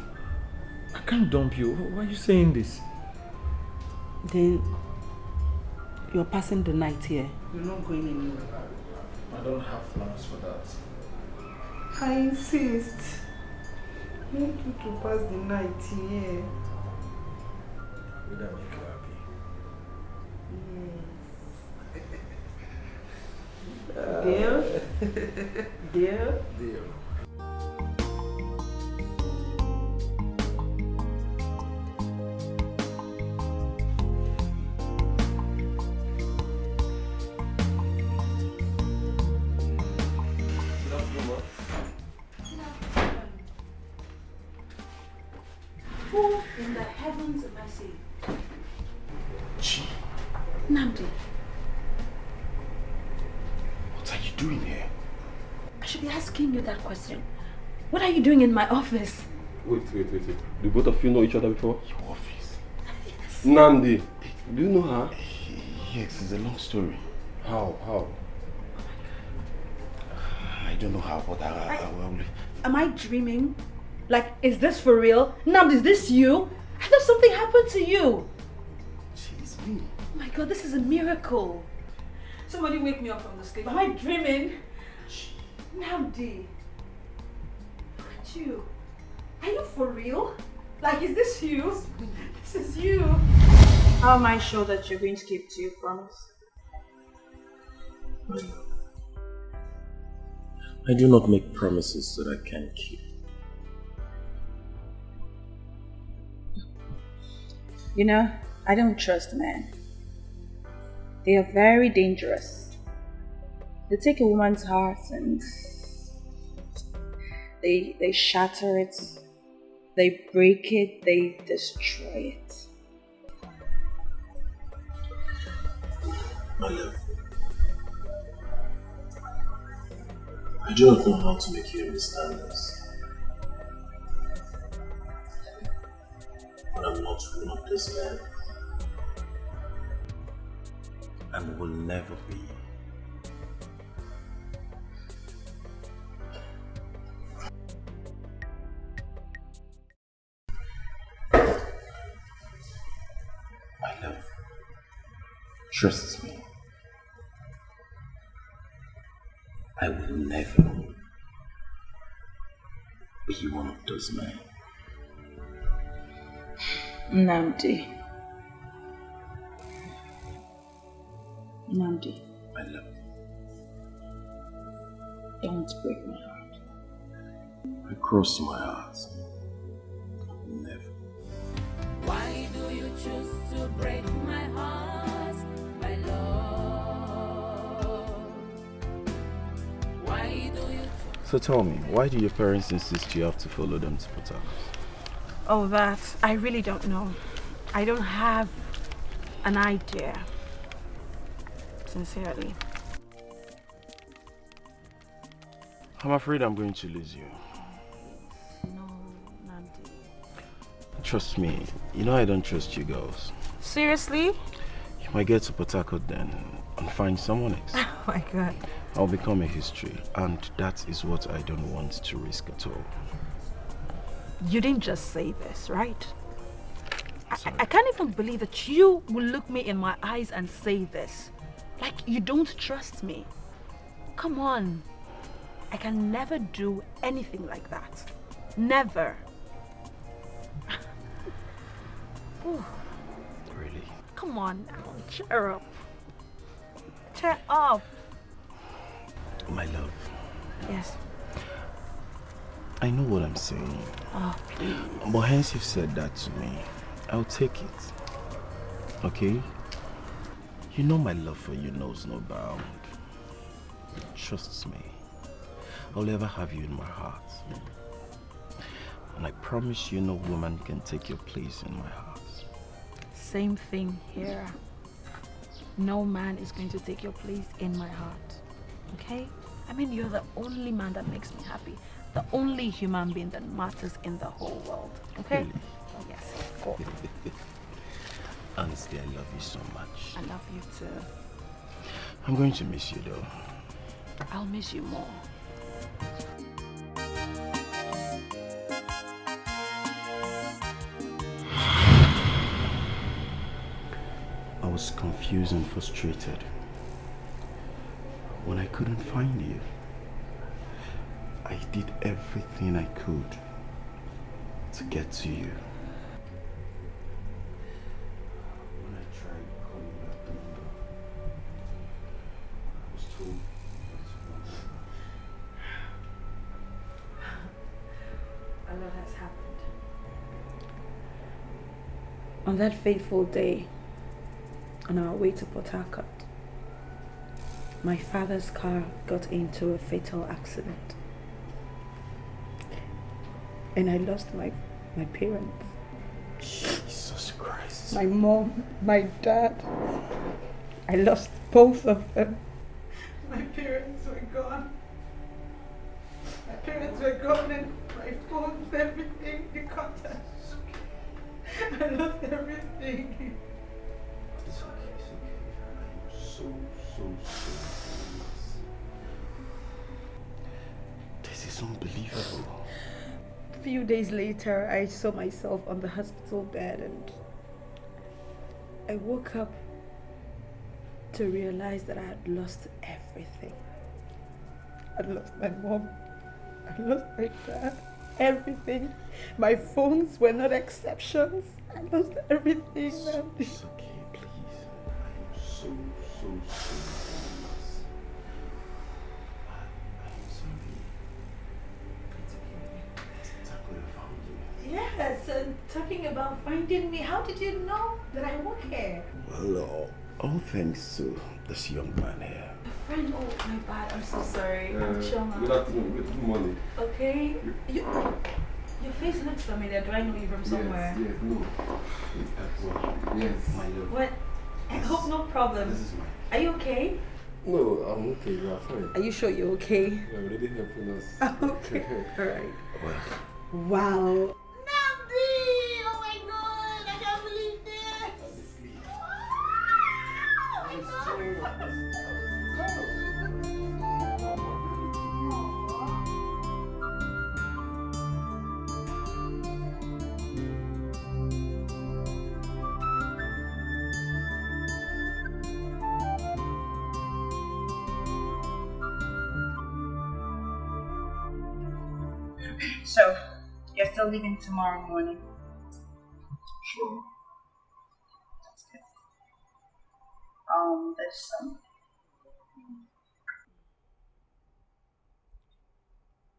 I can't dump you. Why are you saying this? Then you're passing the night here. You're not going anywhere. I don't have plans for that. I insist. I want you to pass the night here. Will that make you happy? Yes. Deal? Deal? Deal. Who in the heavens am I seeing? Namdi. What are you doing here? I should be asking you that question. What are you doing in my office? Wait. Do both of you know each other before? Your office? Yes. Namdi, do you know her? Yes, it's a long story. How? I don't know how, but I will. Am I dreaming? Like, is this for real? Namdi, is this you? I thought something happened to you. It's me. Oh my god, this is a miracle. Somebody wake me up from the sleep. Am I dreaming? Namdi. Look at you. Are you for real? Like, is this you? This is you. How am I sure that you're going to keep to your promise? I do not make promises that I can't keep. You know, I don't trust men. They are very dangerous. They take a woman's heart and they shatter it, they break it, they destroy it. My love, I do not know how to make you understand this. But I'm not one of those men. And will never be. My love, trust me. I will never be one of those men. Namdi. I love you. Don't break my heart. I cross my heart. Never. Why do you choose to break my heart, my love? Why do you... So tell me, why do your parents insist you have to follow them to Port Harcourt? Oh, that I really don't know. I don't have an idea. Sincerely. I'm afraid I'm going to lose you. No, Nandi. Trust me, you know I don't trust you girls. Seriously? You might get to Port Harcourt then and find someone else. Oh my God. I'll become a history, and that is what I don't want to risk at all. You didn't just say this, right? I can't even believe that you will look me in my eyes and say this. Like you don't trust me. Come on. I can never do anything like that. Never. Ooh. Really? Come on now, cheer up. Cheer up. My love, Yes. I know what I'm saying. Oh, please. But hence you've said that to me, I'll take it. Okay? You know my love for you knows no bound. Trust me. I'll ever have you in my heart. And I promise you no woman can take your place in my heart. Same thing here. No man is going to take your place in my heart. Okay? I mean, you're the only man that makes me happy. The only human being that matters in the whole world. Okay? Really? Oh, yes. Go. Honestly, I love you so much. I love you too. I'm going to miss you though. I'll miss you more. I was confused and frustrated when I couldn't find you. I did everything I could to get to you. When I tried calling that number, I was told A lot has happened. On that fateful day, on our way to Port Harcourt, my father's car got into a fatal accident. And I lost my parents. Jesus Christ. My mom, my dad. I lost both of them. My parents were gone. My parents were gone and my phones, everything, the contacts. I lost everything. It's okay, it's okay. I am so this is unbelievable. A few days later, I saw myself on the hospital bed and I woke up to realize that I had lost everything. I lost my mom, I lost my dad, everything. My phones were not exceptions. I lost everything. It's okay, please. I am so sorry. I'm sorry. It's okay. Tako found you. Yes, and talking about finding me, how did you know that I work here? Well, all thanks to this young man here. Friend, oh my bad, I'm so sorry. I'm Shoma. Good afternoon, good morning. Okay. Your face looks familiar. Do I know you from somewhere? Yes, no. Yes. My love. What? I hope no problem. This is mine. Are you okay? No, I'm okay, you are fine. Are you sure you're okay? You're already helping us. Okay, alright. Well. Wow. Oh my God! I can't believe So, you're still leaving tomorrow morning? Sure. That's good.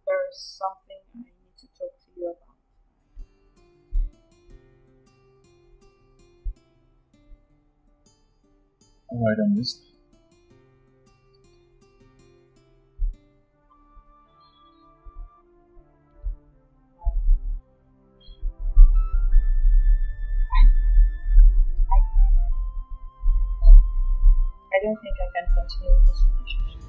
There's something I need to talk to you about. Alright, I'm listening. I don't think I can continue with this relationship.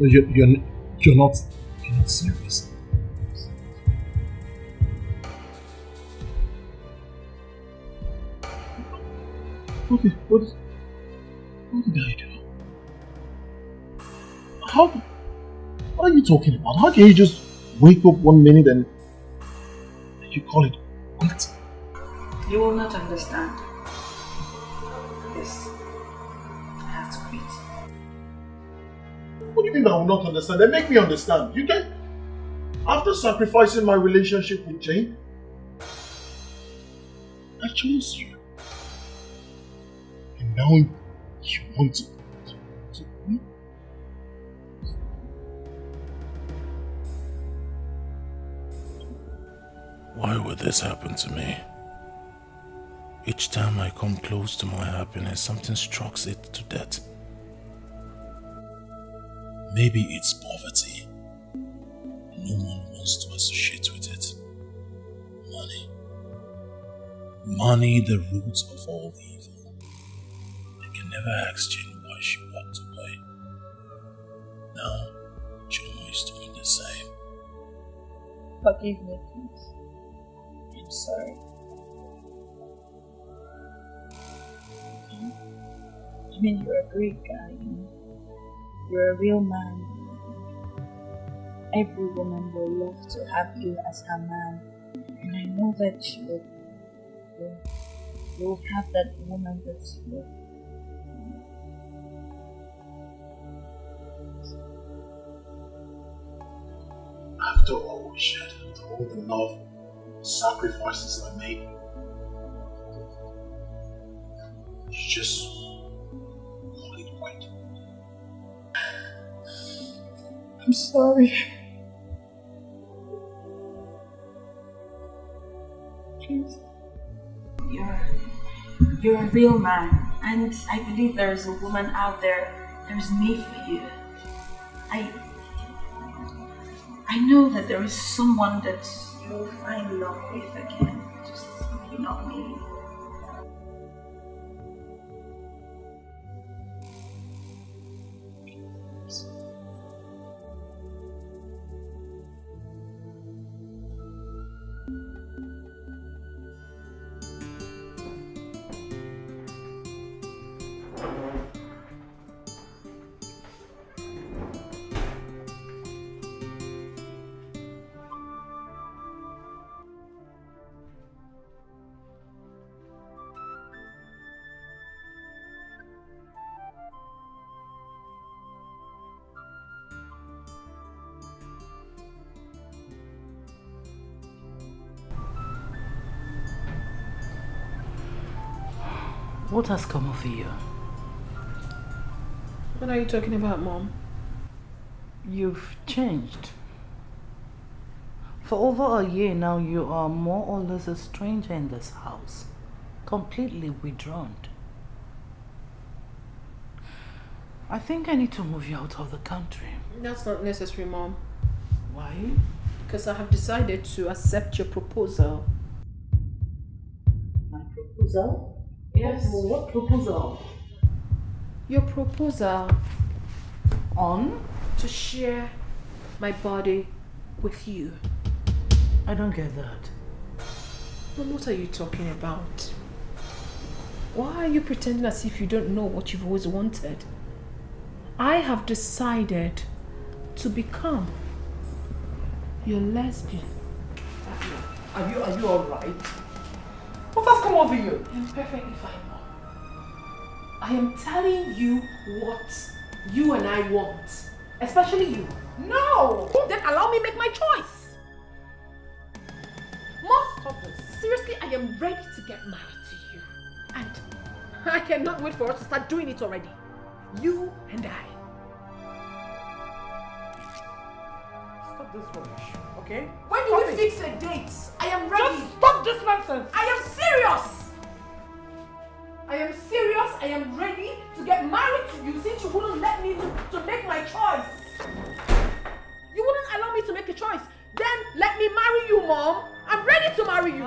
You're not serious. What did I do? What are you talking about? How can you just wake up one minute and you call it what? You will not understand. Yes. I have to quit. What do you mean I will not understand? Then make me understand. You can. After sacrificing my relationship with Jane, I chose you. And now you want to quit? Why would this happen to me? Each time I come close to my happiness, something strikes it to death. Maybe it's poverty. No one wants to associate with it. Money. Money, the root of all evil. I can never ask Jane why she walked away. Now, Jomo is doing the same. Forgive me, please. I'm sorry. I mean, you're a great guy, you know. You're a real man. Every woman will love to have you as her man. And I know that you'll have that woman that's you. After all we shared, after all the love, sacrifices I made, you just call it quit. I'm sorry. Please. You're a real man, and I believe there is a woman out there. There's me for you. I know that there is someone that you'll find love with again. Just maybe not me. What has come over you? What are you talking about, Mom? You've changed. For over a year now, you are more or less a stranger in this house. Completely withdrawn. I think I need to move you out of the country. That's not necessary, Mom. Why? Because I have decided to accept your proposal. My proposal? Yes. What proposal? Your proposal on to share my body with you. I don't get that. Mom, what are you talking about? Why are you pretending as if you don't know what you've always wanted? I have decided to become your lesbian. Are you alright? What has come over you? I'm perfectly fine, Mom. I am telling you what you and I want. Especially you. No! Then allow me make my choice. Mom, stop this. Seriously, I am ready to get married to you. And I cannot wait for us to start doing it already. You and I. Stop this rubbish, okay? When do we fix a date? I am ready. Just stop this nonsense. I am serious. I am serious. I am ready to get married to you since you wouldn't let me to make my choice. You wouldn't allow me to make a choice. Then let me marry you, Mom. I'm ready to marry you.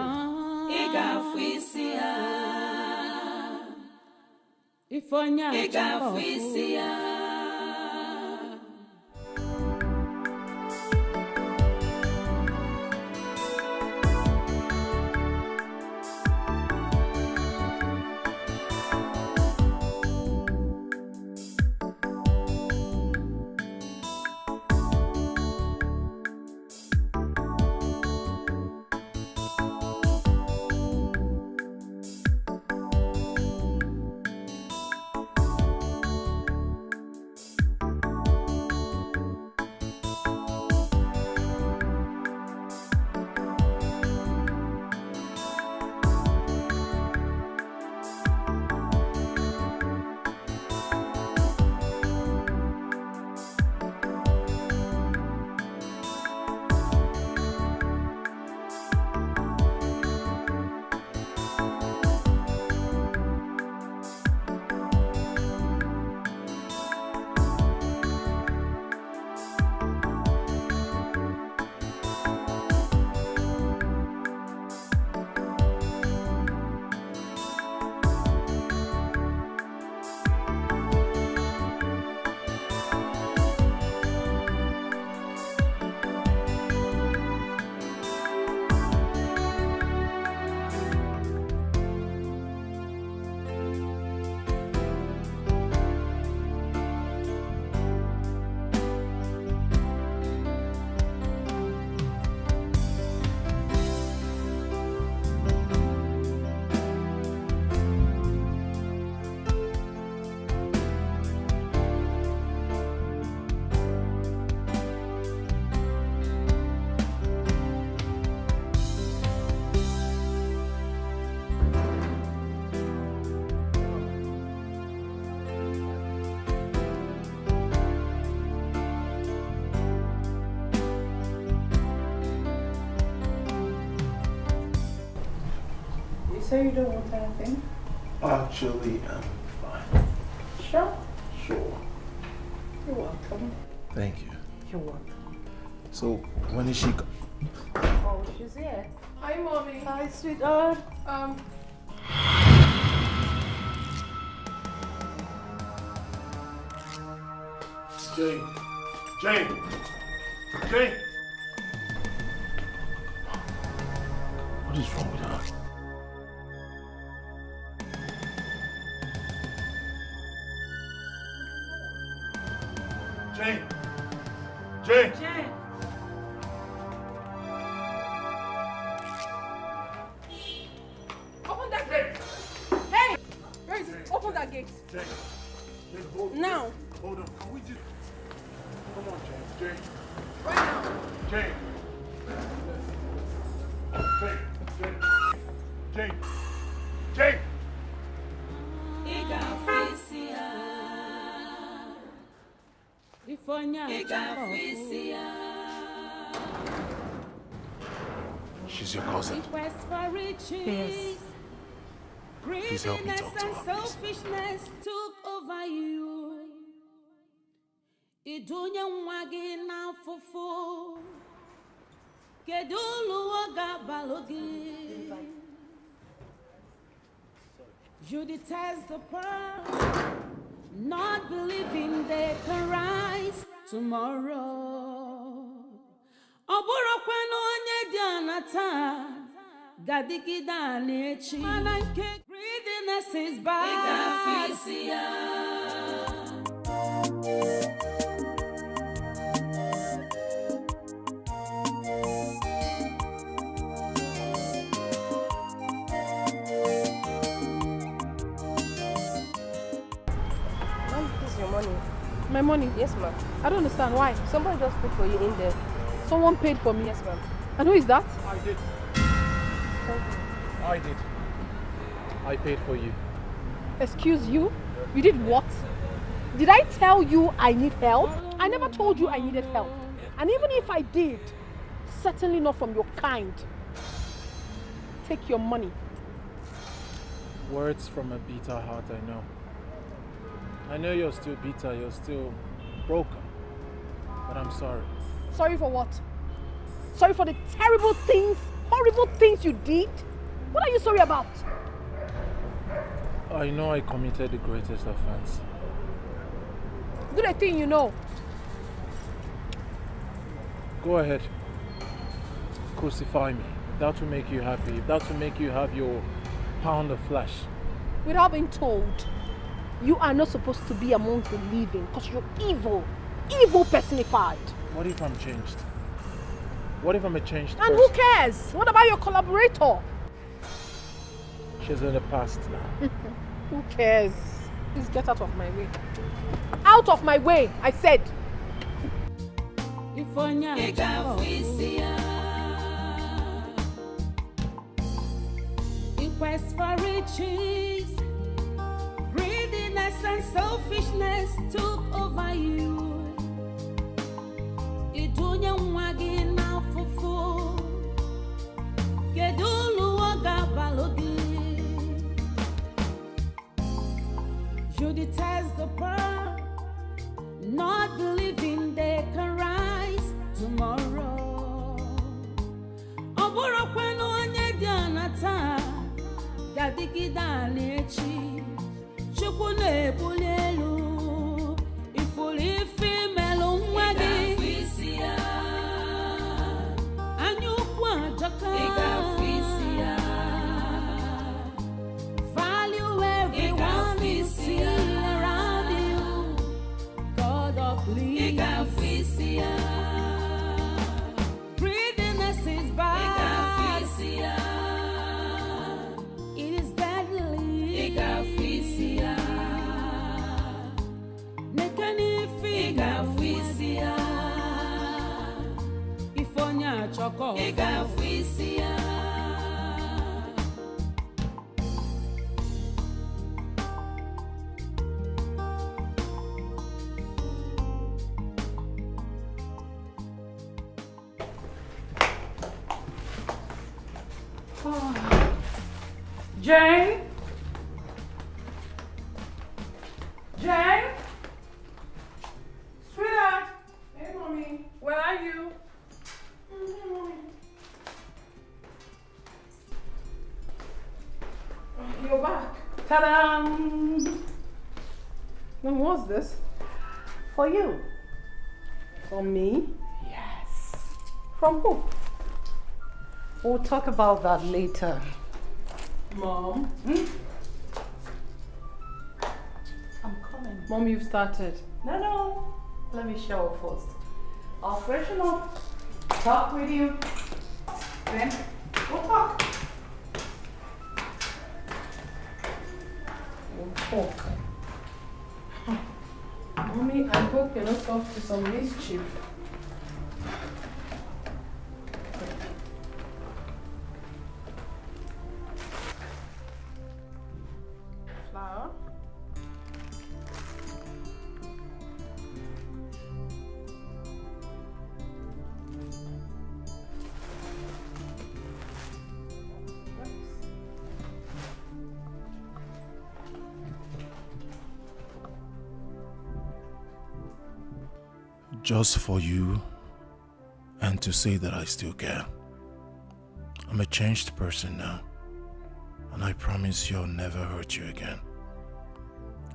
say you don't want anything? Actually, I'm fine. Sure. Sure. You're welcome. Thank you. You're welcome. So, when is she? Oh, she's here. Hi, Mommy. Hi, sweetheart. Jane. Jane. Jane. What is wrong with her? Jane. Jane. Jane. Open that gate. Hey! Where is it? Open that gate. Jane. Jane, hold on. Now. Hold on. Can we just... Come on, Jane. Jane. Right now. Jane. Jane. Jane. Jane. She's your cousin. Yes. Please help me talk to her, please. Selfishness took over you. Idunya nwagi na fufu. Kedulu waga balogi. You detest the poor, not believing they can rise tomorrow. Oburo kwano onye di anata, gadigida nechi. Mananke greediness is bad. Your money. My money? Yes, ma'am. I don't understand. Why? Somebody just paid for you in there. Someone paid for me? Yes, ma'am. And who is that? I did. Thank you. I did. I paid for you. Excuse you? You did what? Did I tell you I need help? I never told you I needed help. And even if I did, certainly not from your kind. Take your money. Words from a bitter heart, I know. I know you're still bitter, you're still broken. But I'm sorry. Sorry for what? Sorry for the terrible things, horrible things you did? What are you sorry about? I know I committed the greatest offense. Do the thing you know. Go ahead. Crucify me. If that will make you happy. If that will make you have your pound of flesh. Without being told, you are not supposed to be among the living because you're evil. Evil personified. What if I'm changed? What if I'm a changed And person? who cares? What about your collaborator? She's in the past now. Who cares? Please get out of my way. Out of my way, I said. In quest for riches, greediness and selfishness took over you. Idunya nwagi na fufu. Kedulu waga balogi. You detest the poor, not believing they can rise tomorrow. Oburo kwano onye di anata, gadigida nechi. Chukwu na-ebuli elu, ifuru ife melu nwa gị. Anya ukwu ajọka. Value everyone you see around you. God of Plea. Greediness is bad. It is deadly. Nekani figa fuisia. Ifonya choko. Jane? Jane? Sweetheart? Hey, mommy. Where are you? Hey, mommy. You're back. Ta-da! Now, what's this? For you. For me? Yes. From who? We'll talk about that later. Mom? I'm coming. Mom, you've started. No. Let me shower first. I'll freshen up. Talk with you. Then we'll talk. We'll talk. Mommy, I hope you're not off to some mischief. Flower? Just for you and to say that I still care. I'm a changed person now, and I promise you I'll never hurt you again.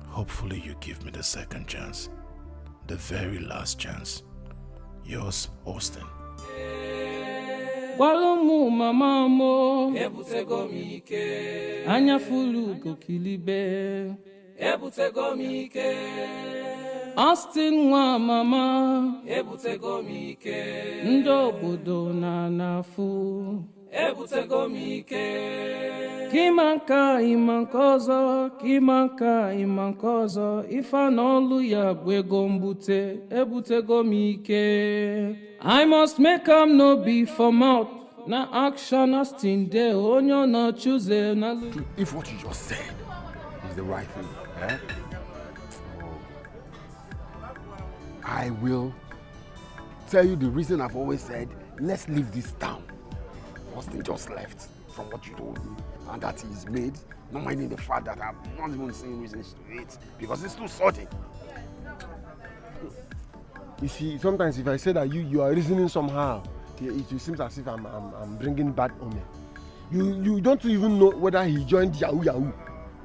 Hopefully you give me the second chance, the very last chance. Yours, Austin. Walomu mama mo ebutego mi ike anya fulu kokilibe ebutego mi ike Austin nwa mama ebutego mi ike ndị obodo na nafu ebutego mi ike kimanka imankozo ifa n'olu ya bụ ego mbute ebutego mi ike I must make am no be for mouth na action Austin de onyo na choose na. If what you just said is the right thing, eh? I will tell you the reason I've always said, let's leave this town. Austin just left from what you told me, and that he's made, not minding the fact that I'm not even seeing reasons to it, because it's too sudden. You see, sometimes if I say that you are reasoning somehow, it seems as if I'm bringing bad omen. You don't even know whether he joined Yahoo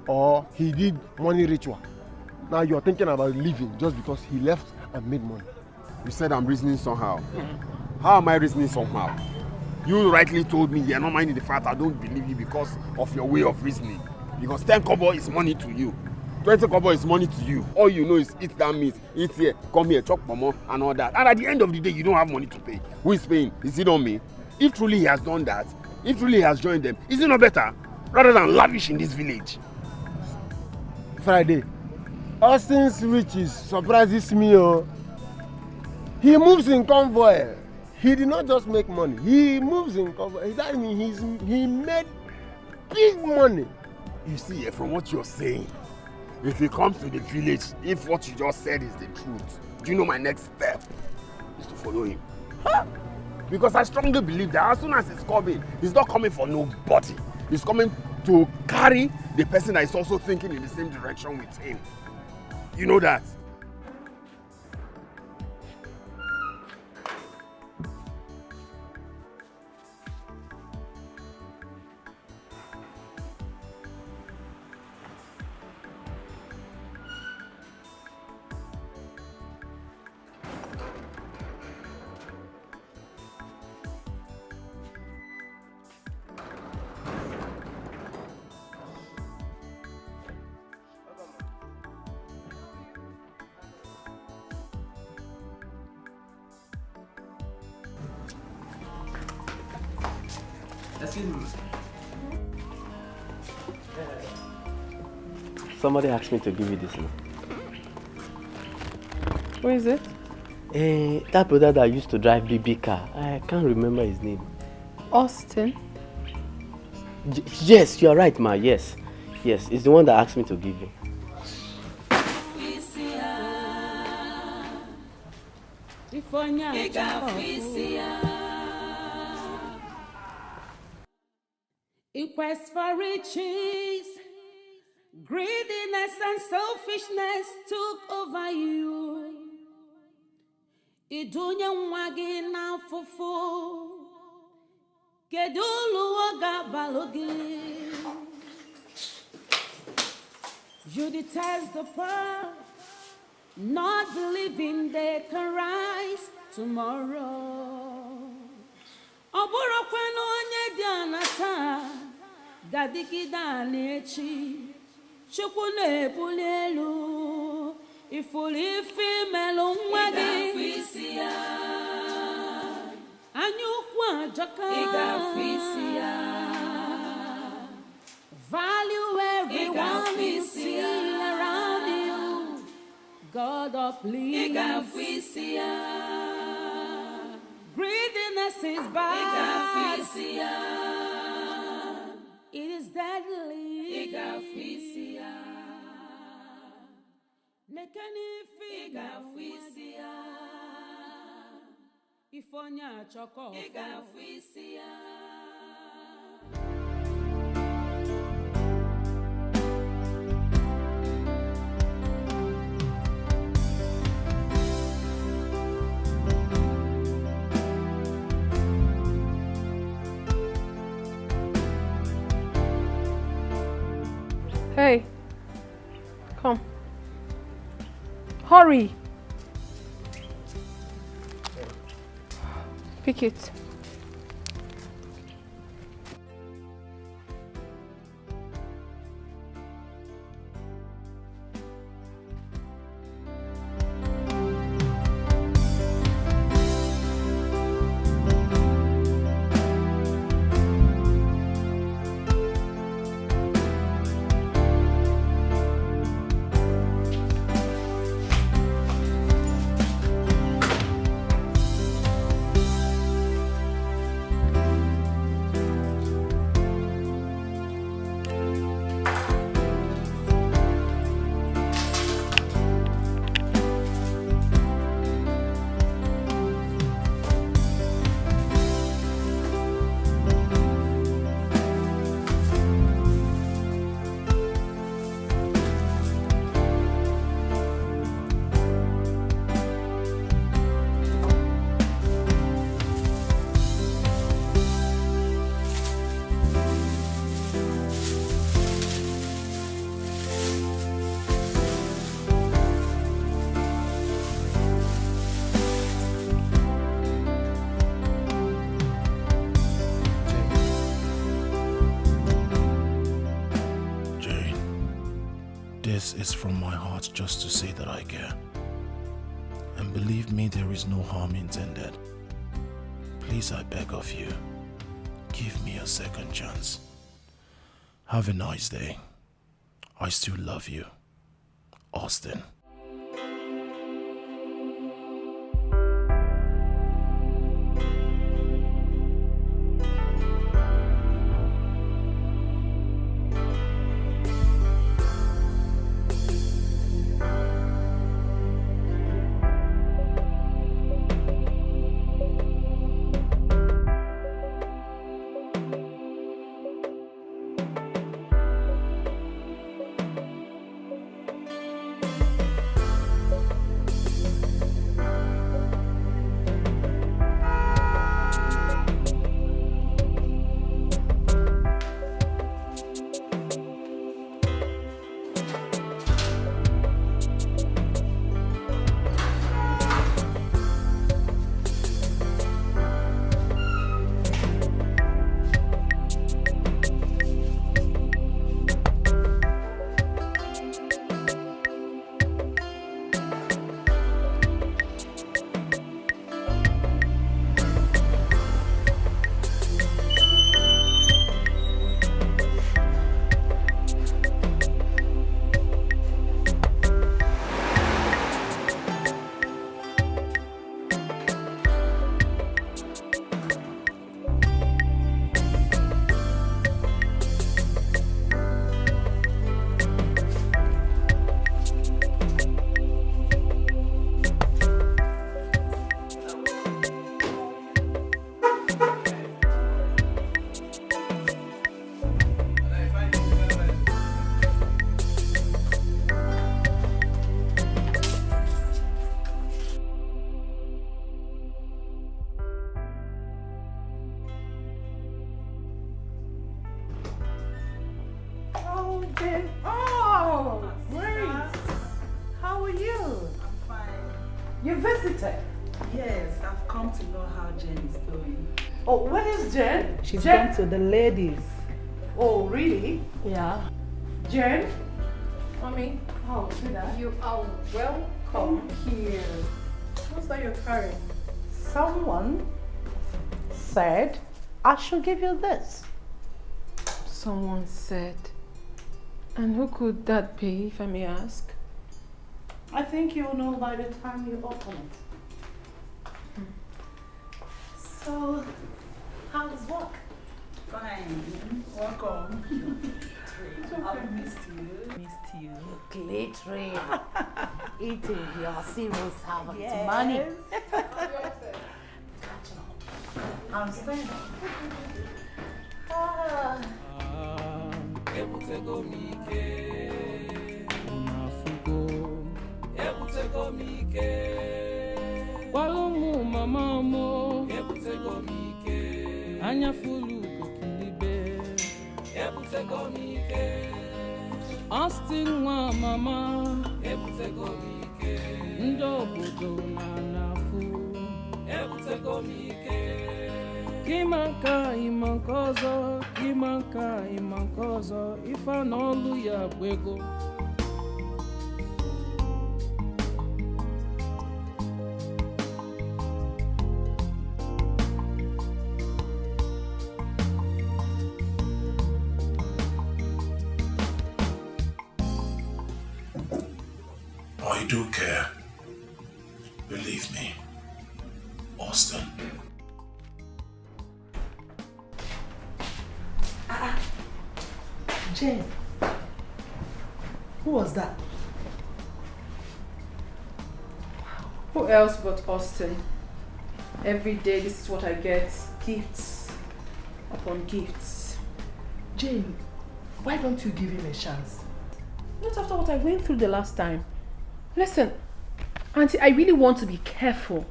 or he did money ritual. Now you're thinking about leaving just because he left and made money. You said I'm reasoning somehow. How am I reasoning somehow? You rightly told me you're not minding the fact I don't believe you because of your way of reasoning. Because 10 kobo is money to you. 20 kobo is money to you. All you know is eat that meat, eat here, come here, chop momo and all that. And at the end of the day, you don't have money to pay. Who is paying? Is it on me? If truly he has done that, if truly he has joined them, is it not better? Rather than lavish in this village. Friday, Austin's riches surprises me. Oh. He moves in convoy. He did not just make money. He moves in convoy. That means he made big money. You see, from what you're saying, if he comes to the village, if what you just said is the truth, do you know my next step is to follow him? Huh? Because I strongly believe that as soon as he's coming, he's not coming for nobody. He's coming to carry the person that is also thinking in the same direction with him. You know that? Excuse me. Somebody asked me to give you this now. Who is it? That brother that used to drive BB car. I can't remember his name. Austin? Yes, you are right, ma. Yes. Yes, it's the one that asked me to give you. In quest for riches, greediness and selfishness took over you. Idunya nwagi na fufu, kedulu waga balogi. You detest the poor, not believing they can rise tomorrow. Oburo kwano onye di anata, gadigida nechi, chukwu na-ebuli elu, ifuli female nwagi. Anyukwu ajaka. Value everyone you see around you. God of Plea. Greediness is bad. It is deadly. Nekani figa. Ifonya choko. Hey, come. Hurry. Pick it. This is from my heart just to say that I care. And believe me, there is no harm intended. Please, I beg of you, give me a second chance. Have a nice day. I still love you. Austin. Austin. Oh, great. How are you? I'm fine. You visited? Yes, I've come to know how Jen is doing. Oh, where is Jen? She's Jen? gone to the ladies. Oh, really? Yeah. Jen? Mommy, Oh, sweetheart. you are welcome here. What's that you're carrying? Someone said I should give you this. Someone said. And who could that be, if I may ask? I think you'll know by the time you open it. So, how's work? Fine. Welcome. I've missed you. Missed you. Glittering. Eating your serious servant Yes. money. I'm staying. Walomu mama mo anya fulu kokilibe Austin wa mama ndo bodo na nafu Kimanka imankozo ifa n'olu ya gwego I do care. Believe me, Austin. Jane, who was that? Who else but Austin? Every day this is what I get. Gifts upon gifts. Jane, why don't you give him a chance? Not after what I went through the last time. Listen, Auntie, I really want to be careful.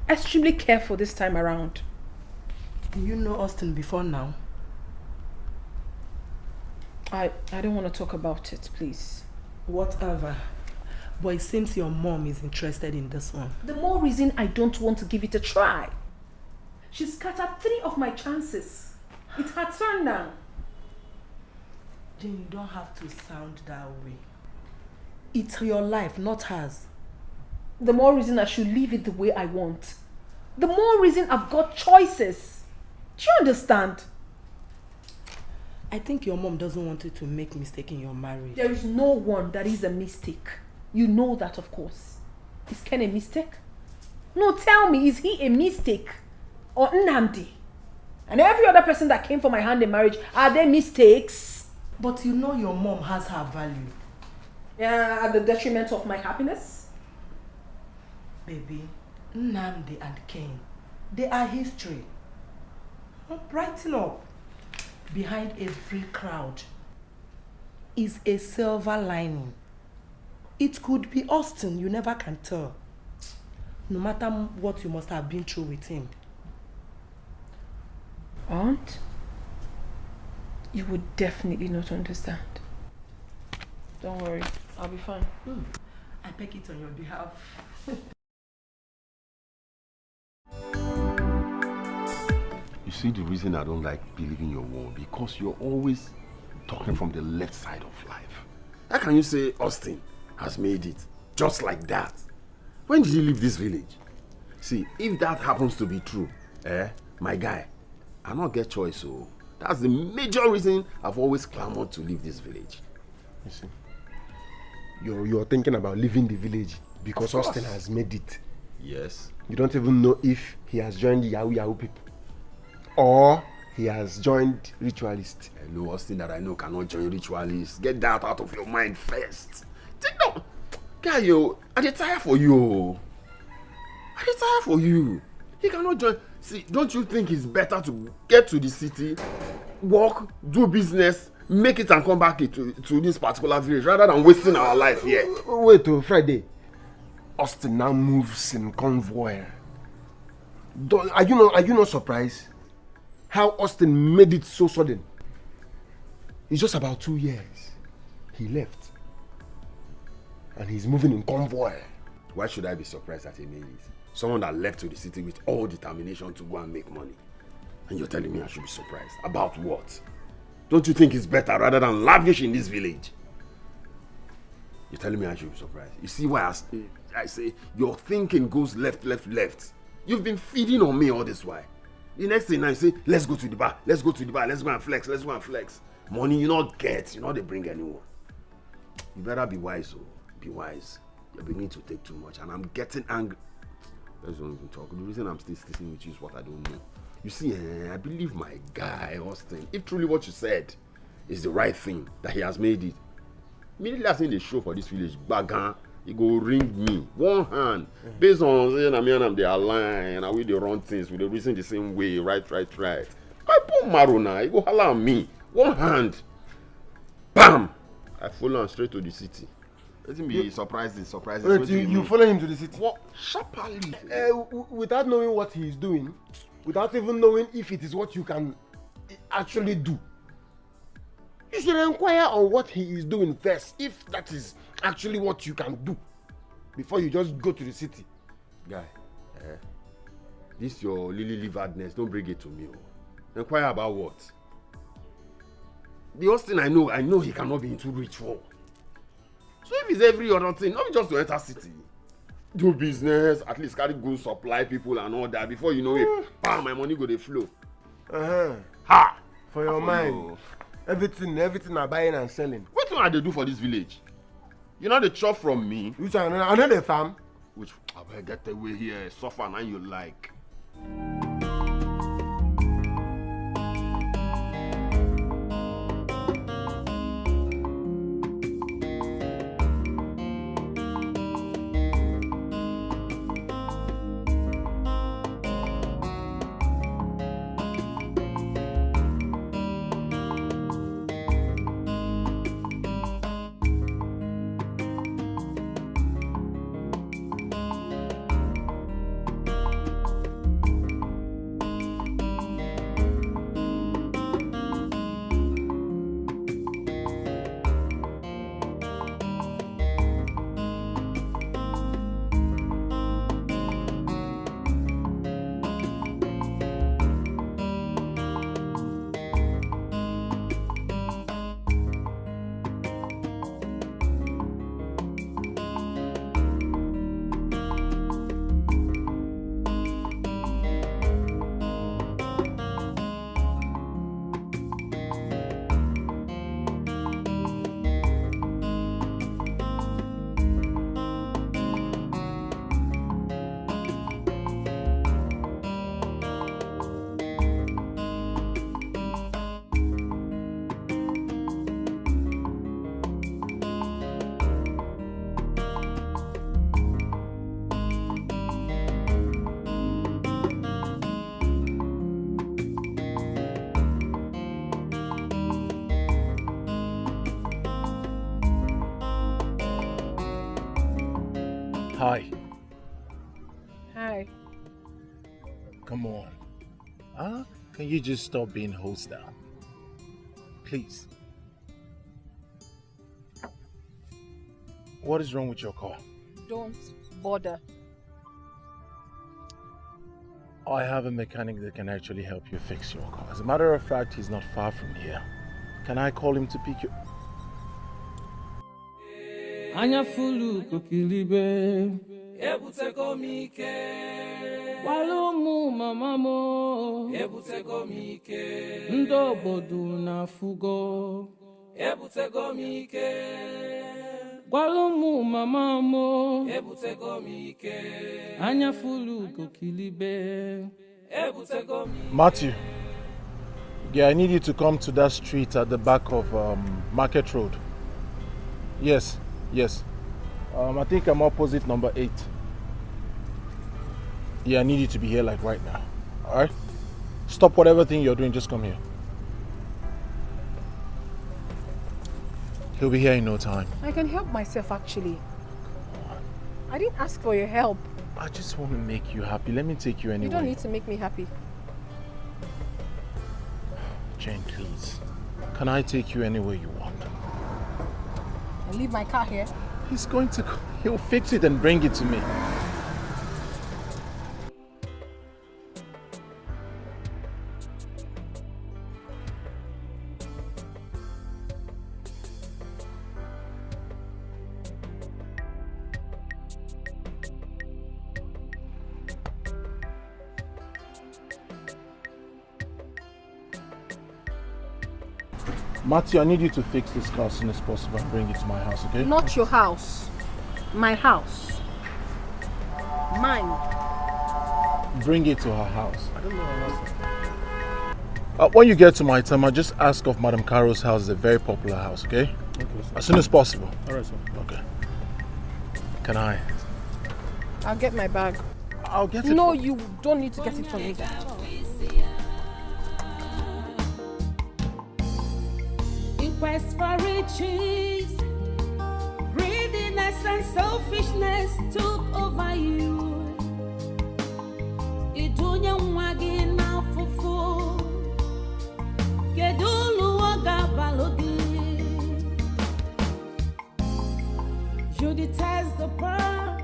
Extremely careful this time around. Do you know Austin before now? I don't want to talk about it, please. Whatever. But it seems your mom is interested in this one. The more reason I don't want to give it a try. She scattered 3 of my chances. It's her turn now. Jane, you don't have to sound that way. It's your life, not hers. The more reason I should leave it the way I want. The more reason I've got choices. Do you understand? I think your mom doesn't want you to make mistake in your marriage. There is no one that is a mistake. You know that, of course. Is Ken a mistake? No, tell me, is he a mistake? Or Nnamdi? And every other person that came for my hand in marriage, are they mistakes? But you know your mom has her value. Yeah, at the detriment of my happiness? Baby, Nnamdi and Ken, they are history. Brighten up. Behind every crowd is a silver lining. It could be Austin, you never can tell. No matter what you must have been through with him. Aunt, you would definitely not understand. Don't worry, I'll be fine. I beg it on your behalf. You see the reason I don't like believing your word, because you're always talking from the left side of life. How can you say Austin has made it just like that? When did he leave this village? See, if that happens to be true, my guy, I not get choice, so that's the major reason I've always clamored to leave this village. You see, you're thinking about leaving the village because Austin has made it. Yes. You don't even know if he has joined the Yahoo people or he has joined ritualists. Hello, Austin that I know cannot join ritualists. Get that out of your mind first. Take no. Guy, yo, I dey tire for you. I dey tire for you. He cannot join. See, don't you think it's better to get to the city, work, do business, make it and come back to this particular village rather than wasting our life here? Wait till Friday. Austin now moves in convoy. Are you not surprised how Austin made it so sudden? It's just about 2 years. he left. And he's moving in convoy. Why should I be surprised that he made it? Someone that left to the city with all determination to go and make money. And you're telling me I should be surprised? About what? Don't you think it's better rather than lavish in this village? You're telling me I should be surprised? You see why I say your thinking goes left, left, left. You've been feeding on me all this while. The next thing I say, let's go to the bar, let's go to the bar, let's go and flex, let's go and flex. Money you not get, you know they bring anyone. You better be wise, oh. Be wise. You're beginning to take too much and I'm getting angry. Let's don't even talk. The reason I'm still sticking with you is what I don't know. You see, I believe my guy, Austin. If truly what you said is the right thing, that he has made it. Immediately I seen the show for this village, Bagan, he go ring me. One hand. Based on saying me and they align and we they run things, we they reason the same way, right. I put Marona, he go holler at me. One hand. Bam! I follow him straight to the city. Let him be surprising. Wait, you follow him to the city? What? Sharply. Without knowing what he is doing, without even knowing if it is what you can actually do. You should inquire on what he is doing first, if that is actually what you can do, before you just go to the city. Guy, this your lily-liveredness, don't bring it to me. Inquire about what? The worst thing I know he cannot be too rich for. So if it's every other thing, not just to enter city, do business, at least carry goods, supply people and all that. Before you know it, bam, my money go dey flow. Ha! For your mind, everything are buying and selling. What do I do for this village? You know the chop from me. Which another farm? Which I better get away here, suffer and you like. Hi. Hi. Come on. Can you just stop being hostile? Please. What is wrong with your car? Don't bother. I have a mechanic that can actually help you fix your car. As a matter of fact, he's not far from here. Can I call him to pick you? Anya fulu kokilibe ebuteko mike walomu mamamo ebuteko mike ndobodu na fugo ebuteko mike walomu mamamo ebuteko mike anya fulu kokilibe ebuteko mike. Matthew. Yeah, I need you to come to that street at the back of Market Road. Yes. I think I'm opposite number 8. Yeah, I need you to be here like right now. Alright? Stop whatever thing you're doing, just come here. He'll be here in no time. I can help myself actually. I didn't ask for your help. I just want to make you happy. Let me take you anywhere. You don't need to make me happy. Jane, please. Can I take you anywhere you want? and leave my car here? He'll fix it and bring it to me. Matthew, I need you to fix this car as soon as possible and bring it to my house, okay? Not your house. My house. Mine. Bring it to her house. I don't know her house. When you get to my time, just ask of Madam Caro's house. It's a very popular house, okay? Okay, sir. As soon as possible. Alright, sir. Okay. Can I? I'll get my bag. I'll get it. No, you don't need to get it for me. Quest for riches, greediness and selfishness took over you. Idunya mwagi na fufu, kedulu waga balodi. You detest the poor,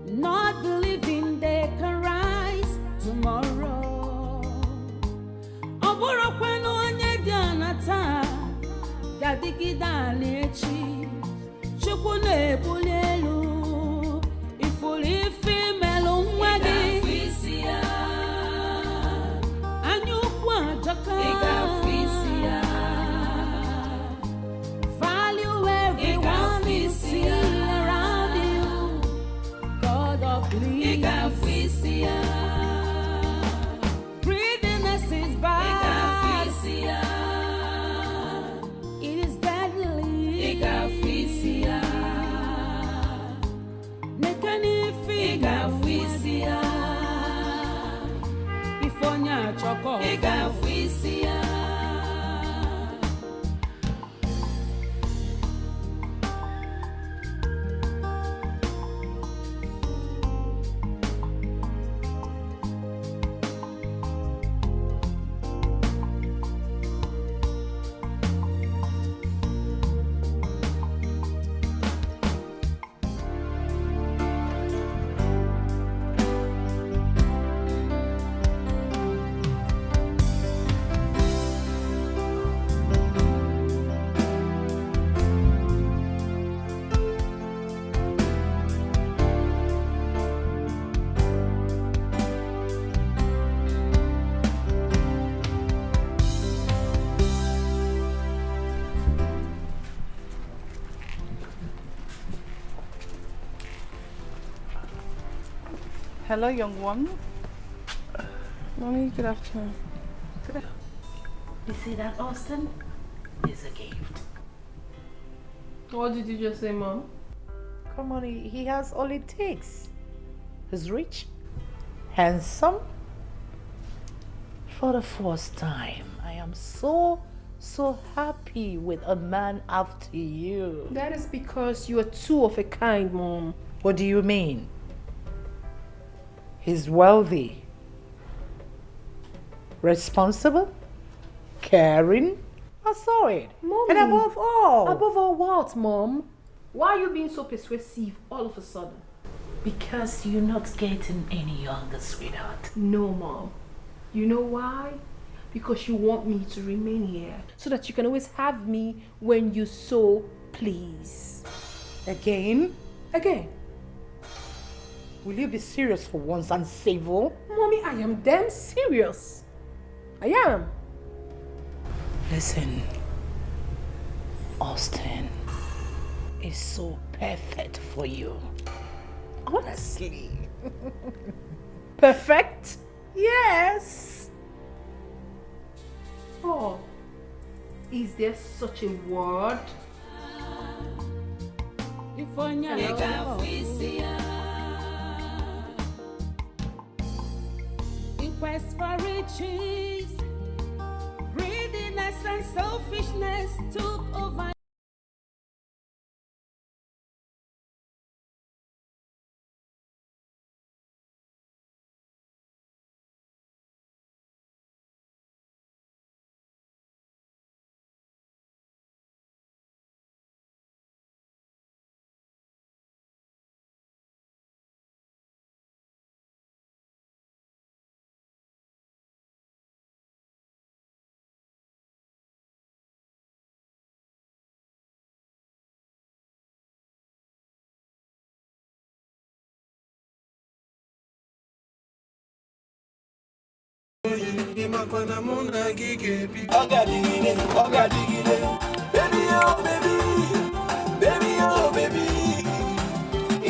not believing they can rise tomorrow. Oburo kwenu onye dianata. Yadigida lechi, chukwu na-ebuli elu, ifuru ife melu nwadi. Anya ukwu ajọka. Value everyone you see around you. God of please. Greediness is bad. Ifonya choko. Hello, young one. Mommy, good afternoon. You see that, Austin? Is a gift. What did you just say, Mom? Come on, he has all it takes. He's rich, handsome. For the first time, I am so happy with a man after you. That is because you are two of a kind, Mom. What do you mean? He's wealthy, responsible, caring. I saw it. Mommy. And above all. Above all what, Mom? Why are you being so persuasive all of a sudden? Because you're not getting any younger, sweetheart. No, Mom. You know why? Because you want me to remain here so that you can always have me when you so please. Again? Again. Will you be serious for once and civil? Mommy, I am damn serious. I am. Listen, Austin is so perfect for you. Honestly. Perfect? Yes. Oh, is there such a word? Quest for riches, greediness and selfishness took over. Baby, oh baby, baby, oh baby.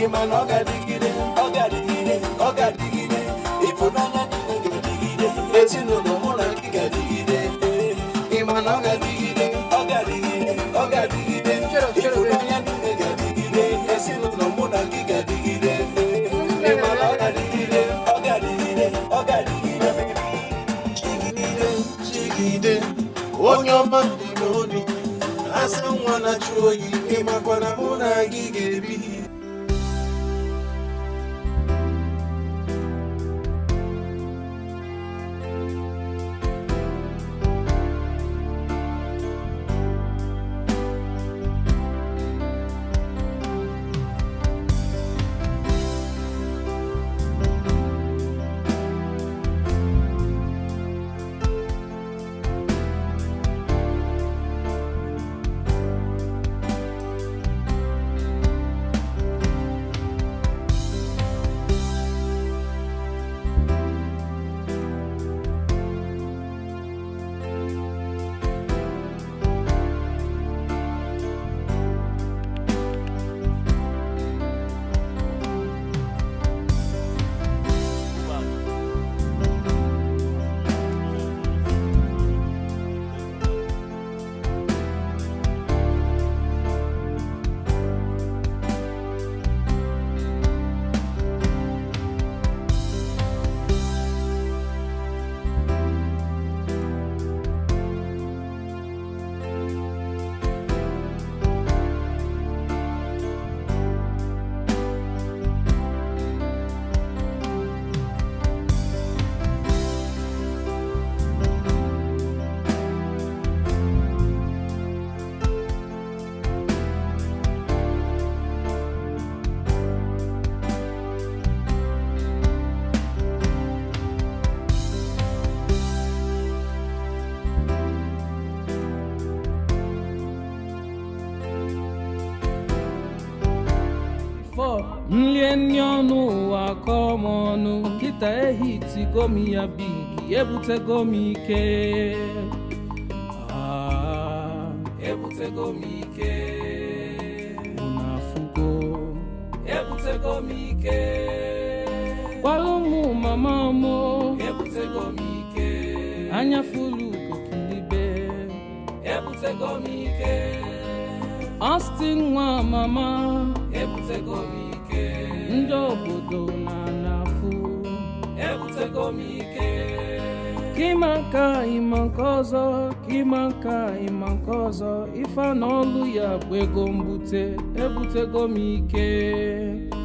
Iman oga digide, oga digide, oga digide. Ifunanya digide, digide. Etino no mona giga digide. Iman oga digide, oga digide, oga digide. Ifunanya digide, digide. Etino no mona giga digide. Iman oga digide, oga digide, oga digide. Digide, digide. Onyo mandi noni. Asa mwana chuoyi, imakwana mona gigebi. Mlienyo wa komonu kita ehiti gomi ya bigi ebute gomi ke ebute gomi ke unafugo ebute gomi ke walumu mama mo ebute gomi ke anya fulu kokilibe ebute gomi ke Austin wa mama ebute gomi Ndo obodo na-afụ ebutego m ike Kimanka imankozo Kimanka imankozo Ifa n'olu ya bụ ego mbute ebutego m ike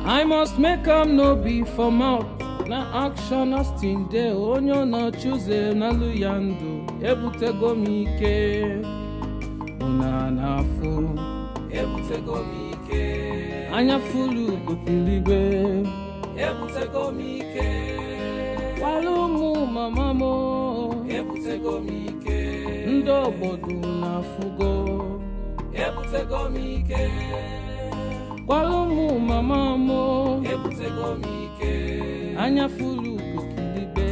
I must make am no be for mouth Na action Austin de onye na choose na lu ya ndụ ebutego m ike Una na-afụ ebutego m ike Anya fulu kukiligwe ebutego m ike Walumu mama mo ebutego m ike Ndị obodo na-afụgo ebutego m ike Walumu mama mo ebutego m ike Anya fulu kukiligwe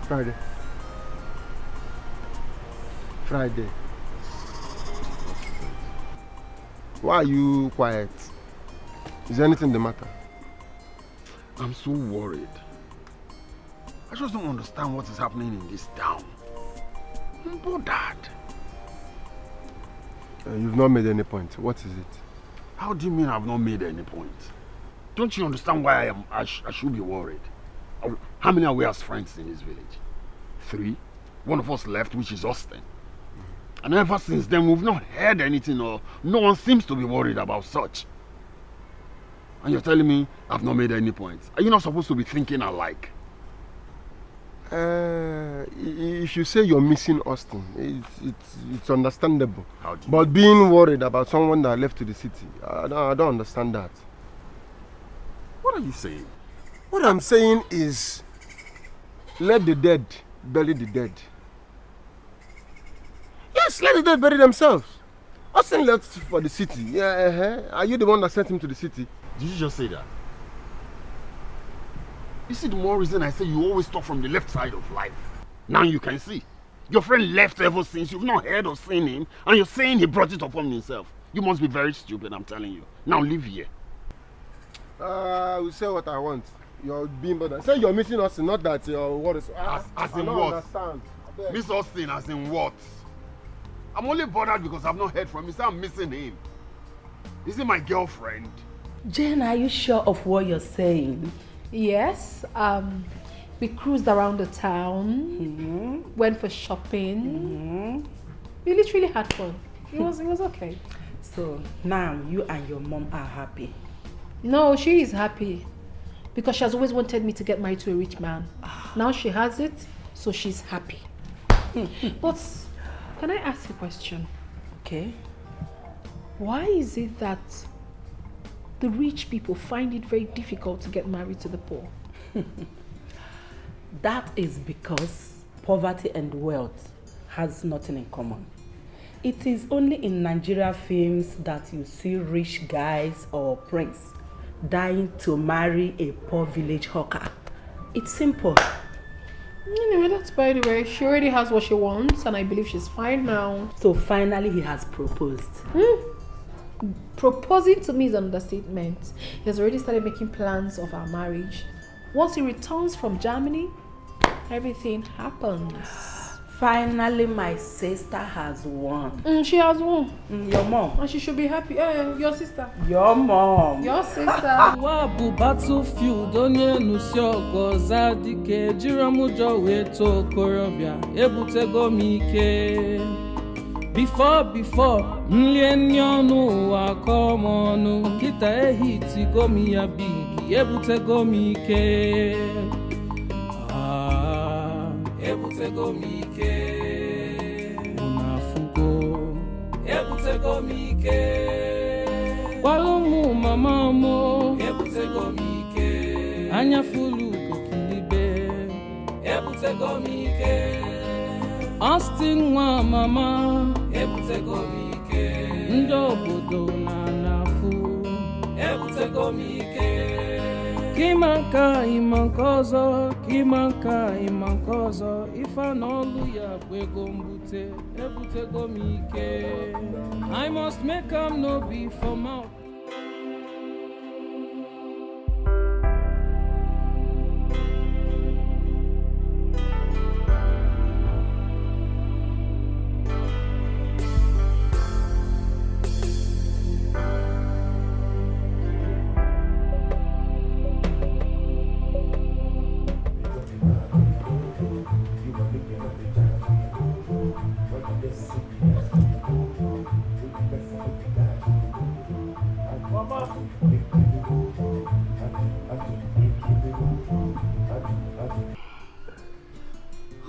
Friday. Friday. Why are you quiet? Is there anything the matter? I'm so worried. I just don't understand what is happening in this town. I'm bothered. You've not made any point. What is it? How do you mean I've not made any point? Don't you understand why I should be worried? How many are we as friends in this village? 3. One of us left, which is Austin. And ever since then, we've not heard anything, or no one seems to be worried about such. And you're telling me I've not made any points. Are you not supposed to be thinking alike? If you say you're missing Austin, it's understandable. But being worried about someone that left to the city, I don't understand that. What are you saying? What I'm saying is, let the dead bury the dead. Yes, let the dead bury themselves. Austin left for the city. Yeah, Are you the one that sent him to the city? Did you just say that? You see, the more reason I say you always talk from the left side of life. Now you can see. Your friend left ever since. You've not heard or seen him. And you're saying he brought it upon himself. You must be very stupid, I'm telling you. Now leave here. I will say what I want. You're being bothered. Say you're missing Austin, not that you're what is... As in what? Understand. Miss Austin as in what? I'm only bothered because I've not heard from him. Say I'm missing him. Is he my girlfriend? Jane, are you sure of what you're saying? Yes. We cruised around the town, went for shopping. We literally had fun. It was okay. So now you and your mom are happy? No, she is happy because she has always wanted me to get married to a rich man. Now she has it, so she's happy. But can I ask a question? Okay. Why is it that the rich people find it very difficult to get married to the poor? That is because poverty and wealth has nothing in common. It is only in Nigeria films that you see rich guys or prince dying to marry a poor village hawker. It's simple. Anyway, that's by the way. She already has what she wants and I believe she's fine now. So finally he has proposed. Proposing to me is an understatement. He has already started making plans of our marriage. Once he returns from Germany, everything happens. Finally, my sister has won. She has won. Your mom. And she should be happy. Your sister. Your mom. Your sister. Wabu battlefield onye nusi ogoza dike jiramujo weto korobia ebutego mike. Before nlienionu wakomonu kita ehitiko miyabigi ebutego mike. Ebutego mike unafugo ebutego mike walumu mama mo ebutego mike anyafulu kokilibe ebutego mike Austin wa mama ebutego mike ndobodo na nafu ebutego mike Kimanka imankozo ifa n'olu ya kwego mbute ebutego mike I must make am no be for mouth.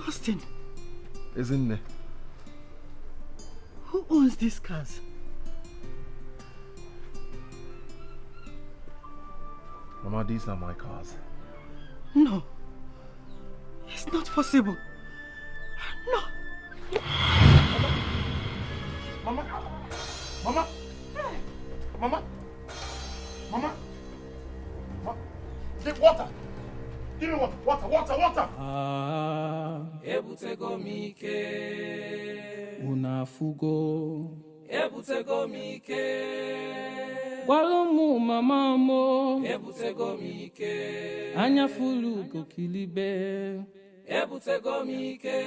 Austin, Isn't there? Who owns these cars? Mama, these are my cars. No. It's not possible. No. Mama! Mama! Mama! Mama! Get water! Give me water! Water! na-afụgo ebutego m ike gwara ụmụ mama mo ebutego m ike anya fulu kokilibe ebutego m ike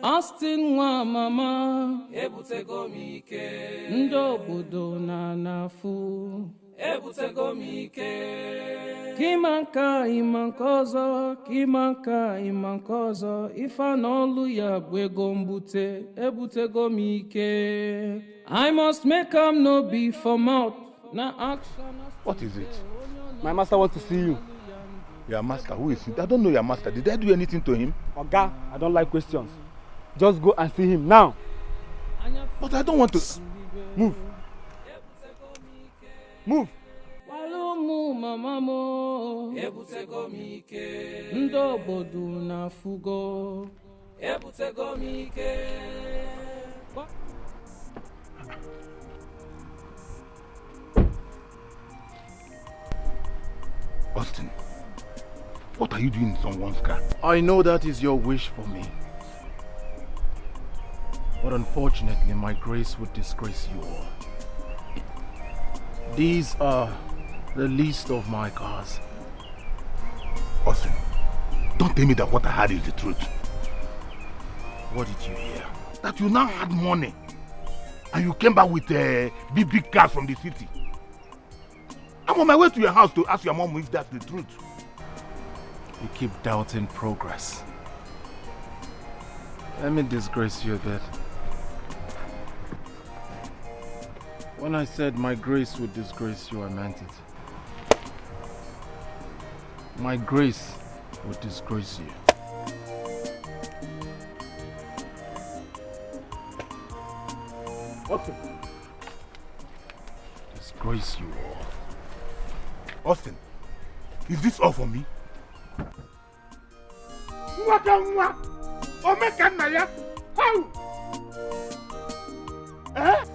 Austin nwa mama ebutego m ike ndị obodo na-afụ ebutego m ike Kimanka imanka ọzọ Kimanka imanka ọzọ ife n'ọlụ ya bụ ego mbute ebutego m ike I must make am no be for mouth na action. What is it? My master wants to see you. Your master? Who is it? I don't know your master. Did I do anything to him? Oga, I don't like questions. Just go and see him now. But I don't want to. Move. Move. Ụmụ mama mo ebutego m ike ndị obodo na-afụgo ebutego m ike. Austin, what are you doing in someone's car? I know that is your wish for me. But unfortunately, my grace would disgrace you all. These are the least of my cars. Austin, don't tell me that what I heard is the truth. What did you hear? That you now had money and you came back with big cars from the city. I'm on my way to your house to ask your mom if that's the truth. You keep doubting progress. Let me disgrace you a bit. When I said my grace would disgrace you, I meant it. My grace would disgrace you. Austin. Disgrace you all. Austin, is this all for me? How? Eh?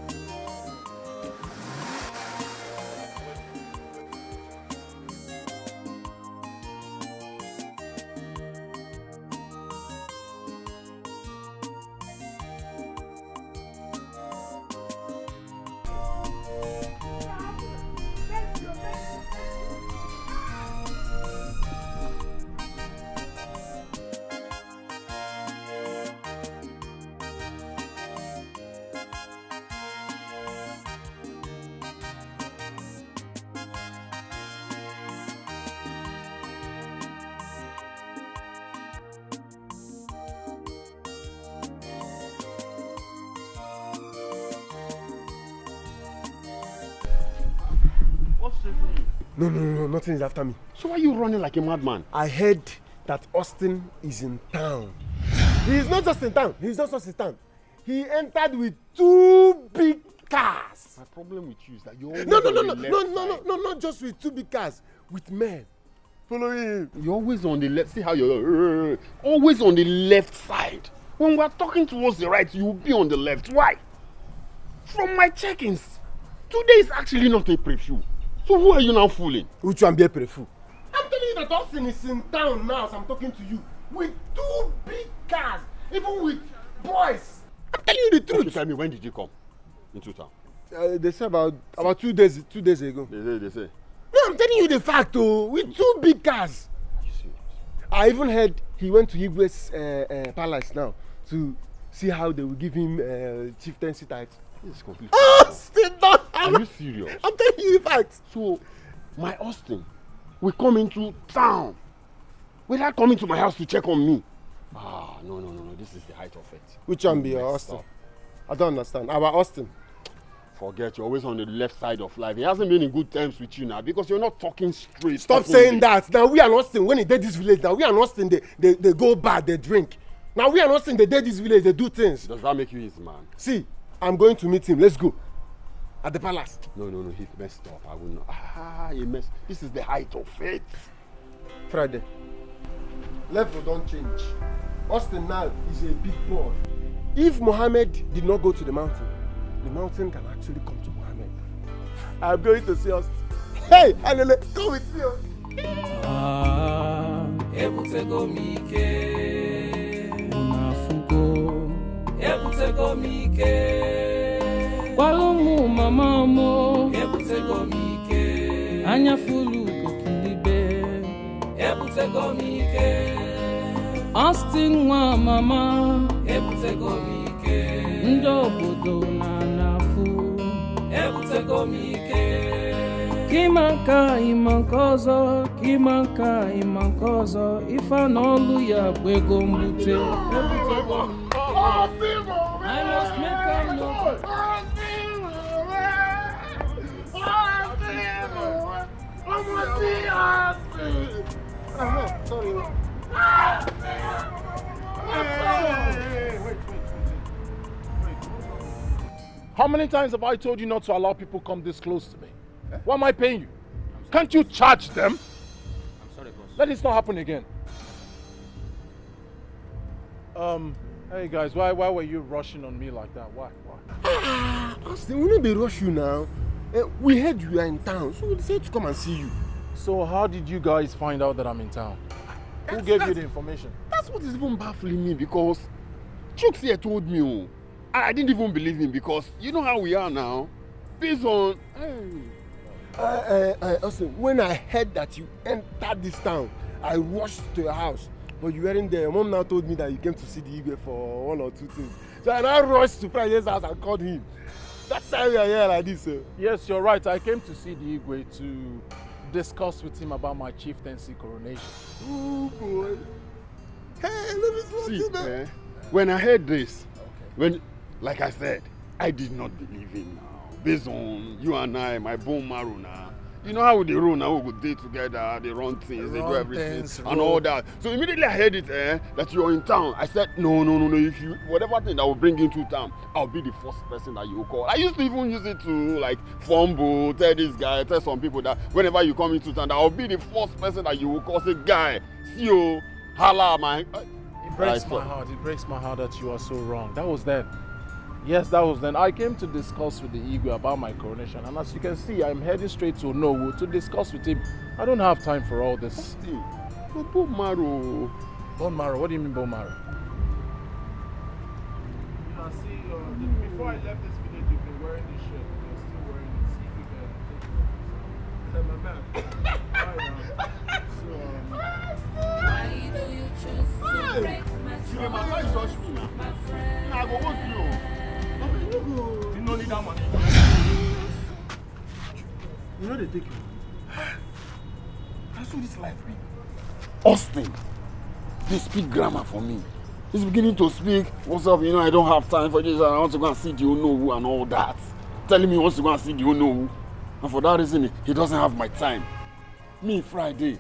No, nothing is after me. So why are you running like a madman? I heard that Austin is in town. He is not just in town. He is not just in town. He entered with 2 big cars. My problem with you is that you're always No, not just with 2 big cars. With men following him. You're always on the left. See how you're always on the left side. When we're talking towards the right, you'll be on the left. Why? From my check-ins, today is actually not a preview. So who are you now fooling? Which one be a preview? I'm telling you that Austin is in town now as I'm talking to you. With 2 big cars. Even with boys. I'm telling you the truth. Okay, tell me, when did you come into town? They say about 2 days ago. They say. No, I'm telling you the fact, with 2 big cars. Are you serious? I even heard he went to Igwe's palace now to see how they will give him chieftaincy title. This is completely. Austin, are you serious? I'm telling you the fact. So, my Austin will come into town without coming to my house to check on me. No. This is the height of it. Which one be your Austin? I don't understand. Our Austin. Forget, you're always on the left side of life. He hasn't been in good terms with you now because you're not talking straight. Stop saying that. Now we are Austin. When they did this village, now we are Austin. They go bad, they drink. Now we are Austin. They did this village, they do things. Does that make you his man? See, I'm going to meet him. Let's go. At the palace. No. He messed up. I will not. He messed. This is the height of it. Friday. Level don't change. Austin now is a big boy. If Mohammed did not go to the mountain can actually come to Mohammed. I'm going to see Austin. Hey, Anele, come with me. Ebutego mike unafugo ebutego ebutego m ike gbalụmụ mama mo ebutego m ike anya fulu kokilibe ebutego m ike Austin nwa mama ebutego m ike ndị obodo na-afụ ebutego m ike Kimanka imankozo, kimanka imankozo, ifa n'olu ya gbego mbute. I must make a note. How many times have I told you not to allow people come this close to me? Why am I paying you? Can't you charge them? I'm sorry, boss. Let this not happen again. Hey guys, why were you rushing on me like that? Why? Austin, we know they rush you now. We heard you are in town, so we decided to come and see you. So how did you guys find out that I'm in town? Who gave you the information? That's what is even baffling me, because Chooks here told me, oh, I didn't even believe him, because you know how we are now. Based on... Austin, when I heard that you entered this town, I rushed to your house, but you weren't there. Your mom now told me that you came to see the Igwe for one or two things. So I now rushed to Frida's house and called him. That's why we are here like this, sir. Yes, you're right. I came to see the Igwe to discuss with him about my chieftaincy coronation. Oh boy. Hey, let me see now. When I heard this, like I said, I did not believe him now. Based on you and I, my bone marrow now. You know how they roll now, we go day together, they run things, they do everything, and all that. So immediately I heard it, that you're in town. I said, no, if you, whatever thing that will bring you into town, I'll be the first person that you will call. I used to even use it to, like, fumble, tell this guy, tell some people that whenever you come into town, I'll be the first person that you will call. Say, guy, see you, holla, man. It breaks my heart that you are so wrong. That was then. Yes, that was then. I came to discuss with the Igwe about my coronation, and as you can see, I'm heading straight to Onowu to discuss with him. I don't have time for all this. Bone marrow. Bone marrow? What do you mean bone marrow? You see, before I left this village, you've been wearing this shirt. You're still wearing it. See if you can. My man. Why do you choose to break my trust? I go work you. You don't need that money. You know they take you. That's what this life be. Austin, they speak grammar for me. He's beginning to speak. What's up? You know, I don't have time for this. I want to go and see the UNHOLY and all that. Telling me he wants to go and see the UNHOLY. And for that reason, he doesn't have my time. Me, Friday,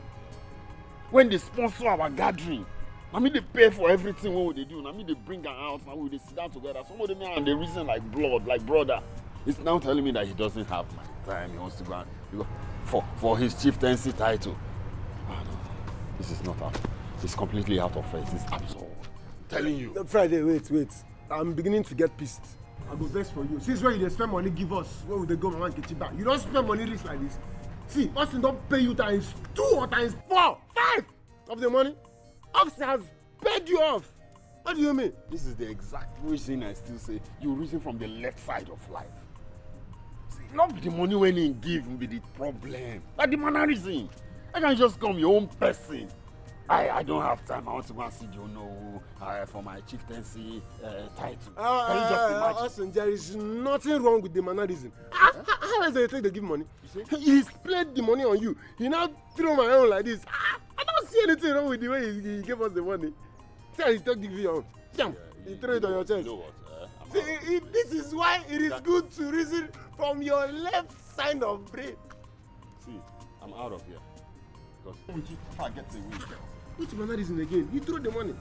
when they sponsor our gathering, I mean, they pay for everything what they do. I mean, they bring her out and we sit down together. Some of them and they reason like blood, like brother. He's now telling me that he doesn't have my time. He wants to go and for his chieftaincy title. Oh, no. This is not out. It's completely out of face. It's absurd. Telling you. Friday, wait. I'm beginning to get pissed. I go best for you. Since when you spend money, give us. Where would they go and get you back? You don't spend money rich like this. See, Austin don't pay you times 2 or times 4, 5 of the money. Austin has paid you off. What do you mean? This is the exact reason I still say you reason from the left side of life. See, not the money when he give be the problem. Like the mannerism. I can just come your own person. I don't have time. I want to go and see Jono for my chieftaincy title. Can you just imagine? Austin, there is nothing wrong with the mannerism. How is it they give money? He split the money on you. He now threw my own like this. I don't see anything wrong with the way he gave us the money. See how he took the video. He threw it on your chest. You know what? See, this is why it is good to reason from your left side of brain. See, I'm out of here. Because if I get away, which mannerism again? You threw the money.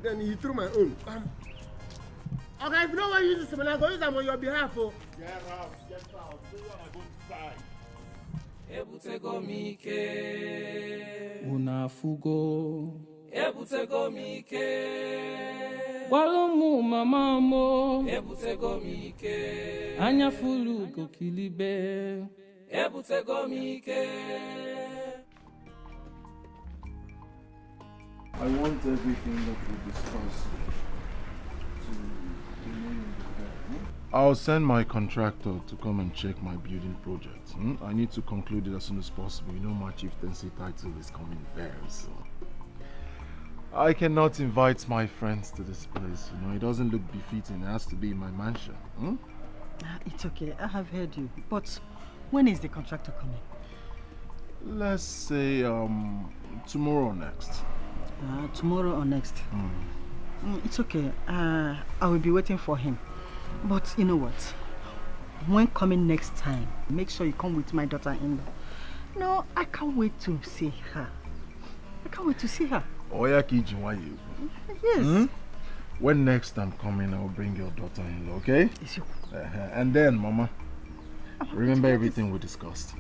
Then he threw my own. Okay, if you don't want to use this money, I'm going to use them on your behalf. Oh. Get out. Do you want to go inside? Ebutego mike unafugo ebutego mike Walomu mama mo ebutego mike anya fulu kokilibe ebutego mike. I want everything that we discussed to I'll send my contractor to come and check my building project. I need to conclude it as soon as possible. You know my chieftaincy title is coming very soon. I cannot invite my friends to this place. You know, it doesn't look befitting. It has to be in my mansion. It's okay, I have heard you. But when is the contractor coming? Let's say tomorrow or next. Tomorrow or next? It's okay. I will be waiting for him. But you know what? When coming next time, make sure you come with my daughter-in-law. No, I can't wait to see her. I can't wait to see her. Yes. When next I'm coming, I'll bring your daughter-in-law, okay? And then, Mama, remember everything we discussed.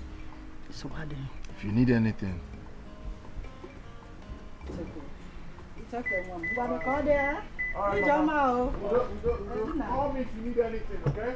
So what then? If you need anything. It's okay, Mom. You want to call there? All right, Mama. Call me if you need anything, okay?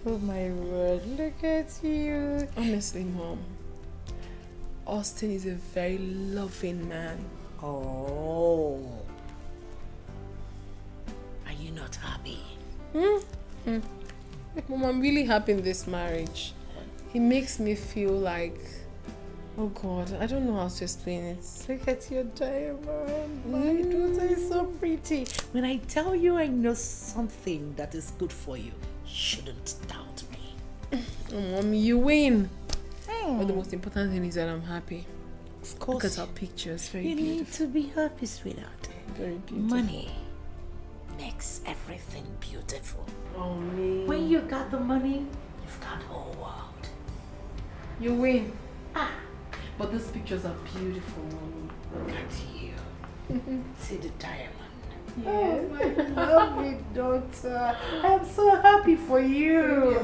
Oh my word, look at you. Honestly, Mom, Austin is a very loving man. Oh. Are you not happy? Mom, I'm really happy in this marriage. He makes me feel like, oh God, I don't know how to explain it. Look at your diamond. My daughter is so pretty. When I tell you I know something that is good for you, you shouldn't doubt me. Oh, Mom, you win. But the most important thing is that I'm happy. Of course. Look at our pictures. Very you beautiful. need to be happy, sweetheart. Very beautiful. Money makes everything beautiful. Oh, me. When you got the money, you've got the whole world. You win. But these pictures are beautiful, Mommy. Look at you. See the diamond. Yes. Oh, my lovely daughter. I'm so happy for you.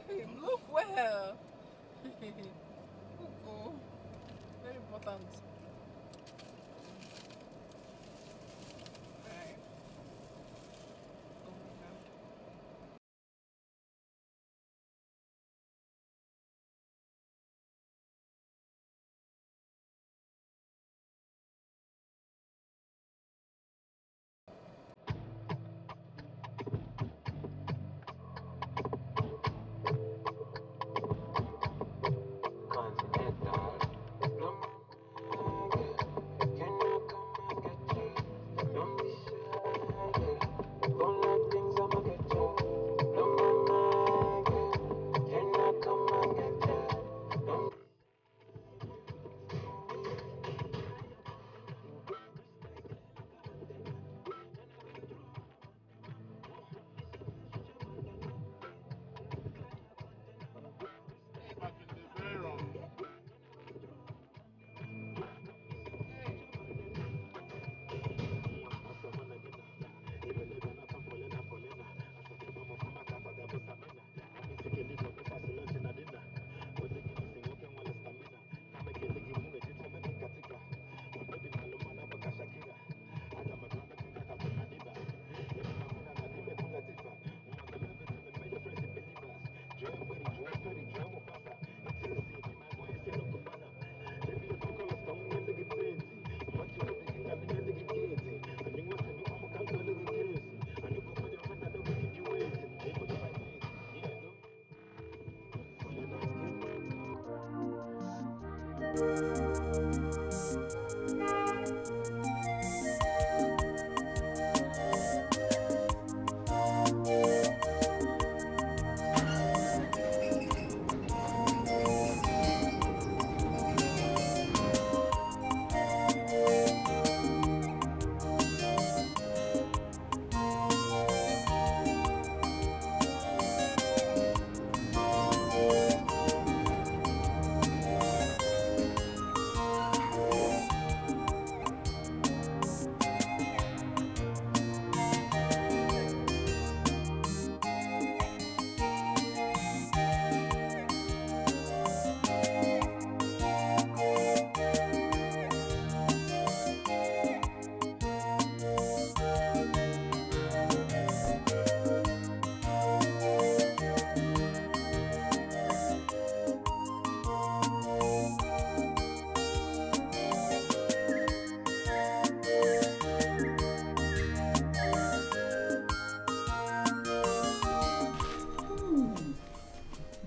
Babe, look well. Oh, very important. Right. Oh my God.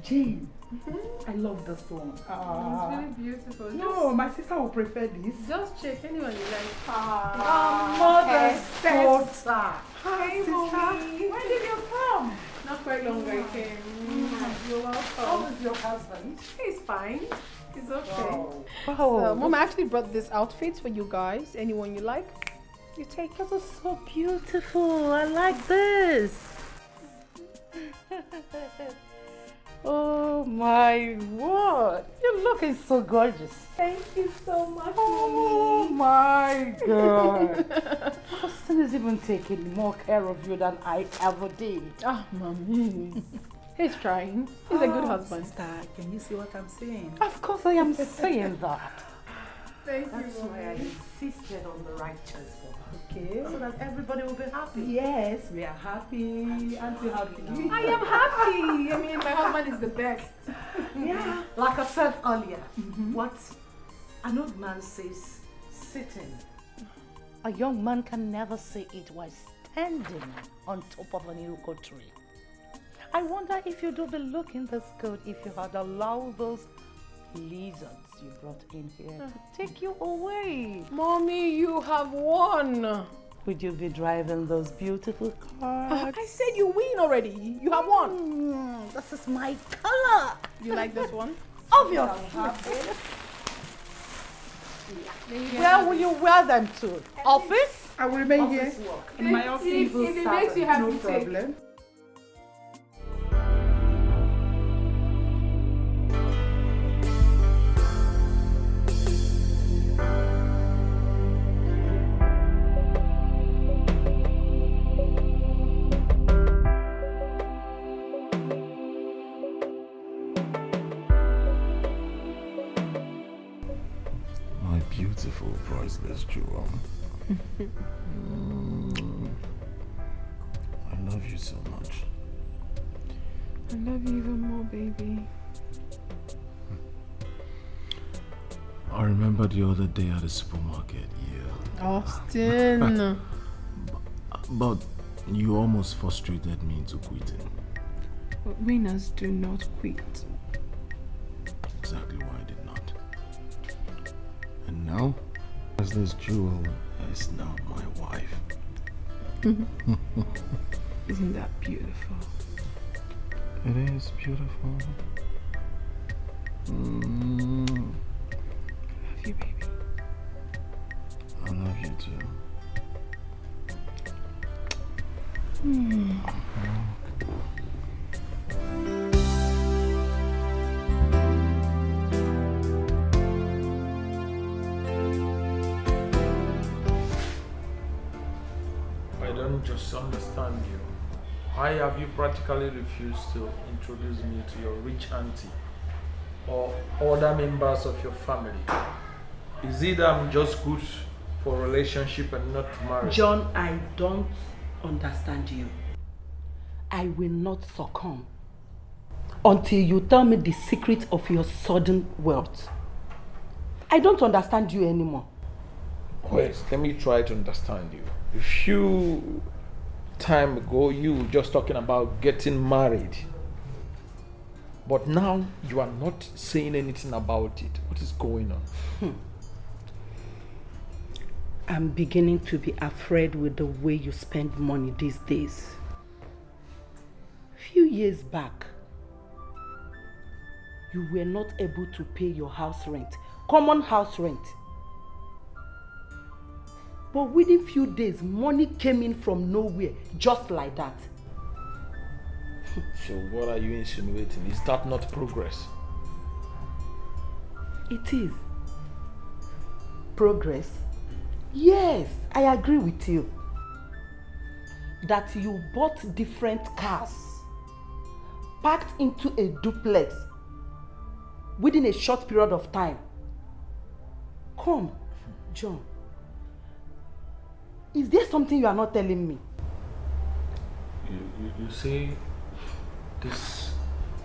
Jane, I love this one. It's really beautiful. No, my sister will prefer this. Just check anyone you like. Mother's daughter. Hi, sister. mommy. Where did you come? Not quite long ago I came. You're welcome. How is your husband? He's fine. He's okay. Wow. So, Mom actually brought this outfit for you guys. Anyone you like, you take. This is so beautiful. I like this. Oh my word. You're looking so gorgeous. Thank you so much, Oh Mommy. my God. Austin is even taking more care of you than I ever did. Ah, Mommy. He's trying. He's a good husband. Sister, can you see what I'm saying? Of course I am saying that. Thank That's you, why I Mommy. insisted on the right choice for her. Okay. So that everybody will be happy. Yes, we are happy. Aren't you happy now? I am happy. I mean, my husband is the best. Yeah. Like I said earlier, what an old man says, sitting. A young man can never say it while standing on top of an iroko tree. I wonder if you'd be looking this good if you had allowed those lizards you brought in here to take you away. Mommy, you have won. Would you be driving those beautiful cars? I said you win already. You have won. This is my color. You like this one? Obviously. Where will you wear them to? Office? I will remain Office here. work. In my office. If it makes you happy, no take. problem. beautiful, priceless jewel. I love you so much. I love you even more, baby. I remember the other day at the supermarket, Austin. but you almost frustrated me into quitting. But winners do not quit. Exactly why I did not. And now, as this jewel is now my wife. Isn't that beautiful? It is beautiful. I love you, baby. I love you too. I don't just understand you. Why have you practically refused to introduce me to your rich auntie or other members of your family? Is it that I'm just good for relationship and not marriage? John, I don't understand you. I will not succumb until you tell me the secret of your sudden wealth. I don't understand you anymore. Wait, let me try to understand you. A few time ago, you were just talking about getting married. But now, you are not saying anything about it. What is going on? I'm beginning to be afraid with the way you spend money these days. Few years back, you were not able to pay your house rent, common house rent. But within few days, money came in from nowhere, just like that. So what are you insinuating? Is that not progress? It is. Progress? Yes, I agree with you. That you bought different cars, packed into a duplex within a short period of time. Come, John. Is there something you are not telling me? You say this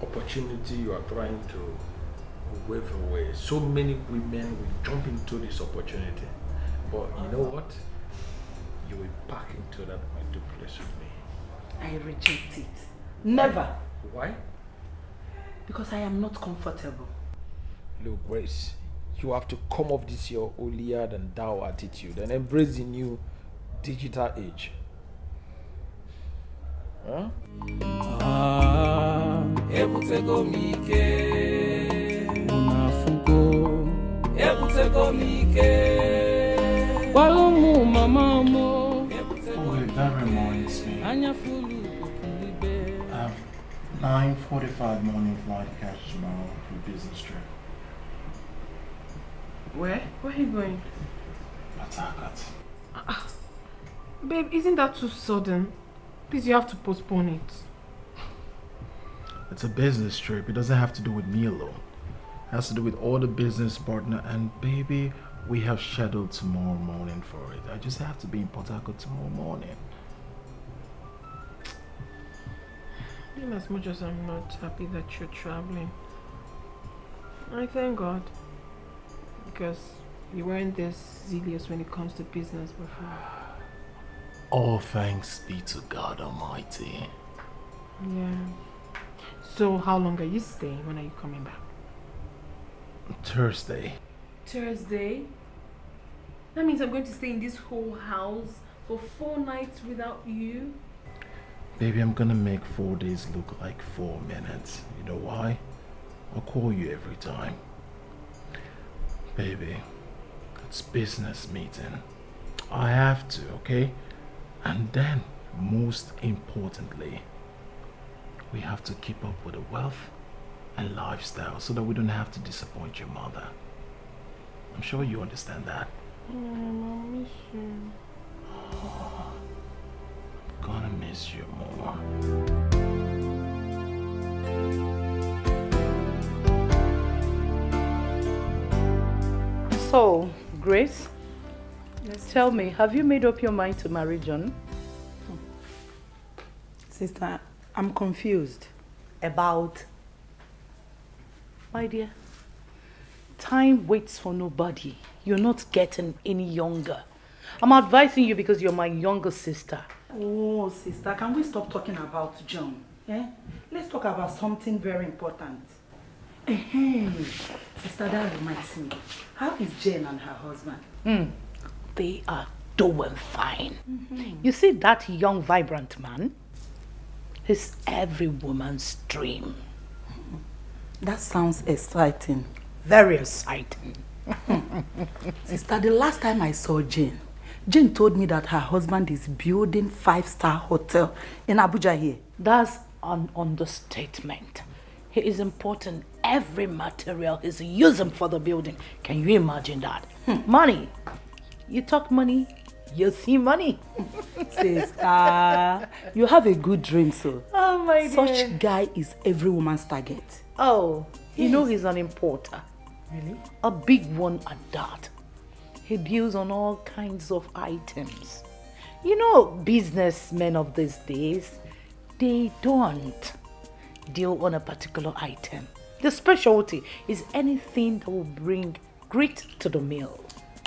opportunity you are trying to wave away. So many women will jump into this opportunity. But you know what? You will pack into that my duplex with me. I reject it. Never. Why? Because I am not comfortable. Look, Grace, you have to come off this your holier than thou attitude and embrace the new digital age. Huh? Ebutego mike unafuko ebutego mike walomu mamamo. Oh wait, that reminds me. I have 9:45 morning flight to catch tomorrow for a business trip. Where? Where are you going? Patakat. Babe, isn't that too sudden? Please, you have to postpone it. It's a business trip. It doesn't have to do with me alone. It has to do with all the business partner. And baby, we have scheduled tomorrow morning for it. I just have to be in Port Harcourt tomorrow morning. Even as much as I'm not happy that you're traveling, I thank God. Because you weren't this zealous when it comes to business before. All thanks be to God Almighty. Yeah. So how long are you staying? When are you coming back? Thursday. Thursday? That means I'm going to stay in this whole house for 4 nights without you? Baby, I'm gonna make 4 days look like 4 minutes. You know why? I'll call you every time. Baby, it's business meeting. I have to, okay? And then, most importantly, we have to keep up with the wealth and lifestyle so that we don't have to disappoint your mother. I'm sure you understand that. I miss you. I'm gonna miss you more. So, Grace, Yes, tell me, have you made up your mind to marry John? Sister, I'm confused. About? My dear, time waits for nobody. You're not getting any younger. I'm advising you because you're my younger sister. Oh, sister, can we stop talking about John? Eh? Let's talk about something very important. Hey, sister, that reminds me. How is Jane and her husband? They are doing fine. You see that young, vibrant man? He's every woman's dream. That sounds exciting. Very exciting. Sister, the last time I saw Jane told me that her husband is building 5-star hotel in Abuja here. That's an understatement. He is importing every material he's using for the building. Can you imagine that? Money. You talk money, you see money. Sister, you have a good dream, so. Oh my dear. Such guy is every woman's target. Oh, you know he's an importer. Really? A big one at that. He deals on all kinds of items. You know, businessmen of these days, they don't deal on a particular item. The specialty is anything that will bring grit to the meal.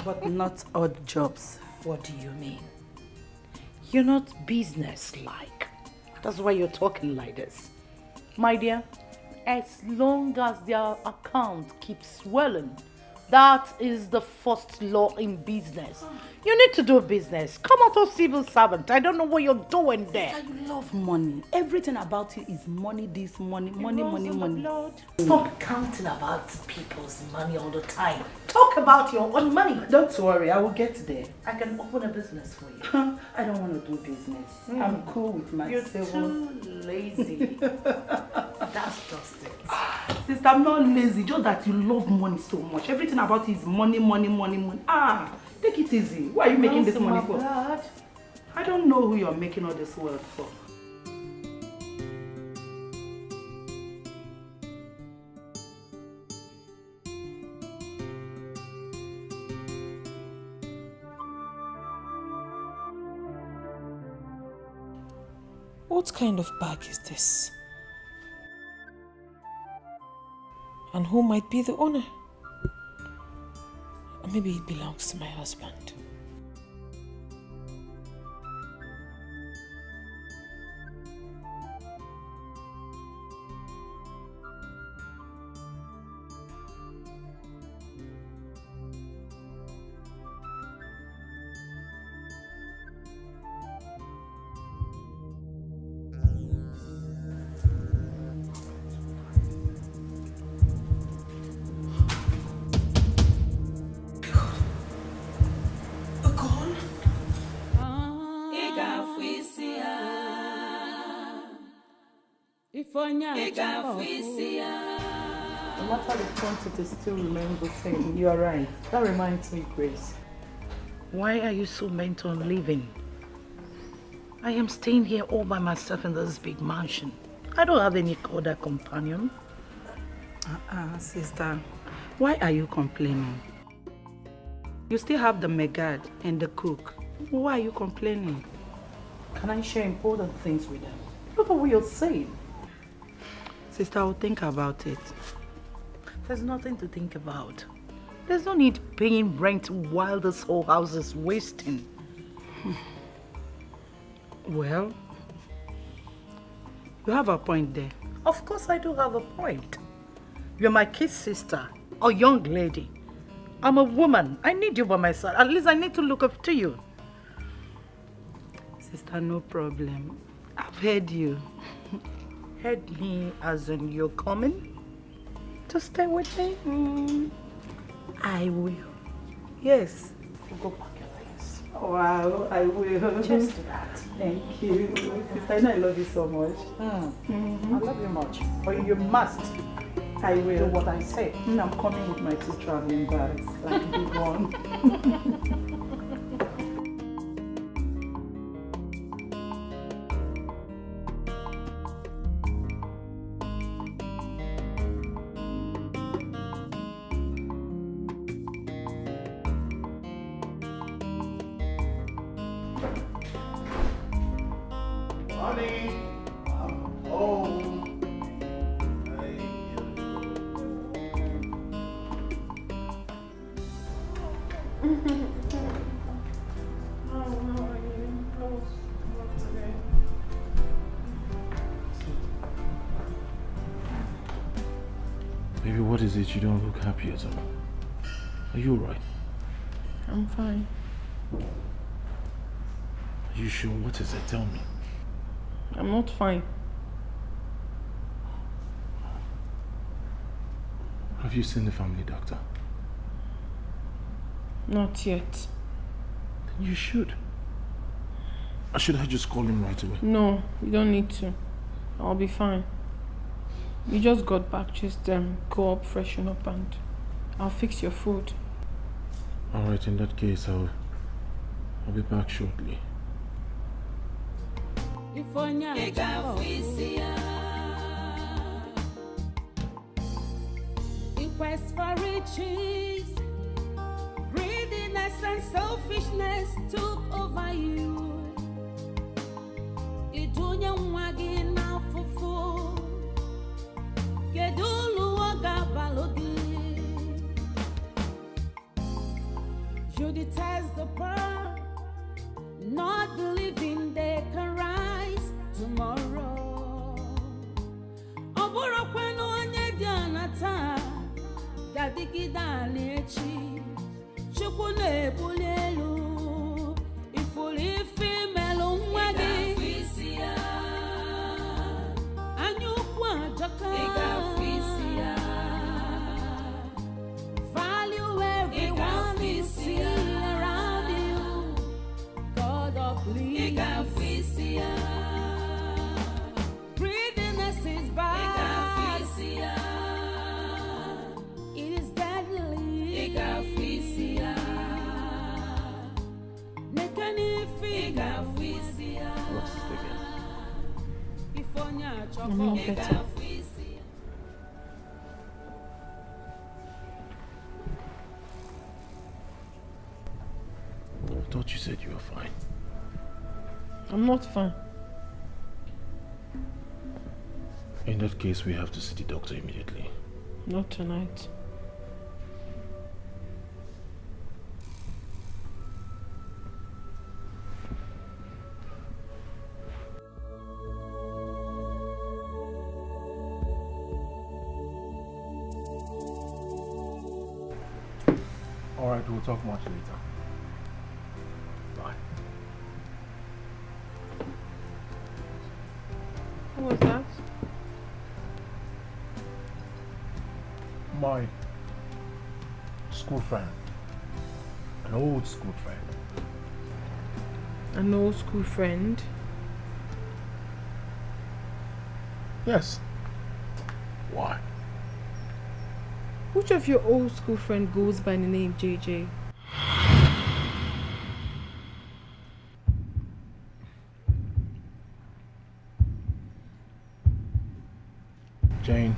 But not odd jobs. What do you mean? You're not business-like. That's why you're talking like this. My dear, as long as their account keeps swelling, that is the first law in business. You need to do business. Come out of civil servant. I don't know what you're doing there. You love money. Everything about you is money, this money, money. Stop counting about people's money all the time. Talk about your own money. Don't worry, I will get there. I can open a business for you. I don't want to do business. I'm cool with my You're civil. too lazy. That's just it. Sister, I'm not lazy, just that you love money so much. Everything about you is money. Take it easy. Why are you making this money for? Blood. I don't know who you're making all this wealth for. What kind of bag is this? And who might be the owner? Or maybe it belongs to my husband. No matter the quantity, still remains the same. You are right. That reminds me, Grace. Why are you so bent on leaving? I am staying here all by myself in this big mansion. I don't have any other companion. Sister, why are you complaining? You still have the megad and the cook. Why are you complaining? Can I share important things with them? Look at what you're saying. Sister, I'll think about it. There's nothing to think about. There's no need paying rent while this whole house is wasting. Well, you have a point there. Of course I do have a point. You're my kid sister, a young lady. I'm a woman. I need you by my side. At least I need to look after you. Sister, no problem. I've heard you. Heard me as in you're coming to stay with me? I will. Yes. Go pack your things. Wow, I will. Just do that. Thank you. Sister, I know I love you so much. I love you much. But you must. I will. Do what I say. I'm coming with my 2 traveling bags, like a big one. Baby, what is it? You don't look happy at all. Are you alright? I'm fine. Are you sure? What is it? Tell me. I'm not fine. Have you seen the family doctor? Not yet. Then you should. Or should I just call him right away? No, you don't need to. I'll be fine. You just got back, just go up, freshen up, and I'll fix your food. Alright, in that case, I'll be back shortly. Quest for riches, greediness and selfishness took over you. Idunya mwagi na fufu, kedulu waga balogi. You detest the poor, not believing they can rise tomorrow. Oburo kwenu onye dianata. Gadikida lechi, chukune bulelu, ifuli femelo mwagi. Anyukwa jaka. Value everyone you see around you. God of Plea. Greediness is bad. I'm not better. I thought you said you were fine. I'm not fine. In that case, we have to see the doctor immediately. Not tonight. Alright, we'll talk much later. Bye. Who was that? My school friend. An old school friend. An old school friend? Yes. Why? Which of your old school friend goes by the name JJ? Jane,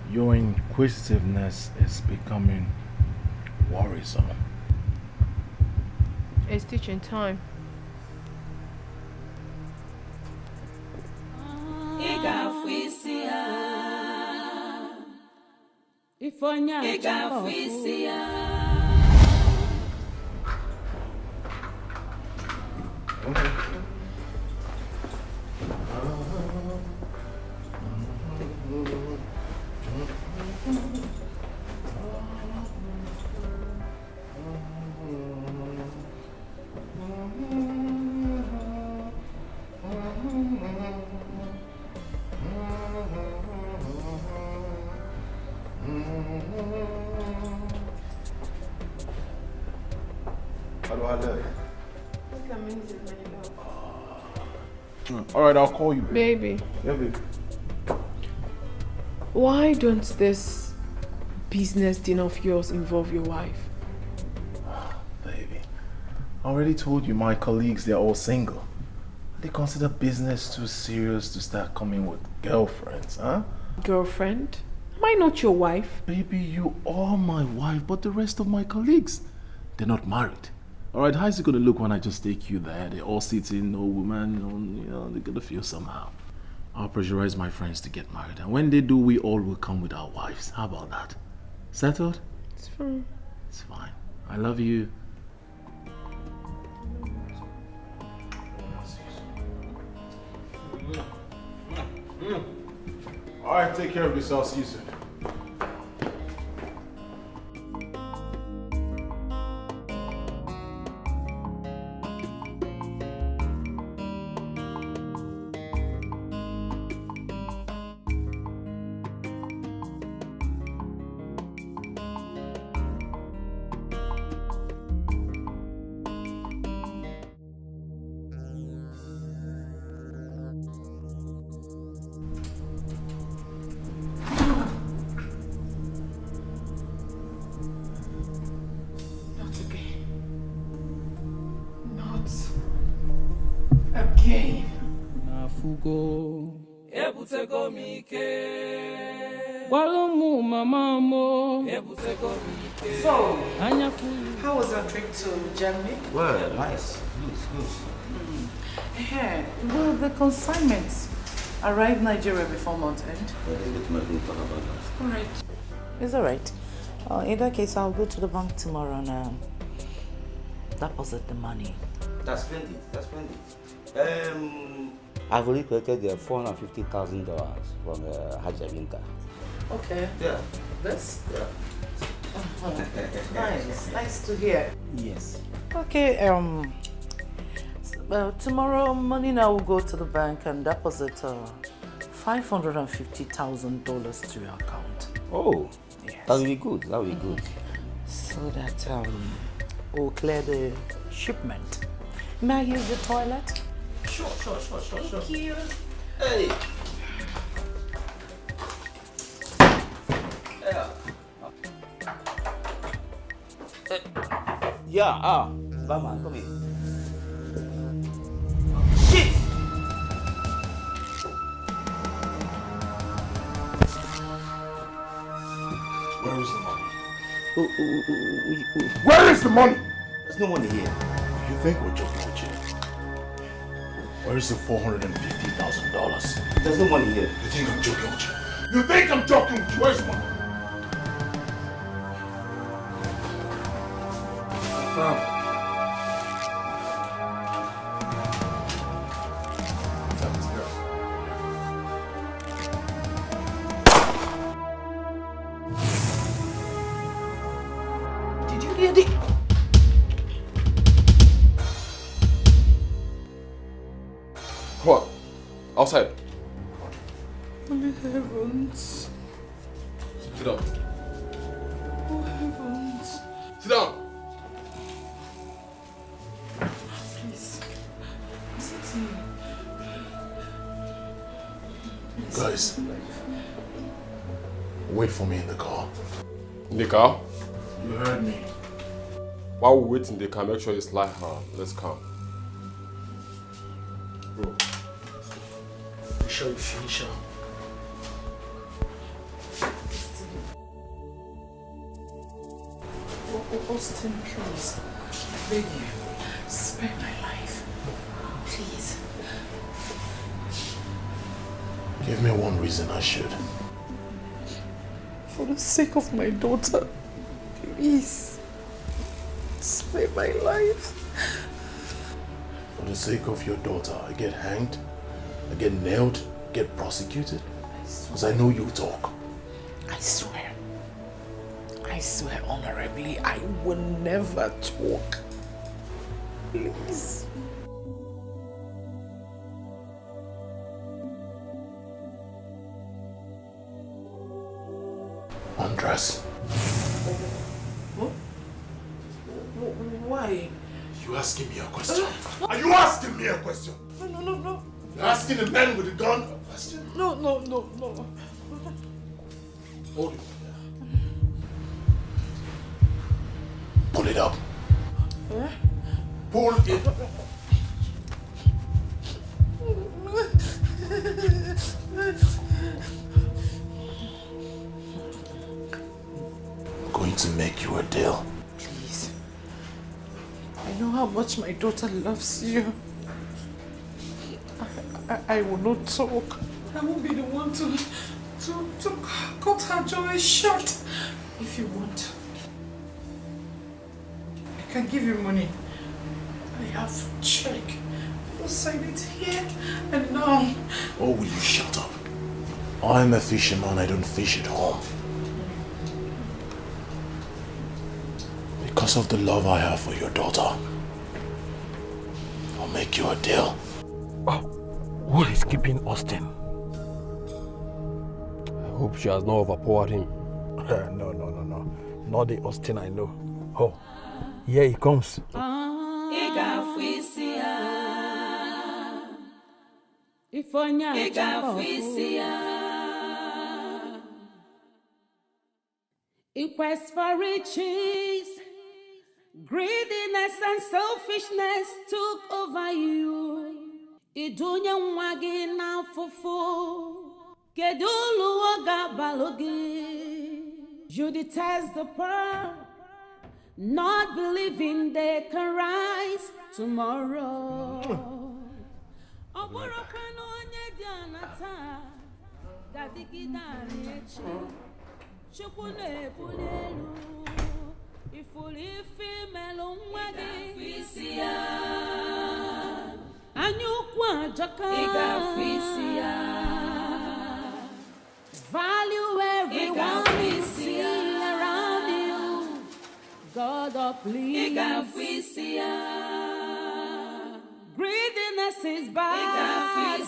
your inquisitiveness is becoming worrisome. It's teaching time. Alright, I'll call you. Baby. Yeah, baby. Why don't this business dinner of yours involve your wife? Baby, I already told you my colleagues, they're all single. They consider business too serious to start coming with girlfriends, huh? Girlfriend? Am I not your wife? Baby, you are my wife, but the rest of my colleagues, they're not married. Alright, how is it gonna look when I just take you there? They're all sitting, no woman, they're gonna feel somehow. I'll pressurize my friends to get married, and when they do, we all will come with our wives. How about that? Settled? It's fine. It's fine. I love you. Alright, take care of yourself. See you soon. Nafugo ebutego mike Walumu mama mo ebutego mike. So, how was your trip to Germany? Well, nice. Good. Yeah, well, the consignments arrived Nigeria before month end. Alright. It's alright. In that case, I'll go to the bank tomorrow and deposit the money. That's splendid. I've already collected the $450,000 from Hajjabinka. Okay. Yeah. This? Yeah. Nice to hear. Yes. Okay, tomorrow morning I will go to the bank and deposit $550,000 to your account. Oh, yes. That will be good. So that we'll clear the shipment. May I use the toilet? Sure. Thank you. Hey. Yeah. Batman, come here. Shit! Where is the money? Where is the money? There's no money here. You think we're joking with you? Where is the $450,000? There's no money here. You think I'm joking with you? You think I'm joking with you? Where's the money? Did you hear the... What? Outside. Holy heavens. Sit down. Oh heavens. Sit down. Please. Sit here. Guys, wait for me in the car. In the car? You heard me. While we wait in the car, make sure it's light her. Let's come. Bro, make sure you finish her. Austin, please. I beg you. Spare my life. Please. Give me one reason I should. For the sake of my daughter, please. Spare my life. For the sake of your daughter, I get hanged, I get nailed, get prosecuted. Because I know you talk. I swear honorably, I will never talk. Please. Undress. What? Why? You asking me a question? Are you asking me a question? No. You're asking the man with the gun a question? No. Hold it. Pull it up. Eh? Pull it. I'm going to make you a deal. Please. I know how much my daughter loves you. I will not talk. I won't be the one to cut her joy short. If you want, can give you money. I have check. I'll sign it here and now. Oh, will you shut up? I'm a fisherman, I don't fish at home. Because of the love I have for your daughter, I'll make you a deal. Oh, what is keeping Austin? I hope she has not overpowered him. No. Not the Austin I know. Oh, here he comes. In quest for riches, greediness and selfishness took over you. Idunya mwagi na fufu, kedulu waga balogi. You detest the poor, not believing they can rise tomorrow. Oboro kwano onye dianata, gadigida rechi. Chukune bulelu, ifuli femelo mwagi. Anyukwa jaka. Value everyone we see around you. God of Plea. Greediness is bad.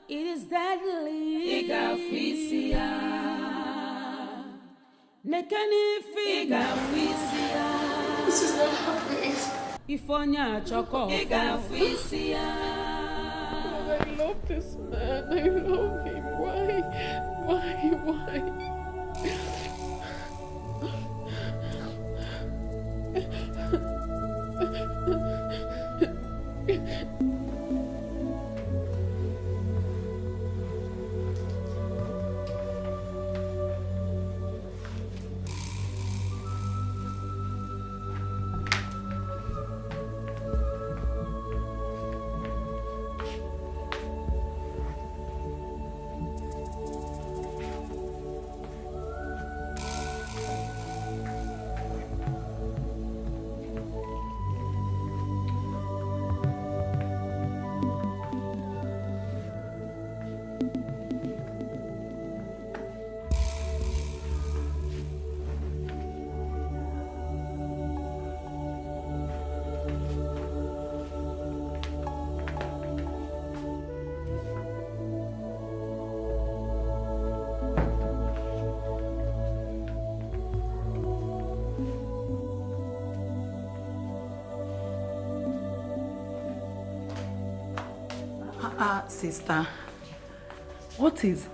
It is deadly. This is not happening. Ifonya Choco. I love this man. I love him. Why? Sister, what is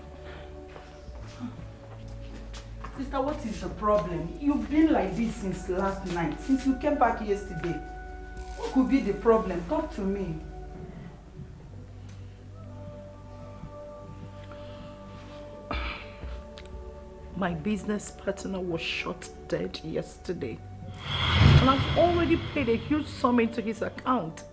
the problem? You've been like this since last night, since you came back yesterday. What could be the problem? Talk to me. My business partner was shot dead yesterday, and I've already paid a huge sum into his account.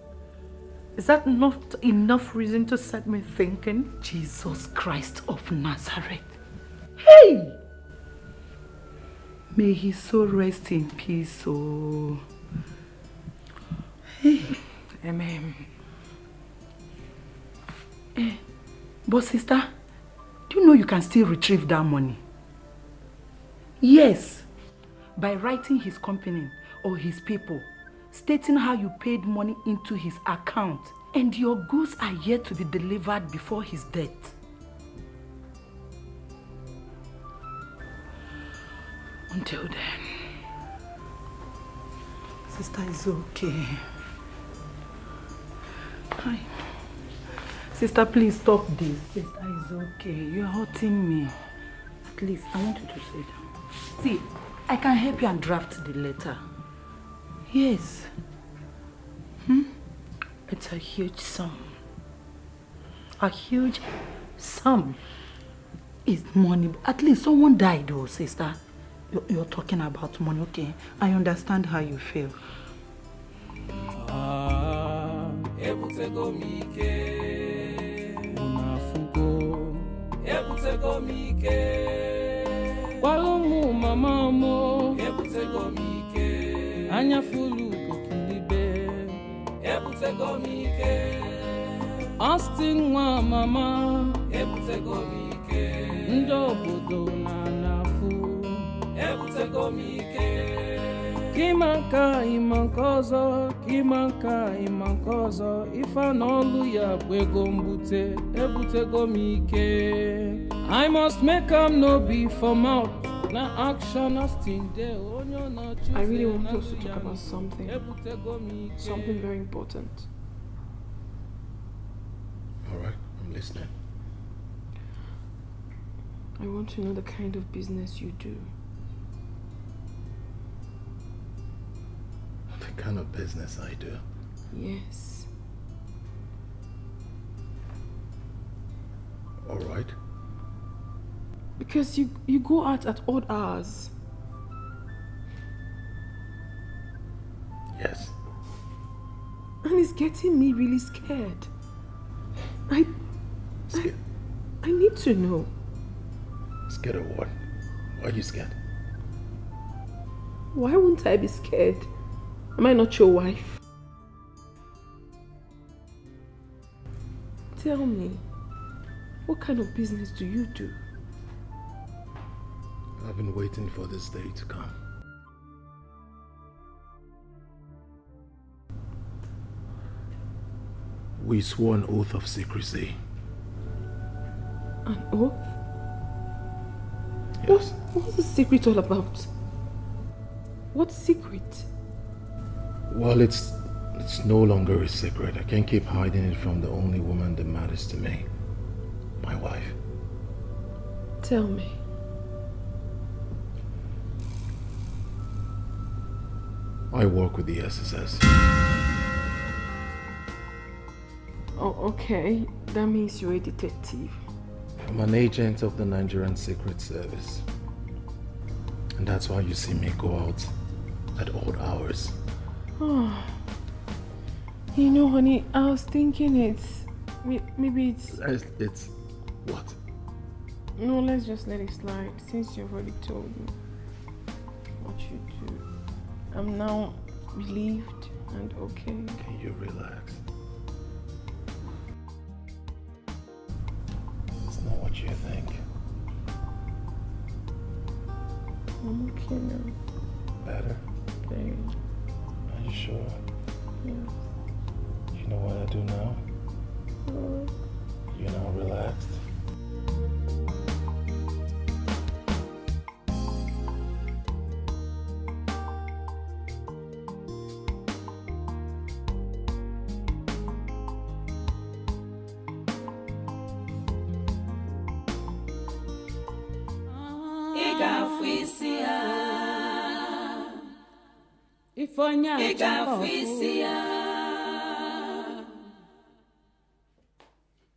Is that not enough reason to set me thinking? Jesus Christ of Nazareth. Hey! May his soul rest in peace, oh. Hey. Amen. But sister, do you know you can still retrieve that money? Yes. By writing his company or his people, stating how you paid money into his account, and your goods are yet to be delivered before his death. Until then, sister is okay. Hi. Sister, please stop this. Sister is okay. You're hurting me. At least I want you to sit down. See, I can help you and draft the letter. Yes. It's a huge sum. A huge sum is money. At least someone died, though, sister. You're talking about money, okay? I understand how you feel. Walumu mama mo, anya fulu kokilibe ebutego m ike Austin nwa mama ebutego m ike ndị obodo na-anafu ebutego m ike Kimanka imankozo, kimanka imankozo Ifa n'olu ya bwego mbute, ebutego mike I must make am no be for mouth Na action Austin de onyo na choose I really want us to talk about something very important. Alright, I'm listening. I want to know the kind of business you do. The kind of business I do? Yes. Alright. Because you go out at odd hours. Yes. And it's getting me really scared. I need to know. Scared of what? Why are you scared? Why wouldn't I be scared? Am I not your wife? Tell me, what kind of business do you do? I've been waiting for this day to come. We swore an oath of secrecy. An oath? Yes. What's the secret all about? What secret? Well, it's no longer a secret. I can't keep hiding it from the only woman that matters to me. My wife. Tell me. I work with the SSS. Oh, okay. That means you're a detective. I'm an agent of the Nigerian Secret Service. And that's why you see me go out at odd hours. Oh. You know, honey, I was thinking maybe it's... It's what? No, let's just let it slide since you've already told me what you do. I'm now relieved and okay. Can you relax? It's not what you think. I'm okay now. Better? Okay. Are you sure? Yeah. You know what I do now? You're now relaxed.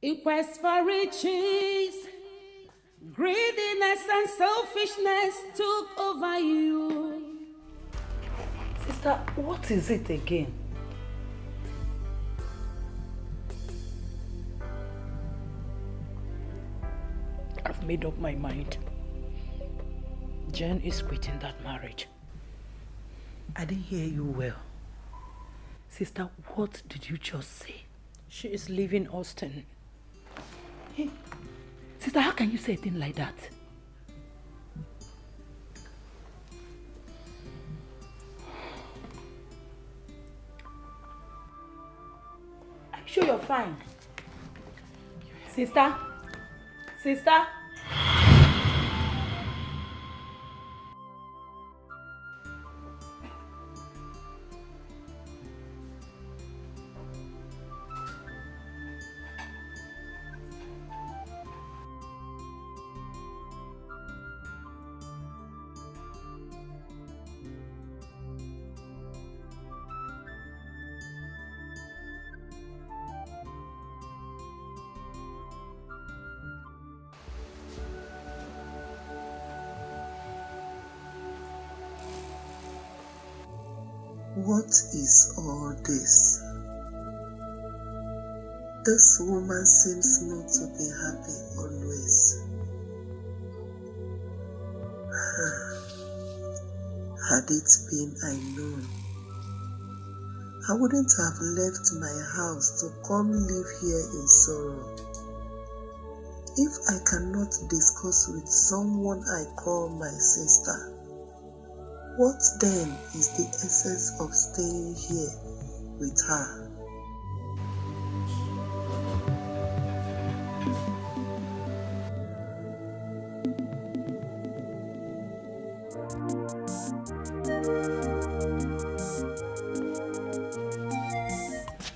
In quest for riches, greediness and selfishness took over you. Sister, what is it again? I've made up my mind. Jen is quitting that marriage. I didn't hear you well. Sister, what did you just say? She is leaving Austin. Hey, sister, how can you say a thing like that? I'm sure you're fine. Sister? Sister? What is all this? This woman seems not to be happy always. Had it been I known I wouldn't have left my house to come live here in sorrow. If I cannot discuss with someone I call my sister, what then is the essence of staying here with her?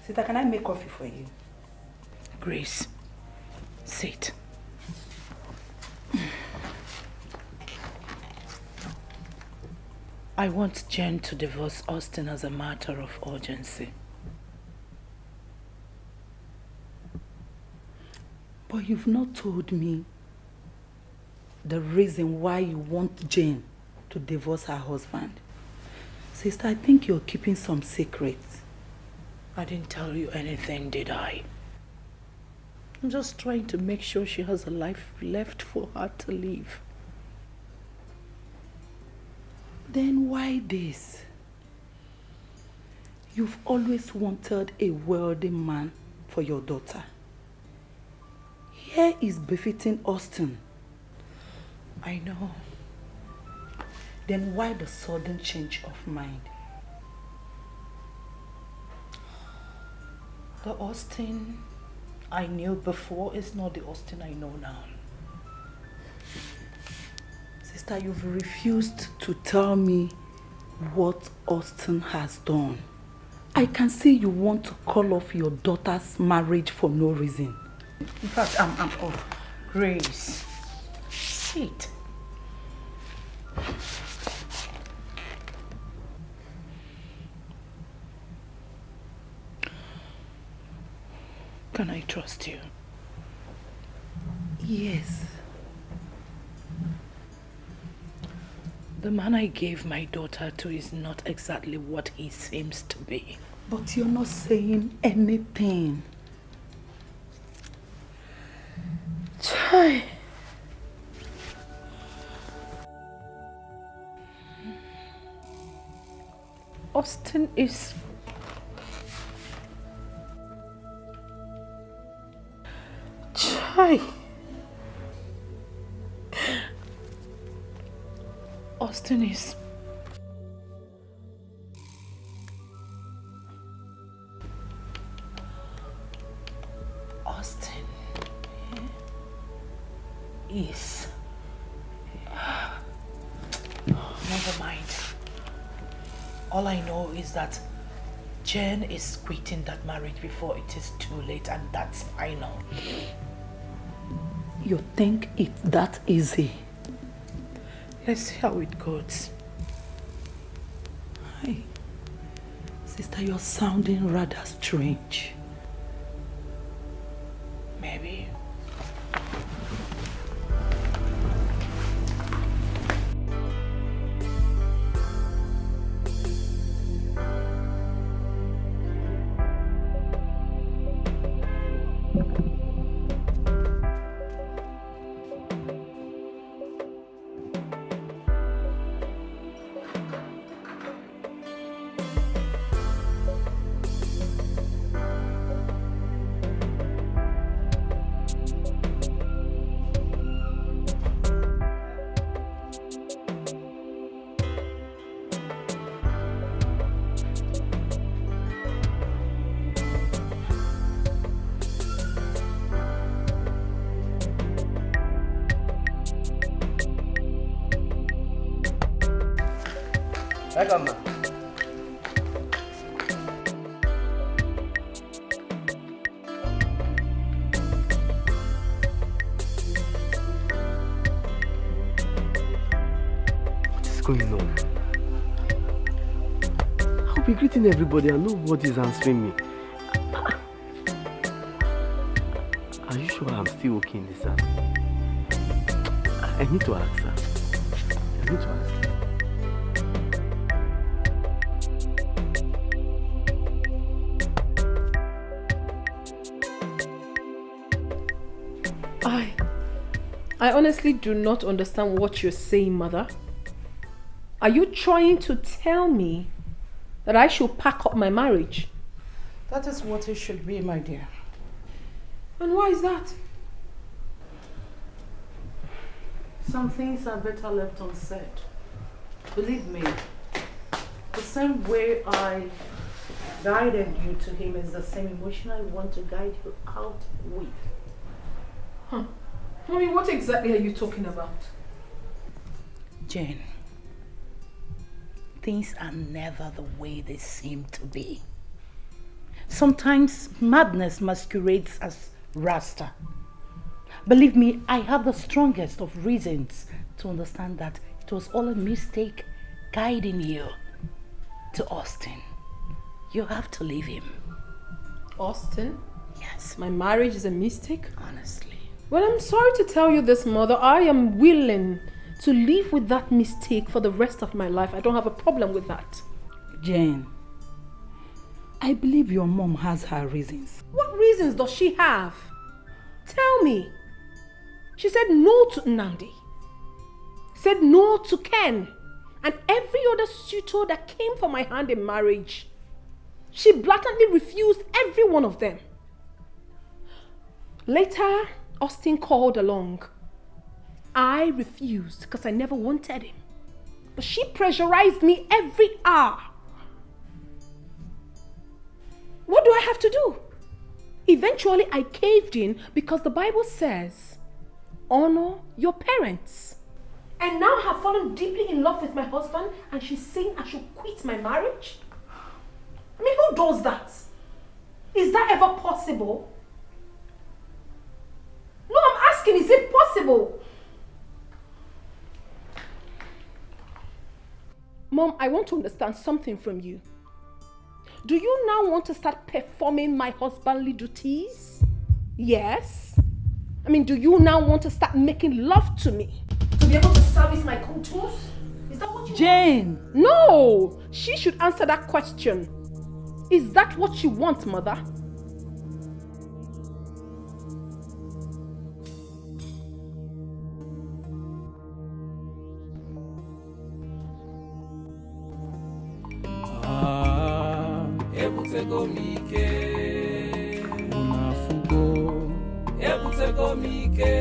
Sister, can I make coffee for you? Grace, sit. I want Jen to divorce Austin as a matter of urgency. But you've not told me the reason why you want Jane to divorce her husband. Sister, I think you're keeping some secrets. I didn't tell you anything, did I? I'm just trying to make sure she has a life left for her to live. Then why this? You've always wanted a wealthy man for your daughter. Here is befitting Austin. I know. Then why the sudden change of mind? The Austin I knew before is not the Austin I know now. Sister, you've refused to tell me what Austin has done. I can see you want to call off your daughter's marriage for no reason. In fact, I'm off. Grace, sit. Can I trust you? Yes. The man I gave my daughter to is not exactly what he seems to be. But you're not saying anything. Chai. Austin is... Chai. Austin is... Austin is... Never mind. All I know is that Jen is quitting that marriage before it is too late, and that's final. You think it's that easy? Let's see how it goes. Hi. Sister, you're sounding rather strange. Maybe. Welcome, ma. What is going on? I'll be greeting everybody and nobody's answering me. Are you sure I'm still okay in this house? I need to ask her. I need to ask her. I honestly do not understand what you're saying, Mother. Are you trying to tell me That I should pack up my marriage. That is what it should be, my dear. And why is that? Some things are better left unsaid. Believe me, the same way I guided you to him is the same emotion I want to guide you out with. Huh. Mommy, what exactly are you talking about? Jane, things are never the way they seem to be. Sometimes madness masquerades as Rasta. Believe me, I have the strongest of reasons to understand that it was all a mistake guiding you to Austin. You have to leave him. Austin? Yes. My marriage is a mistake? Honestly. Well, I'm sorry to tell you this, Mother. I am willing to live with that mistake for the rest of my life. I don't have a problem with that. Jane, I believe your mom has her reasons. What reasons does she have? Tell me. She said no to Nnamdi, said no to Ken, and every other suitor that came for my hand in marriage. She blatantly refused every one of them. Later, Austin called along. I refused because I never wanted him. But she pressurized me every hour. What do I have to do? Eventually, I caved in because the Bible says, honor your parents. And now I have fallen deeply in love with my husband and she's saying I should quit my marriage? I mean, who does that? Is that ever possible? No, I'm asking, is it possible? Mom, I want to understand something from you. Do you now want to start performing my husbandly duties? Yes. I mean, do you now want to start making love to me? To be able to service my contours? Is that what you Jane! want? No! She should answer that question. Is that what you want, Mother? Ebutego mike, unafugo. Ebutego mike,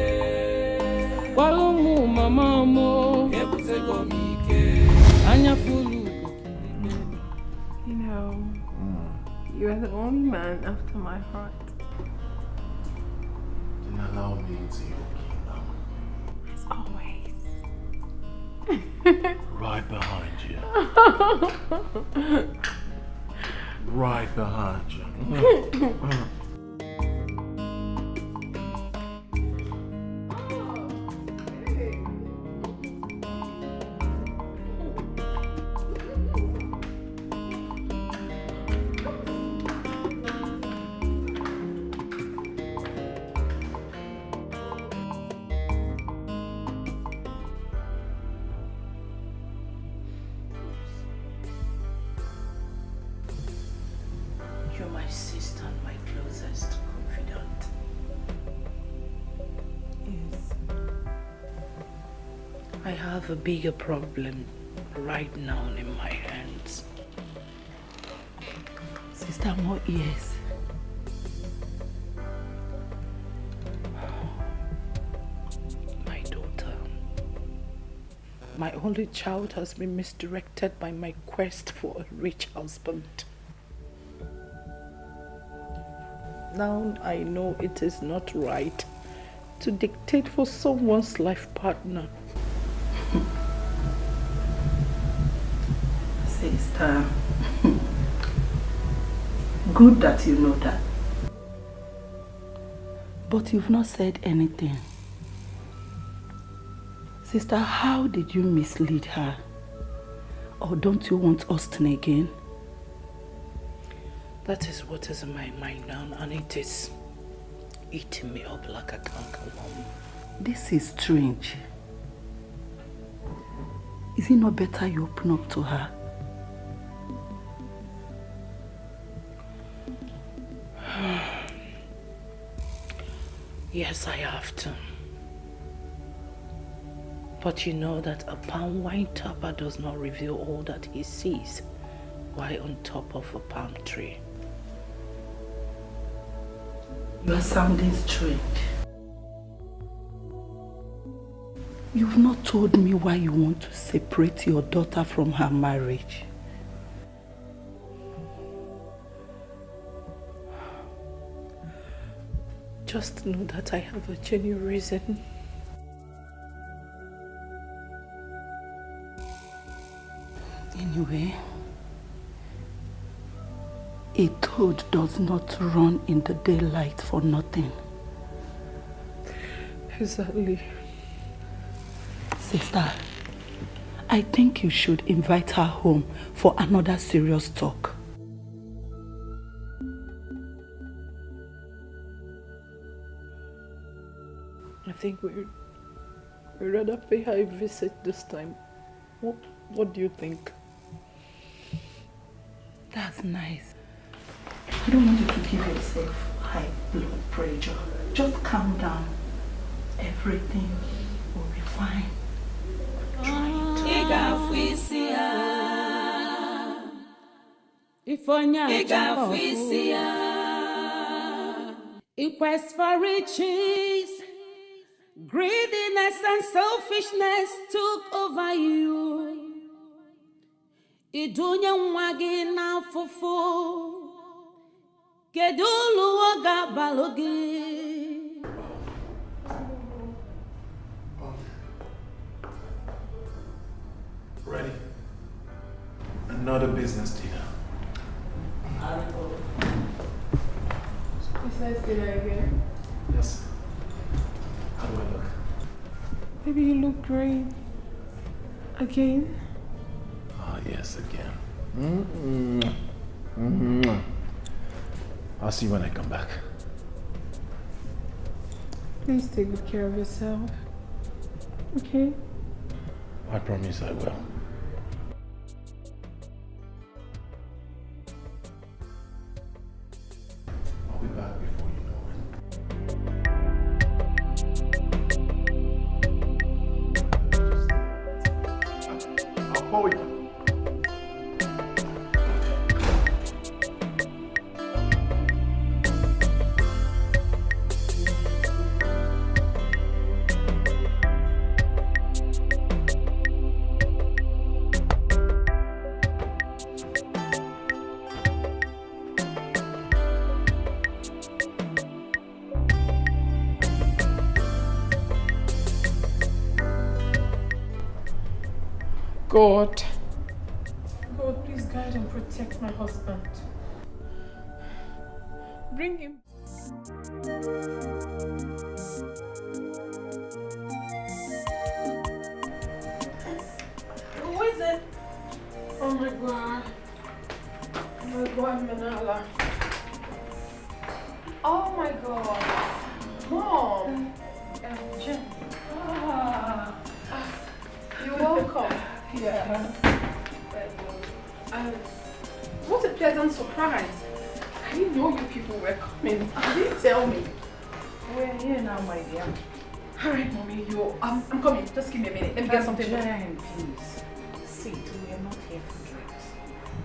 walumu mama mo. Ebutego mike, anyafulu. You know, you are the only man after my heart. Then allow me into your kingdom. As always. Right behind you. Right behind you. You're my sister and my closest confidant. Yes. I have a bigger problem right now in my hands. Sister, what ears? My daughter. My only child has been misdirected by my quest for a rich husband. Now I know it is not right to dictate for someone's life partner. Sister, good that you know that. But you've not said anything. Sister, how did you mislead her? Or don't you want Austin again? That is what is in my mind now, and it is eating me up like a cankerworm. This is strange. Is it not better you open up to her? Yes, I have to. But you know that a palm wine tapper does not reveal all that he sees. Why on top of a palm tree? You are sounding strange. You've not told me why you want to separate your daughter from her marriage. Just know that I have a genuine reason. Anyway, a toad does not run in the daylight for nothing. Exactly. Sister, I think you should invite her home for another serious talk. I think we'd rather pay her a visit this time. What do you think? That's nice. I don't want you to give yourself high blood pressure. Just calm down. Everything will be fine. Quest for riches, greediness and selfishness took over you. Idunya mwagi na fufu, kedulu waga balogi. Ready? Another business dinner. Business dinner again? Yes. How do I look? Maybe you look great. Again? Ah, yes, again. I'll see you when I come back. Please take good care of yourself. Okay? I promise I will. I'll be back before you know it. I'll call you. God, please guide and protect my husband. Bring him. Who is it? Oh my God. Oh my God, Manala. Oh my God. Mom. Jen. You're welcome. Yeah. What a pleasant surprise. I didn't know you people were coming. You didn't tell me. We're here now, my dear. Alright, Mommy, I'm coming. Just give me a minute. Let me get something. Jen, please. Sit, we're not here for drinks.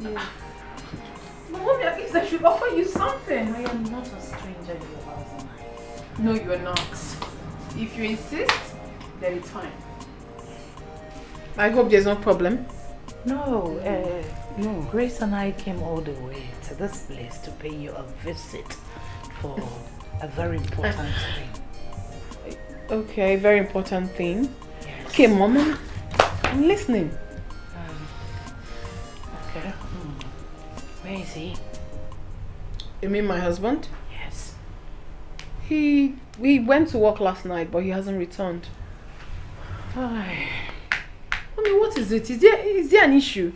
Yes. But Mommy, at least I should offer you something. I am not a stranger in your house, am I? No, you are not. If you insist, then it's fine. I hope there's no problem. No, no. Grace and I came all the way to this place to pay you a visit for a very important thing. Okay, very important thing. Yes. Okay, Mom, I'm listening. Okay. Where is he? You mean my husband? Yes. We went to work last night, but he hasn't returned. Why? I mean, what is it? Is there an issue?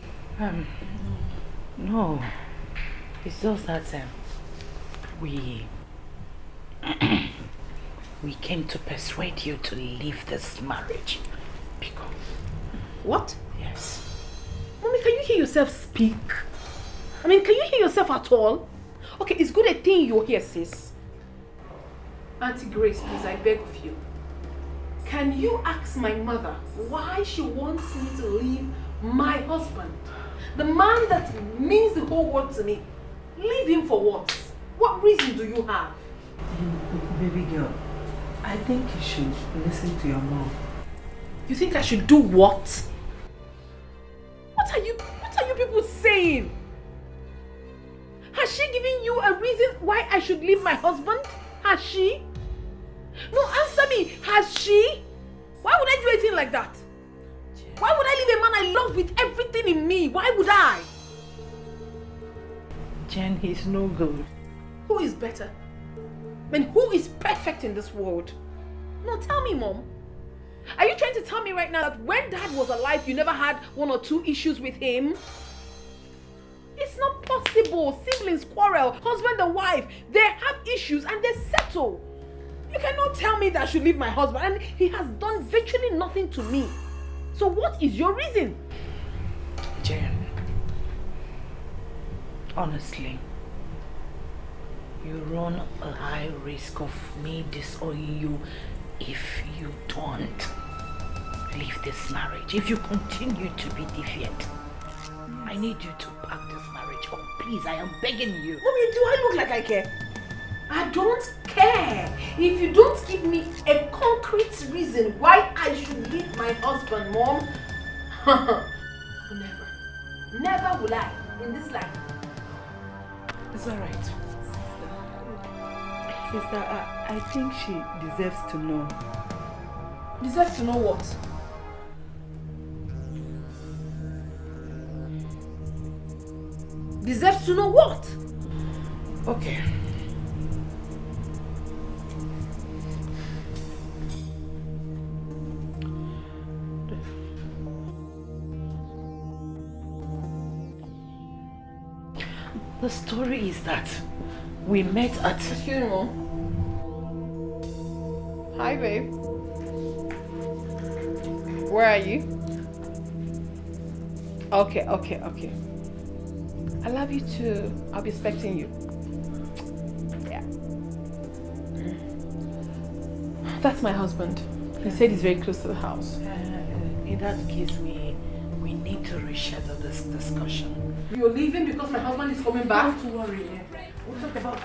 No. It's just that we came to persuade you to leave this marriage. Because... What? Yes. Mommy, can you hear yourself speak? I mean, can you hear yourself at all? Okay, it's good a thing you're here, sis. Auntie Grace, please, I beg of you. Can you ask my mother why she wants me to leave my husband? The man that means the whole world to me. Leave him for what? What reason do you have? Baby girl, I think you should listen to your mom. You think I should do what? What are you people saying? Has she given you a reason why I should leave my husband? Has she? No, answer me. Has she? Why would I do anything like that? Why would I leave a man I love with everything in me? Why would I? Jen, he's no good. Who is better? I mean, who is perfect in this world? No, tell me, Mom. Are you trying to tell me right now that when Dad was alive, you never had 1 or 2 issues with him? It's not possible. Siblings quarrel, husband and wife, they have issues and they settle. You cannot tell me that I should leave my husband and he has done virtually nothing to me. So what is your reason? Jen, honestly, you run a high risk of me disowning you if you don't leave this marriage. If you continue to be defiant, I need you to pack this marriage up. Please, I am begging you. Mommy, do I look like I care? I don't care. If you don't give me a concrete reason why I should leave my husband, Mom, never will I in this life. It's alright. Sister, I think she deserves to know. Deserves to know what? Deserves to know what? Okay. The story is that we met at... Excuse me, Mom. Hi, babe. Where are you? Okay. I love you too. I'll be expecting you. Yeah. That's my husband. He said he's very close to the house. In that case, we need to reschedule this discussion. You're leaving because my husband is coming back? Don't worry. We'll talk about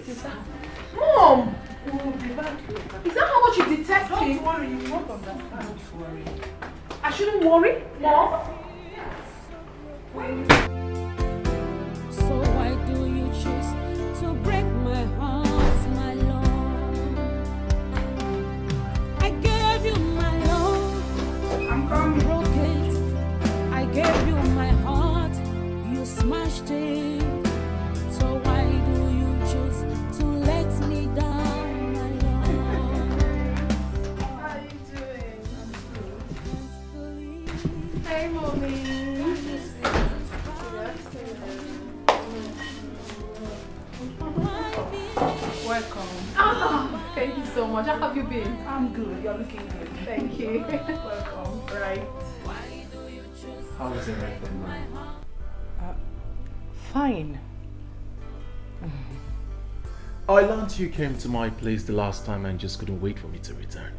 Sister. Mom! We'll be back. Is that how much you detest him? Don't worry, you won't understand. Don't worry. I shouldn't worry, Mom? So why do you choose to break my heart, my love? I gave you my love. I'm coming. Broke it. I gave you my heart. You smashed it. So why do you choose to let me down, my love? How are you doing? Hey, Mommy. Welcome. Oh, thank you so much. How have you been? I'm good. You're looking good. Thank you. Welcome. Right. How is everything, man? Fine. I learned you came to my place the last time and just couldn't wait for me to return.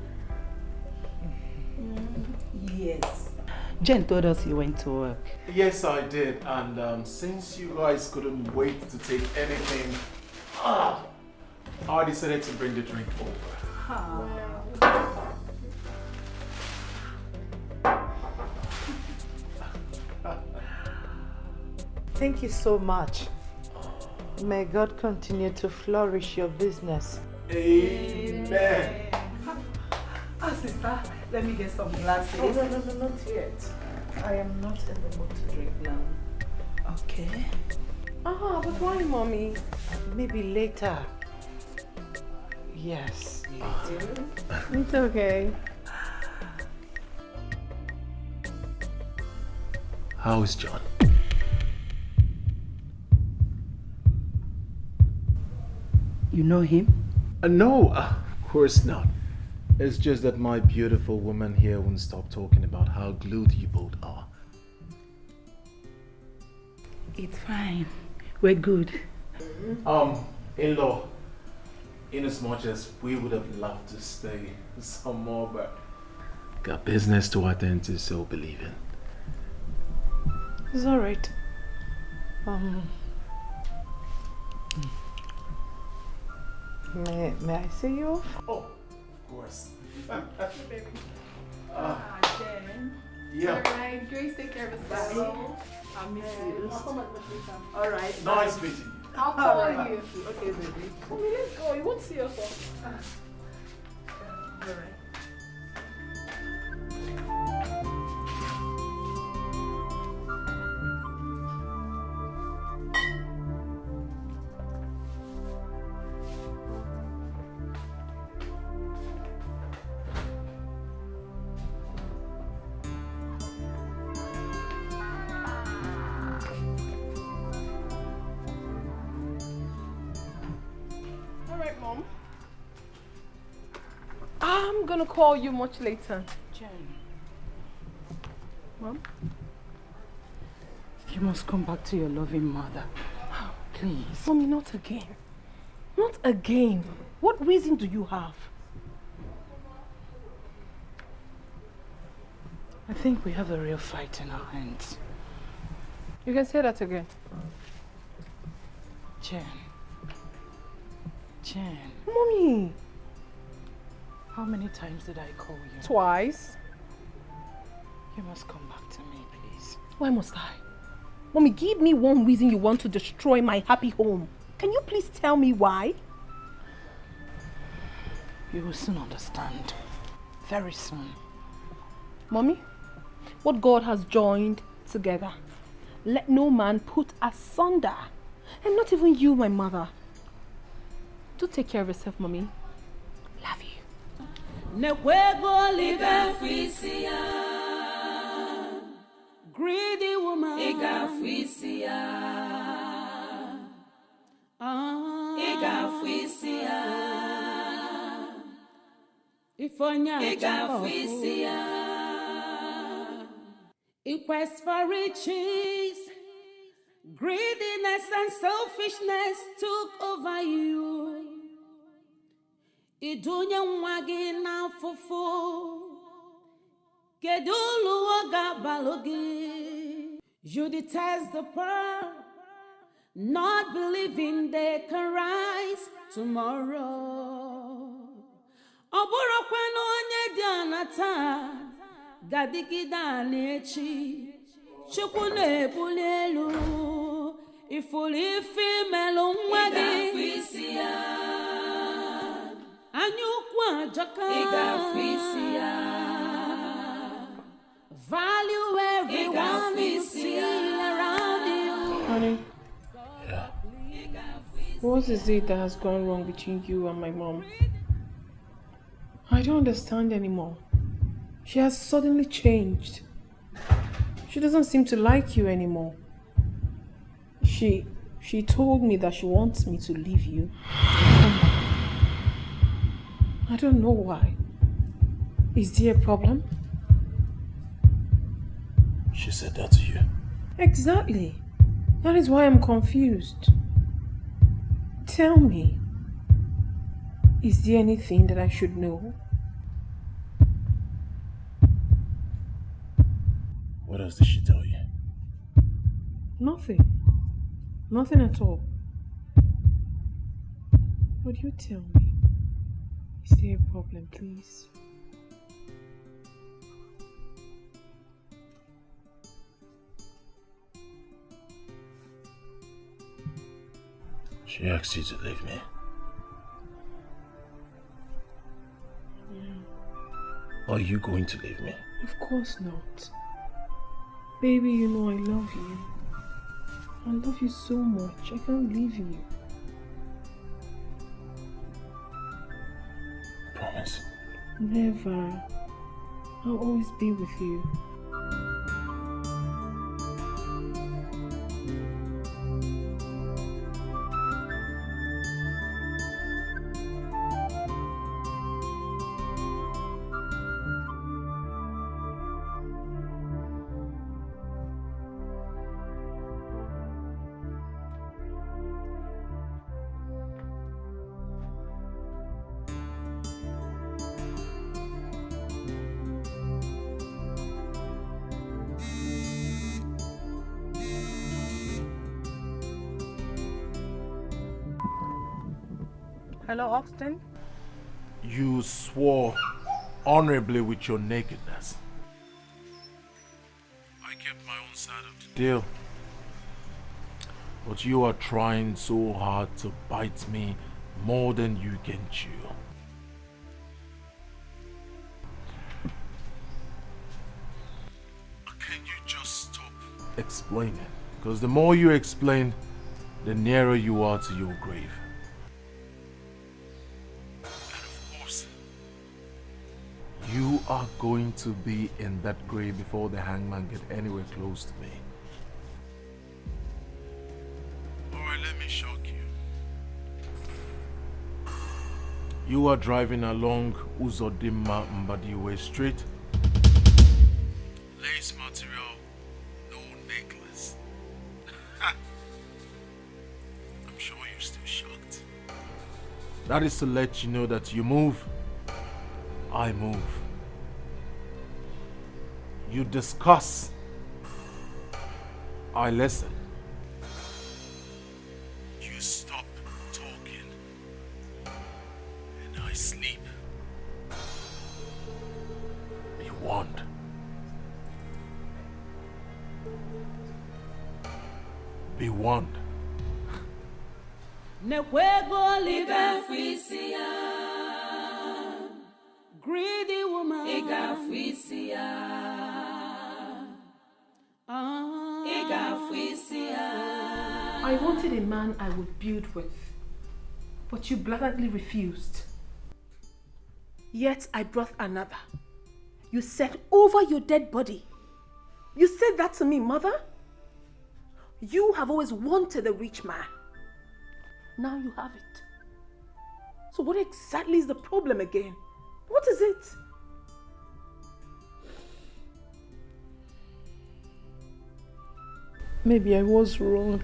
Yes. Jen told us you went to work. Yes, I did. And since you guys couldn't wait to take anything, I decided to bring the drink over. Thank you so much. May God continue to flourish your business. Amen. Sister, let me get some glasses. Oh, no, not yet. I am not in the mood to drink now. Okay. But why, Mommy? Maybe later. Yes, later. It's okay. How is John? You know him? No, of course not. It's just that my beautiful woman here won't stop talking about how glued you both are. It's fine. We're good. In-law, in as much as we would have loved to stay some more, but got business to attend to, so believe it. It's alright. May I see you off? Oh, of course. Baby. Jen. Yeah. Alright, Grace, take care of herself. I miss you. I'll come back later. Alright. Nice meeting you. I'll call you. Okay, baby. Mommy, let's go. You won't see us all. Alright. Mom. I'm gonna call you much later. Jen. Mom? You must come back to your loving mother. Please. Mommy, not again. Not again. What reason do you have? I think we have a real fight in our hands. You can say that again. Jen. Jen. Mommy. How many times did I call you? Twice. You must come back to me, please. Why must I? Mommy, give me one reason you want to destroy my happy home. Can you please tell me why? You will soon understand. Very soon. Mommy, what God has joined together, let no man put asunder. And not even you, my mother. Do take care of yourself, Mommy. Love you. Greedy woman. It quest for riches. Greediness and selfishness took over you. Idunya mwagi na fufu. Kedulu waga balogi. You detest the poor, not believing they can rise tomorrow. Oburo kwano onye di anata. Gadigida nechi. Chukwu na-ebuli elu. Ifuli female mwagi. Anyukwa jaka. Value everyone you see around you. Honey. Yeah. What is it that has gone wrong between you and my mom? I don't understand anymore. She has suddenly changed. She doesn't seem to like you anymore. She told me that she wants me to leave you. I don't know why. Is there a problem? She said that to you. Exactly. That is why I'm confused. Tell me, is there anything that I should know? What else did she tell you? Nothing. Nothing at all. But you tell me, is there a problem, please? She asked you to leave me. Are you going to leave me? Of course not. Baby, you know I love you. I love you so much. I can't leave you. Promise. Never. I'll always be with you. Hello, Austin. You swore honorably with your nakedness. I kept my own side of the deal. But you are trying so hard to bite me more than you can chew. Can you just stop explaining? Because the more you explain, the nearer you are to your grave. And of course, you are going to be in that grave before the hangman gets anywhere close to me. Alright, let me shock you. You are driving along Uzodimma Mbadiwe Street. Lace material, no necklace. I'm sure you're still shocked. That is to let you know that you move, I move. You discuss, I listen. You stop talking, and I sleep. Be warned. Be warned. Greedy woman. I wanted a man I would build with, but you blatantly refused. Yet I brought another. You said over your dead body. You said that to me, mother. You have always wanted a rich man. Now you have it. So what exactly is the problem again? What is it? Maybe I was wrong.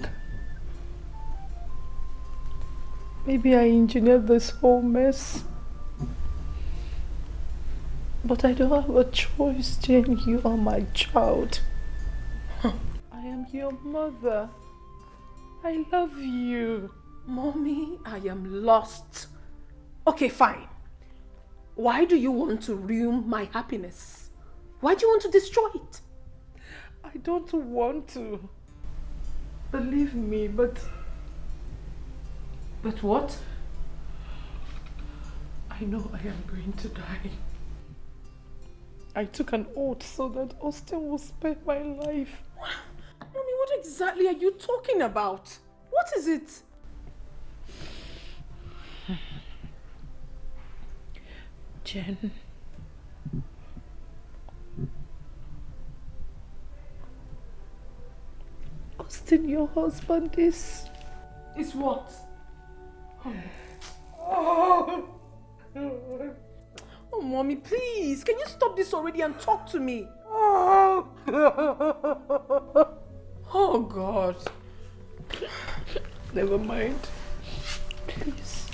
Maybe I engineered this whole mess. But I don't have a choice, Jane. You are my child. I am your mother. I love you. Mommy, I am lost. Okay, fine. Why do you want to ruin my happiness? Why do you want to destroy it? I don't want to. Believe me, but... But what? I know I am going to die. I took an oath so that Austin will spare my life. Mommy, what exactly are you talking about? What is it? Jen. Austin, your husband is... Is what? Oh, Mommy, please. Can you stop this already and talk to me? Oh, God. Never mind. Please,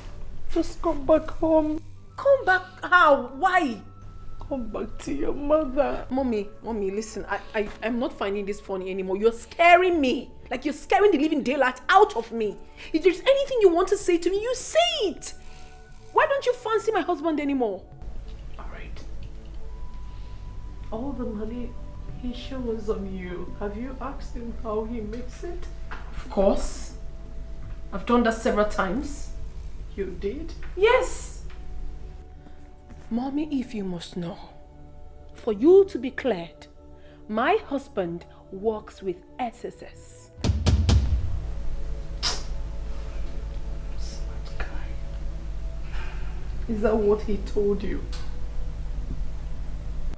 just come back home. Come back? How? Why? Come back to your mother. Mommy, listen. I'm not finding this funny anymore. You're scaring me. Like you're scaring the living daylight out of me. If there's anything you want to say to me, you say it. Why don't you fancy my husband anymore? Alright. All the money he showers on you. Have you asked him how he makes it? Of course. I've done that several times. You did? Yes. Mommy, if you must know, for you to be cleared, my husband works with SSS. Smart guy. Is that what he told you?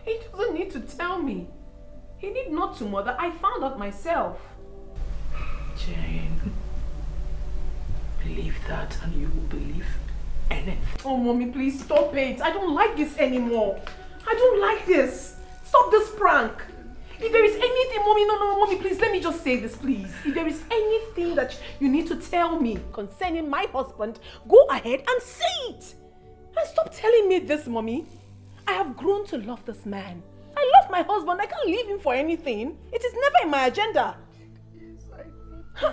He doesn't need to tell me. He need not to, Mother. I found out myself. Jane, believe that and you will believe anything. Oh, Mommy, please stop it. I don't like this anymore. I don't like this. Stop this prank. If there is anything, Mommy, no, Mommy, please, let me just say this, please. If there is anything that you need to tell me concerning my husband, go ahead and say it. And stop telling me this, Mommy. I have grown to love this man. I love my husband. I can't leave him for anything. It is never in my agenda.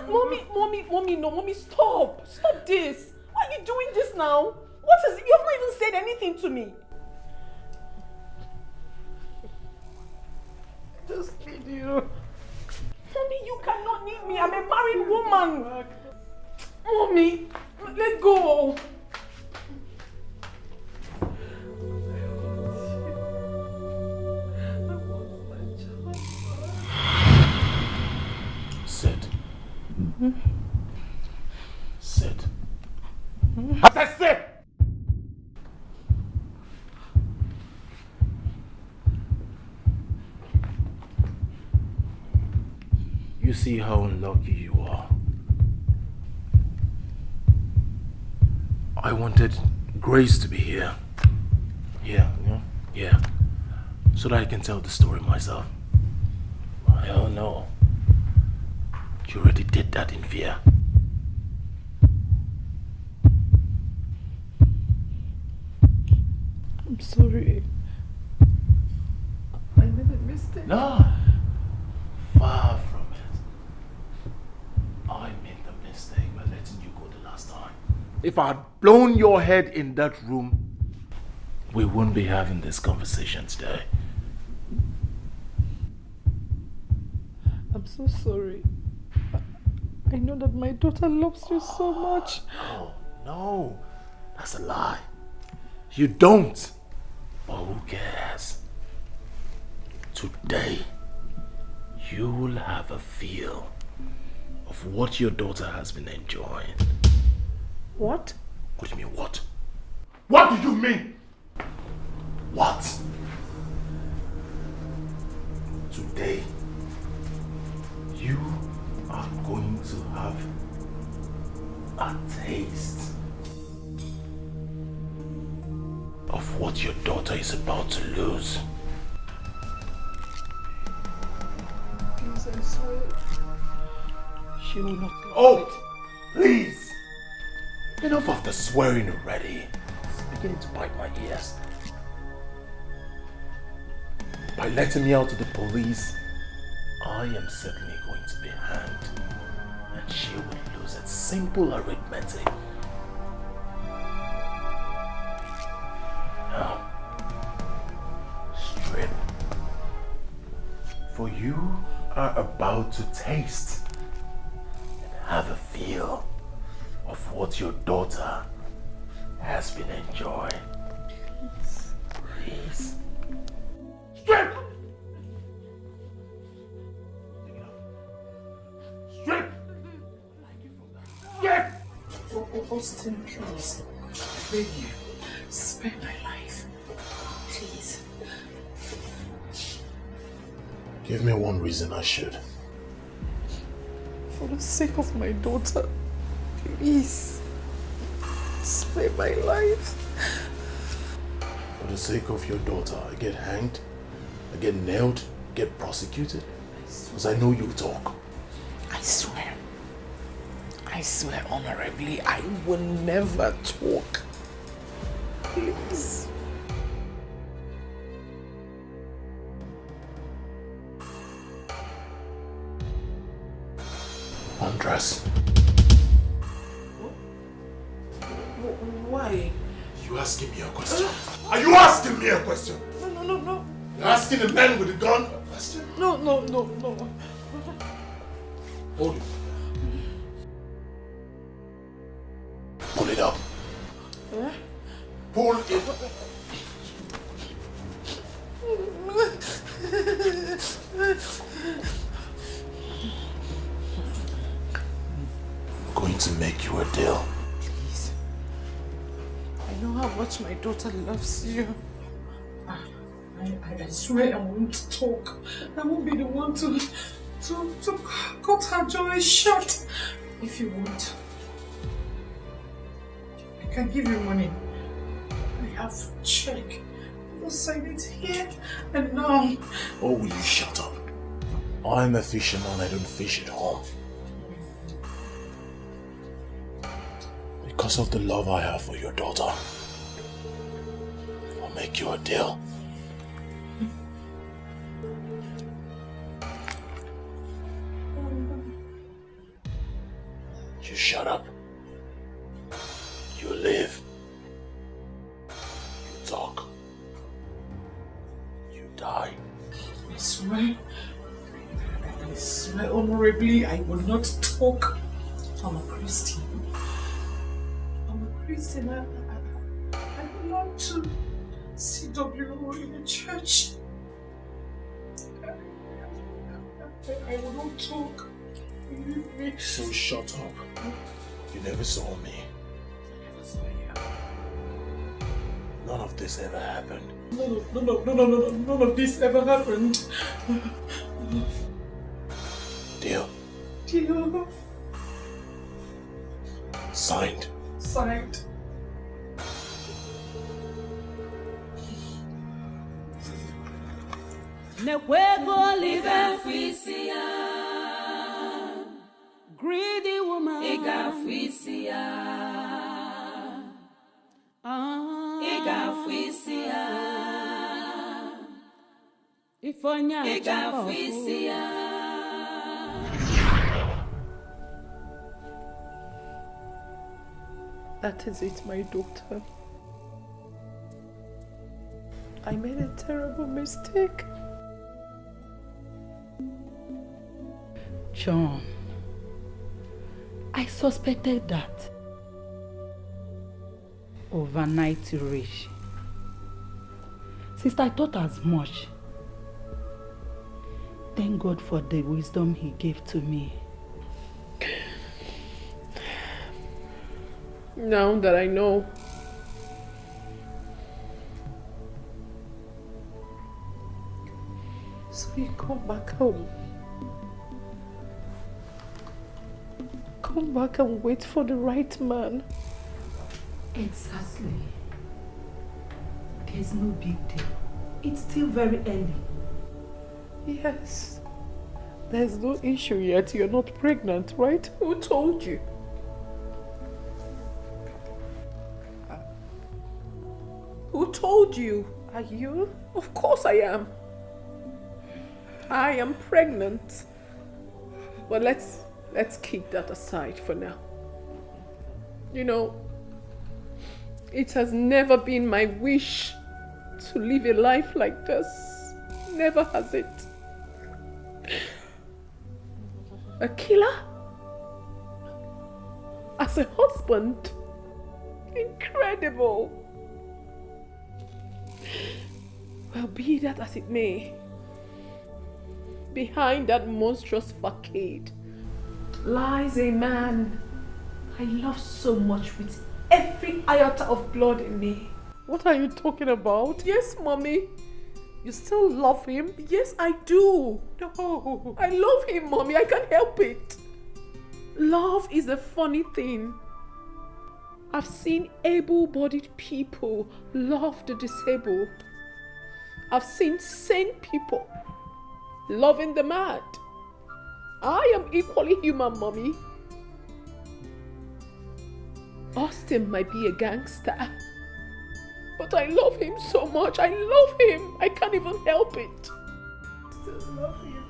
Mommy, no, Mommy, stop. Stop this. Why are me doing this now? What is it? You haven't even said anything to me. I just need you. Mommy, you cannot need me. I'm a married woman. Mommy, let go. Sit. Sit. As I said! You see how unlucky you are. I wanted Grace to be here. Yeah. So that I can tell the story myself. Hell no. You already did that in fear. I'm sorry. I made a mistake. No. Far from it. I made the mistake by letting you go the last time. If I had blown your head in that room, we wouldn't be having this conversation today. I'm so sorry. I know that my daughter loves you so much. No. That's a lie. You don't. But who cares? Today, you will have a feel of what your daughter has been enjoying. What? What do you mean, what? What do you mean? What? Today, you are going to have a taste of what your daughter is about to lose. Please, I'm sorry. She will not. Oh, please! Enough of the swearing already. It's beginning to bite my ears. By letting me out to the police, I am certainly going to be hanged. And she will lose it. Simple arithmetic. Now, strip. For you are about to taste and have a feel of what your daughter has been enjoying. Please. Strip! Strip! Strip! Austin, please. I beg you. Spare my life. Please. Give me one reason I should. For the sake of my daughter, please. Spare my life. For the sake of your daughter, I get hanged, I get nailed, get prosecuted. Because I know you talk. I swear honorably, I will never talk. Please. Undress. Why? You asking me a question? Are you asking me a question? No. You're asking a man with a gun a question? No. Hold it. Pull it up. Pull it. I'm going to make you a deal. Please. I know how much my daughter loves you. I swear I won't talk. I won't be the one to cut her joy short. If you want, I can give you money. I have check. I'll sign it here and now. Oh, will you shut up? I'm a fisherman, I don't fish at home. Because of the love I have for your daughter, I'll make you a deal. You shut up. You die. I swear honorably, I will not talk. I'm a Christian. I belong to CWO in the church. I will not talk. So shut up. You never saw me. I never saw you. None of this ever happened. No, none of this ever happened. Deal. Deal. Signed. Signed. Nekwego live fisia. Greedy woman. Ega fisia. Ega fisia. Ifonya. Ega fisia. That is it, my daughter. I made a terrible mistake. John, I suspected that. Overnight rage. Sister, I thought as much. Thank God for the wisdom he gave to me. Now that I know, so you come back home. Come back and wait for the right man. Exactly. There's no big deal. It's still very early. Yes. There's no issue yet. You're not pregnant, right? Who told you? Who told you? Are you? Of course I am. I am pregnant. But let's keep that aside for now. You know, it has never been my wish to live a life like this. Never has it. A killer? As a husband? Incredible. Well, be that as it may, behind that monstrous facade lies a man I love so much with every iota of blood in me. What are you talking about? Yes, Mommy. You still love him? Yes, I do. No. I love him, Mommy. I can't help it. Love is a funny thing. I've seen able-bodied people love the disabled. I've seen sane people loving the mad. I am equally human, Mommy. Austin might be a gangster, but I love him so much. I love him. I can't even help it. Still love him.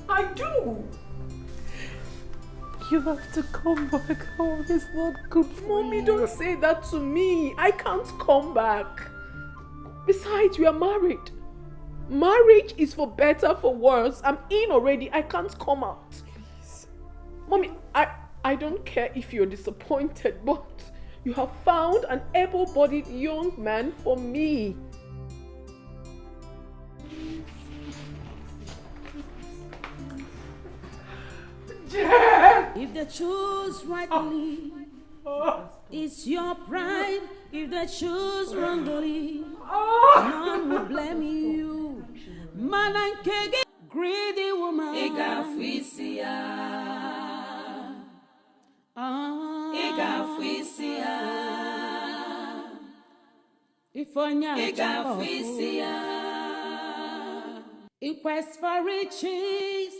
I do. You have to come back home. It's not good for Mommy, you. Don't say that to me. I can't come back. Besides, we are married. Marriage is for better, for worse. I'm in already. I can't come out. Please. Mommy, I don't care if you're disappointed, but you have found an able-bodied young man for me. If they choose rightly, it's your pride. If they choose wrongly, none will blame you. Man and kege, greedy woman. Egafisia. Egafisia. Ifonya. Egafisia. In quest for riches,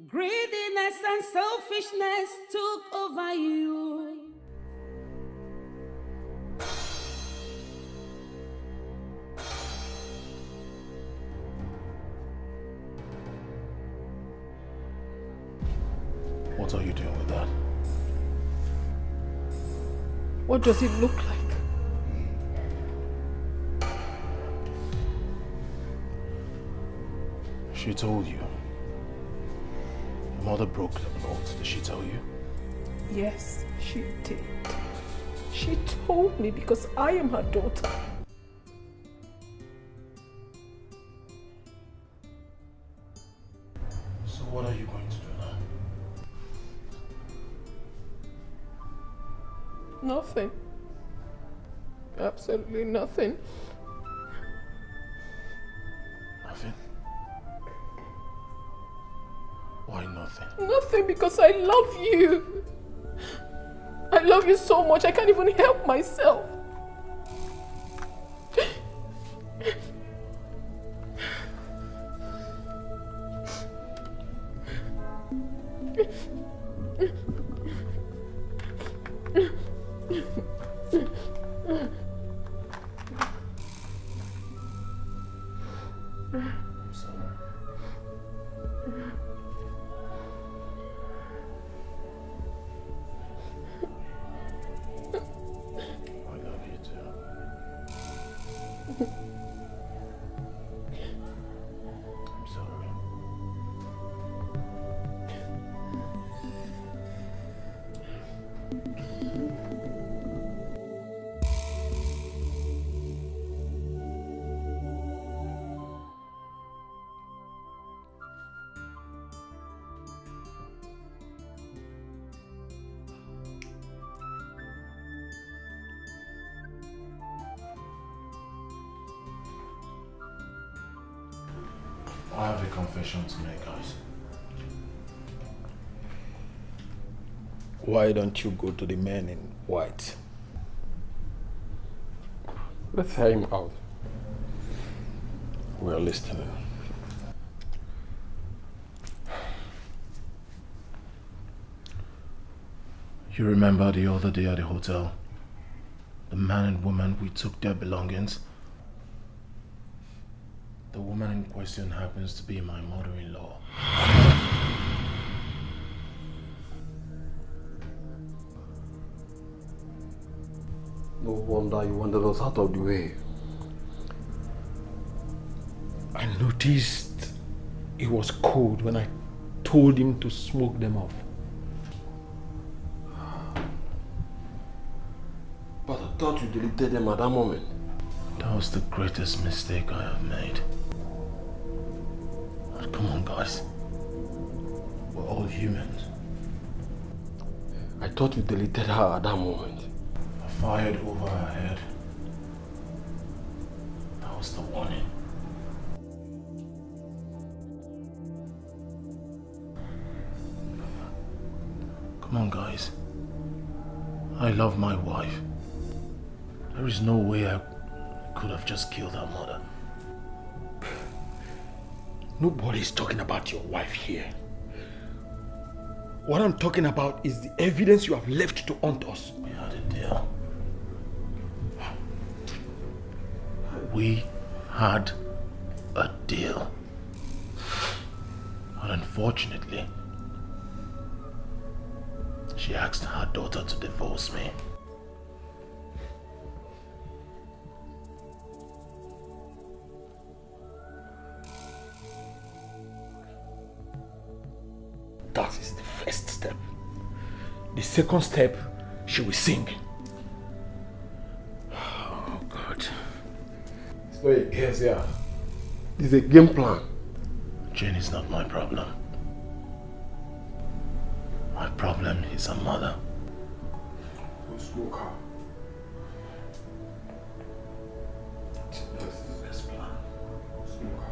greediness and selfishness took over you. What are you doing with that? What does it look like? She told you. Your mother broke the oath. Did she tell you? Yes, she did. She told me because I am her daughter. So what are you going to do now? Nothing. Absolutely nothing. Nothing? Why nothing? Nothing because I love you. I love you so much I can't even help myself. I have a confession to make, guys. Why don't you go to the man in white? Let's hear him out. We're listening. You remember the other day at the hotel? The man and woman, we took their belongings. The woman in question happens to be my mother-in-law. No wonder you wanted us out of the way. I noticed it was cold when I told him to smoke them off. But I thought you deleted them at that moment. That was the greatest mistake I have made. But come on, guys. We're all humans. I thought you deleted her at that moment. I fired over her head. That was the warning. Come on, guys. I love my wife. There is no way I could have just killed her mother. Nobody's talking about your wife here. What I'm talking about is the evidence you have left to haunt us. We had a deal. We had a deal. But unfortunately, she asked her daughter to divorce me. That is the first step. The second step, she will sing. Oh God. It's not a case here. It's a game plan. Jane is not my problem. My problem is her mother. Go smoke her. This is the best plan. Smoke her.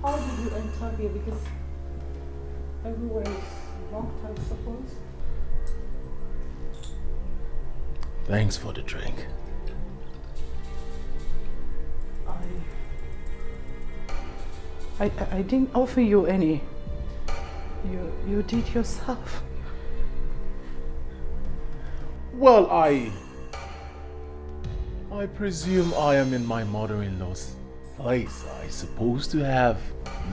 How did you enter here? Because everywhere is locked, I suppose. Thanks for the drink. I didn't offer you any. You did yourself. Well, I presume I am in my mother-in-law's place. I suppose to have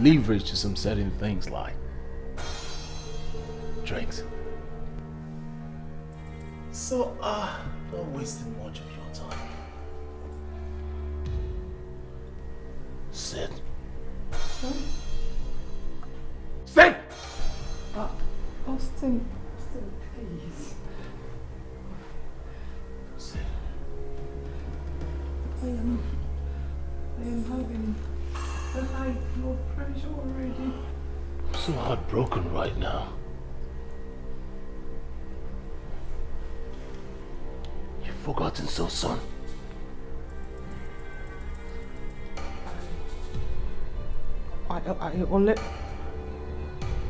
leverage to some certain things like drinks. So, not wasting much of your time. Sit. Sit! Austin, please. Sit. I am having a high blood pressure already. I'm so heartbroken right now. You've forgotten so soon.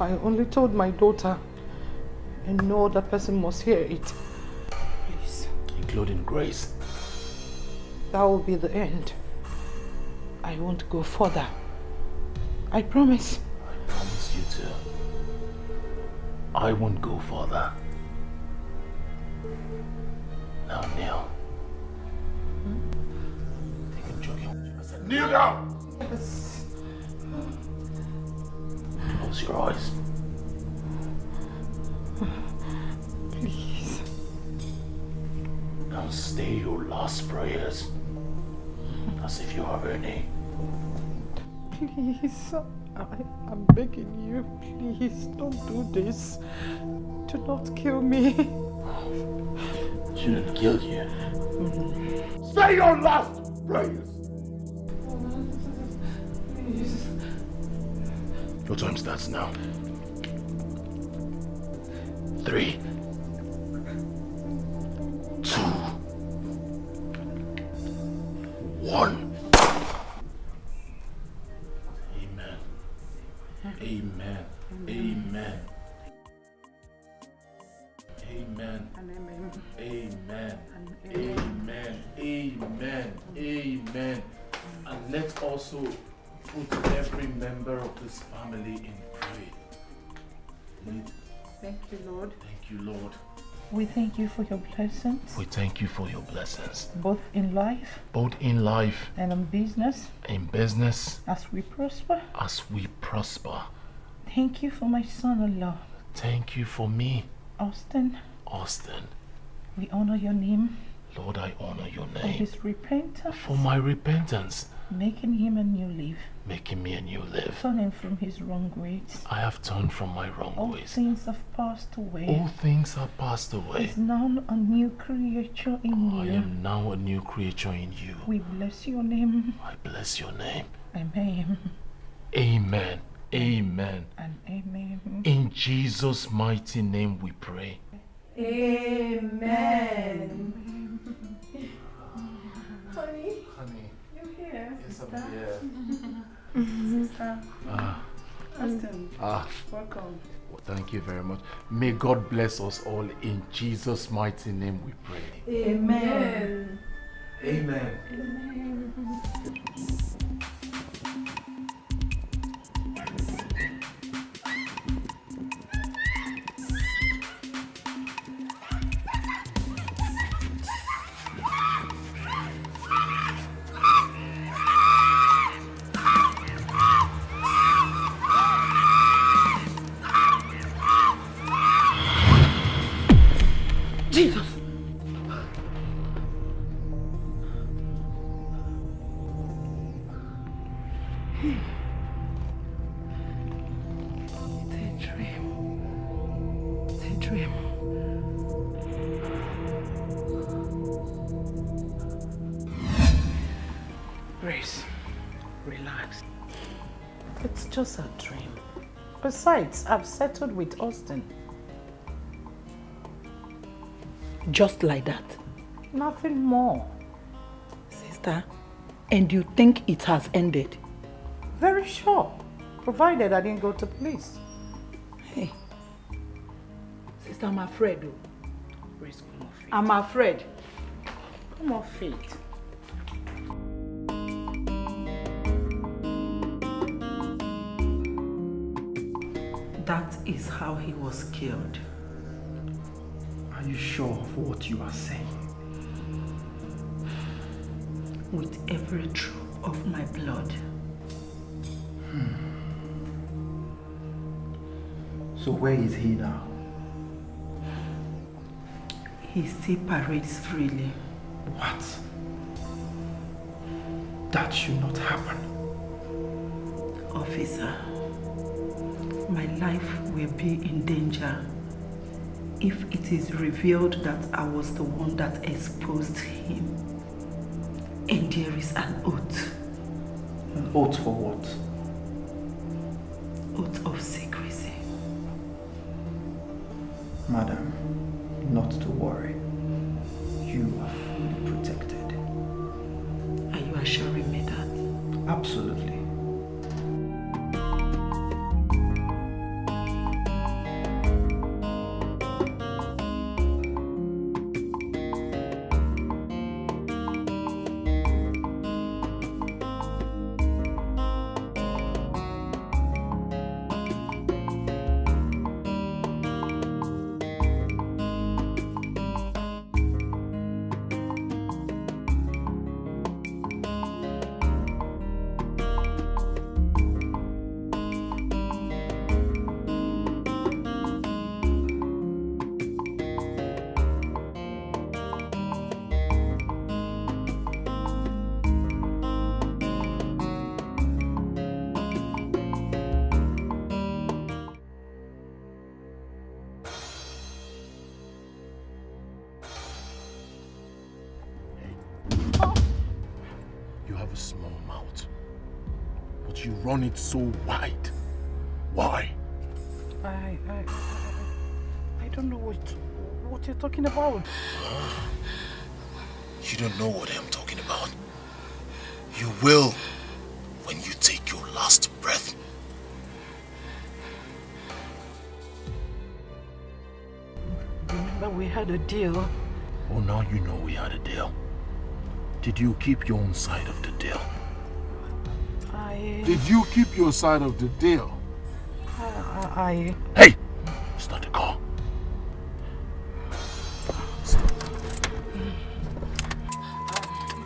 I only told my daughter, and no other person must hear it. Please. Including Grace. That will be the end. I won't go further. I promise. I promise you to. I won't go further. Now kneel. I think I'm joking. I said kneel down! Yes. Close your eyes. Please. Now say your last prayers. As if you have any. Please. I'm begging you. Please don't do this. Do not kill me. Shouldn't kill you. Say your last prayers. Please. Your time starts now. 3, 2, 1. Amen. Amen. Amen. Amen. Amen. Amen. Amen. Amen. And let's also put every member of this family in prayer. Thank you, Lord. Thank you, Lord. We thank you for your blessings. We thank you for your blessings. Both in life. Both in life. And in business. In business. As we prosper. As we prosper. Thank you for my son-in-law. Thank you for me. Austin. Austin. We honor your name. Lord, I honor your For name. his repentance. For my repentance. Making him a new life. Making me a new life. Turning from his wrong ways. I have turned from my wrong All ways. things have passed away. All things have passed away. Is now a new creature in you. I am now a new creature in you. We bless your name. I bless your name. Amen. Amen. Amen. And amen. In Jesus' mighty name we pray. Amen. Honey. Honey. You're here. Yes, sister. I'm here. Sister. Austin. Welcome. Well, thank you very much. May God bless us all. In Jesus' mighty name we pray. Amen. Amen. Amen. Jesus! It's a dream. It's a dream. Grace, relax. It's just a dream. Besides, I've settled with Austin. Just like that. Nothing more. Sister, and you think it has ended? Very sure. Provided I didn't go to police. Hey. Sister, I'm afraid though. Grace, come off it. I'm afraid. Come off it. That is how he was killed. Are you sure of what you are saying? With every drop of my blood. So where is he now? He still parades freely. What? That should not happen. Officer, my life will be in danger if it is revealed that I was the one that exposed him. And there is an oath. An oath for what? Oath of secrecy. Madam, not to worry. You are fully protected. Are you assuring me that? Absolutely. have a small mouth, but you run it so wide. Why? I don't know what you're talking about. You don't know what I'm talking about. You will when you take your last breath. Remember we had a deal. Oh, now you know we had a deal. Did you keep your own side of the deal? Did you keep your side of the deal? Hey! Start the car. I'm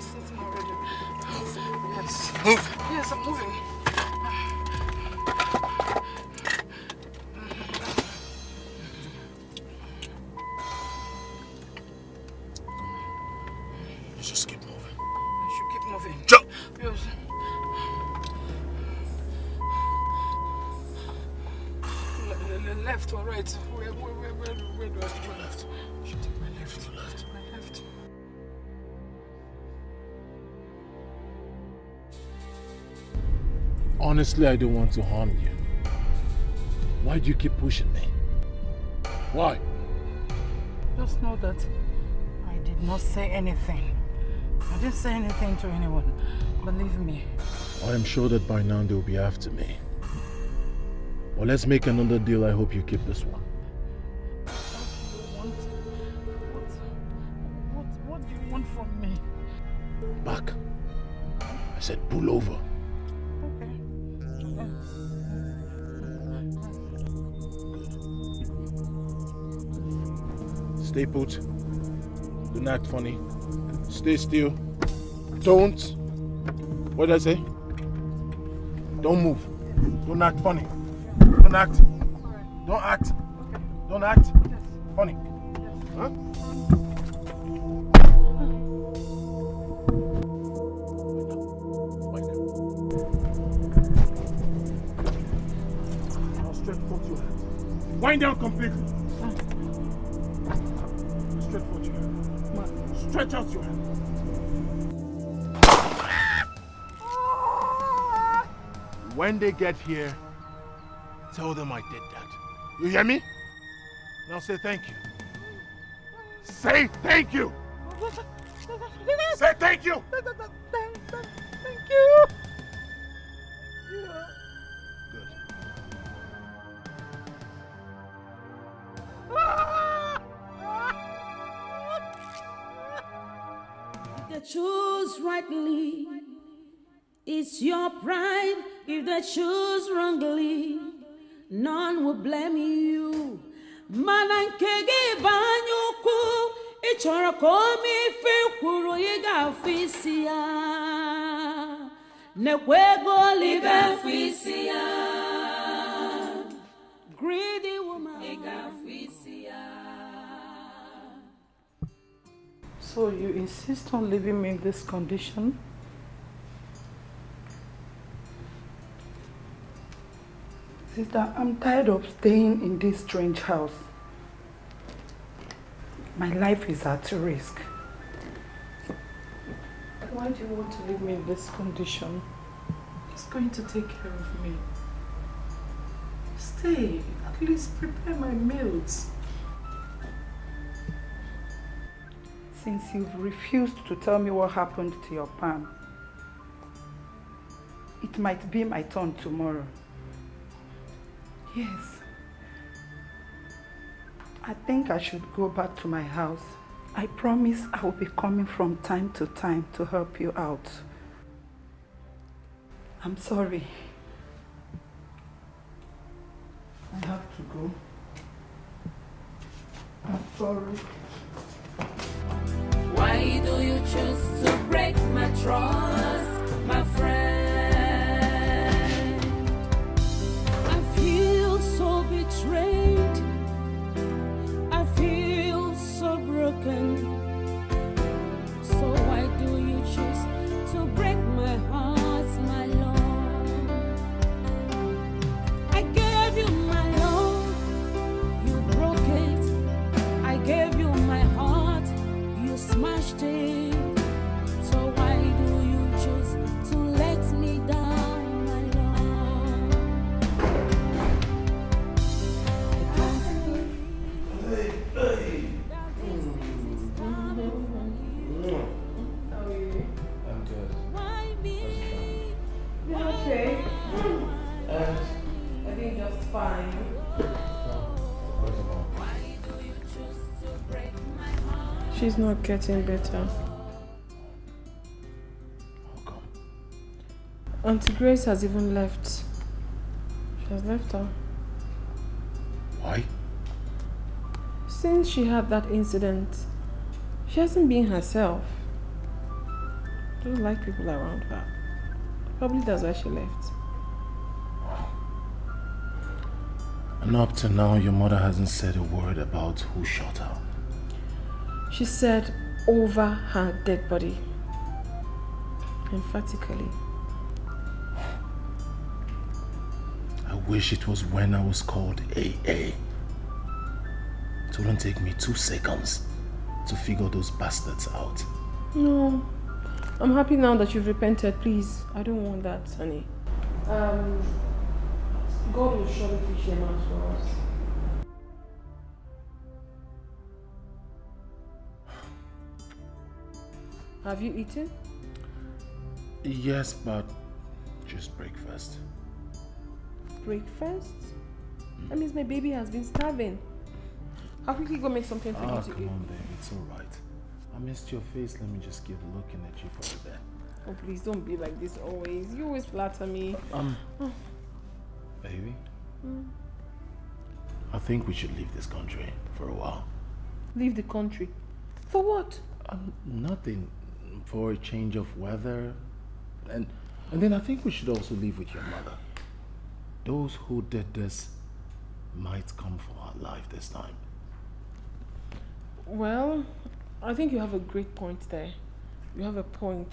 sitting already. Yes. Move. Yes, I'm moving. Just keep moving. I should keep moving. Jump! Yes. Left or right? Where do I take my left? I should take my left. My left. Honestly, I don't want to harm you. Why do you keep pushing me? Why? Just know that I did not say anything. I didn't say anything to anyone. Believe me. I am sure that by now they'll be after me. Well, let's make another deal. I hope you keep this one. What do you want from me? Back. I said pull over. Stay put. Do not act funny. Stay still. Don't. What did I say? Don't move. Don't act funny. Don't act. Don't act. Don't act. Funny. Huh? Now stretch forth your hands. Wind down completely. Stretch forth your hands. Stretch out your hands. When they get here, tell them I did that. You hear me? Now say thank you. Say thank you! Say thank you! Thank you! If they choose rightly, it's your pride. If they choose wrongly, none will blame you. Mana nke gị banye ukwu, ị chọrọ ka ome ife kwuru ị ga-afụ isi ya. Nekwe ego ị ga-afụ isi ya. Greedy woman, ị ga-afụ isi ya. So you insist on leaving me in this condition? Sister, I'm tired of staying in this strange house. My life is at risk. Why do you want to leave me in this condition? Who's going to take care of me? Stay, at least prepare my meals. Since you've refused to tell me what happened to your palm, it might be my turn tomorrow. Yes. I think I should go back to my house. I promise I will be coming from time to time to help you out. I'm sorry. I have to go. I'm sorry. Why do you choose to break my trust, my friend? I feel so betrayed. I feel so broken. So why do you choose to break my heart, my love? I gave you my love, you broke it. I gave you my heart, you smashed it. So why do you choose to let me down, my love? I can't believe that this is coming from you. How are you? I'm good. Why me? You okay? And I think just fine. She's not getting better. how come? Auntie Grace has even left. She has left her. Why? Since she had that incident, she hasn't been herself. Doesn't like people around her. Probably that's why she left. And up to now, your mother hasn't said a word about who shot her. She said over her dead body. Emphatically. I wish it was when I was called AA. It wouldn't take me 2 seconds to figure those bastards out. No. I'm happy now that you've repented, please. I don't want that, honey. God will surely fish them out for us. Have you eaten? Yes, but just breakfast. Breakfast? That means my baby has been starving. I'll quickly go make something for you to Come eat. on, baby, it's alright. I missed your face. Let me just keep looking at you for a bit. Oh, please don't be like this always. You always flatter me. Baby, Mm. I think we should leave this country for a while. Leave the country. For what? Nothing. For a change of weather. And then I think we should also leave with your mother. Those who did this might come for our life this time. Well, I think you have a great point there. You have a point.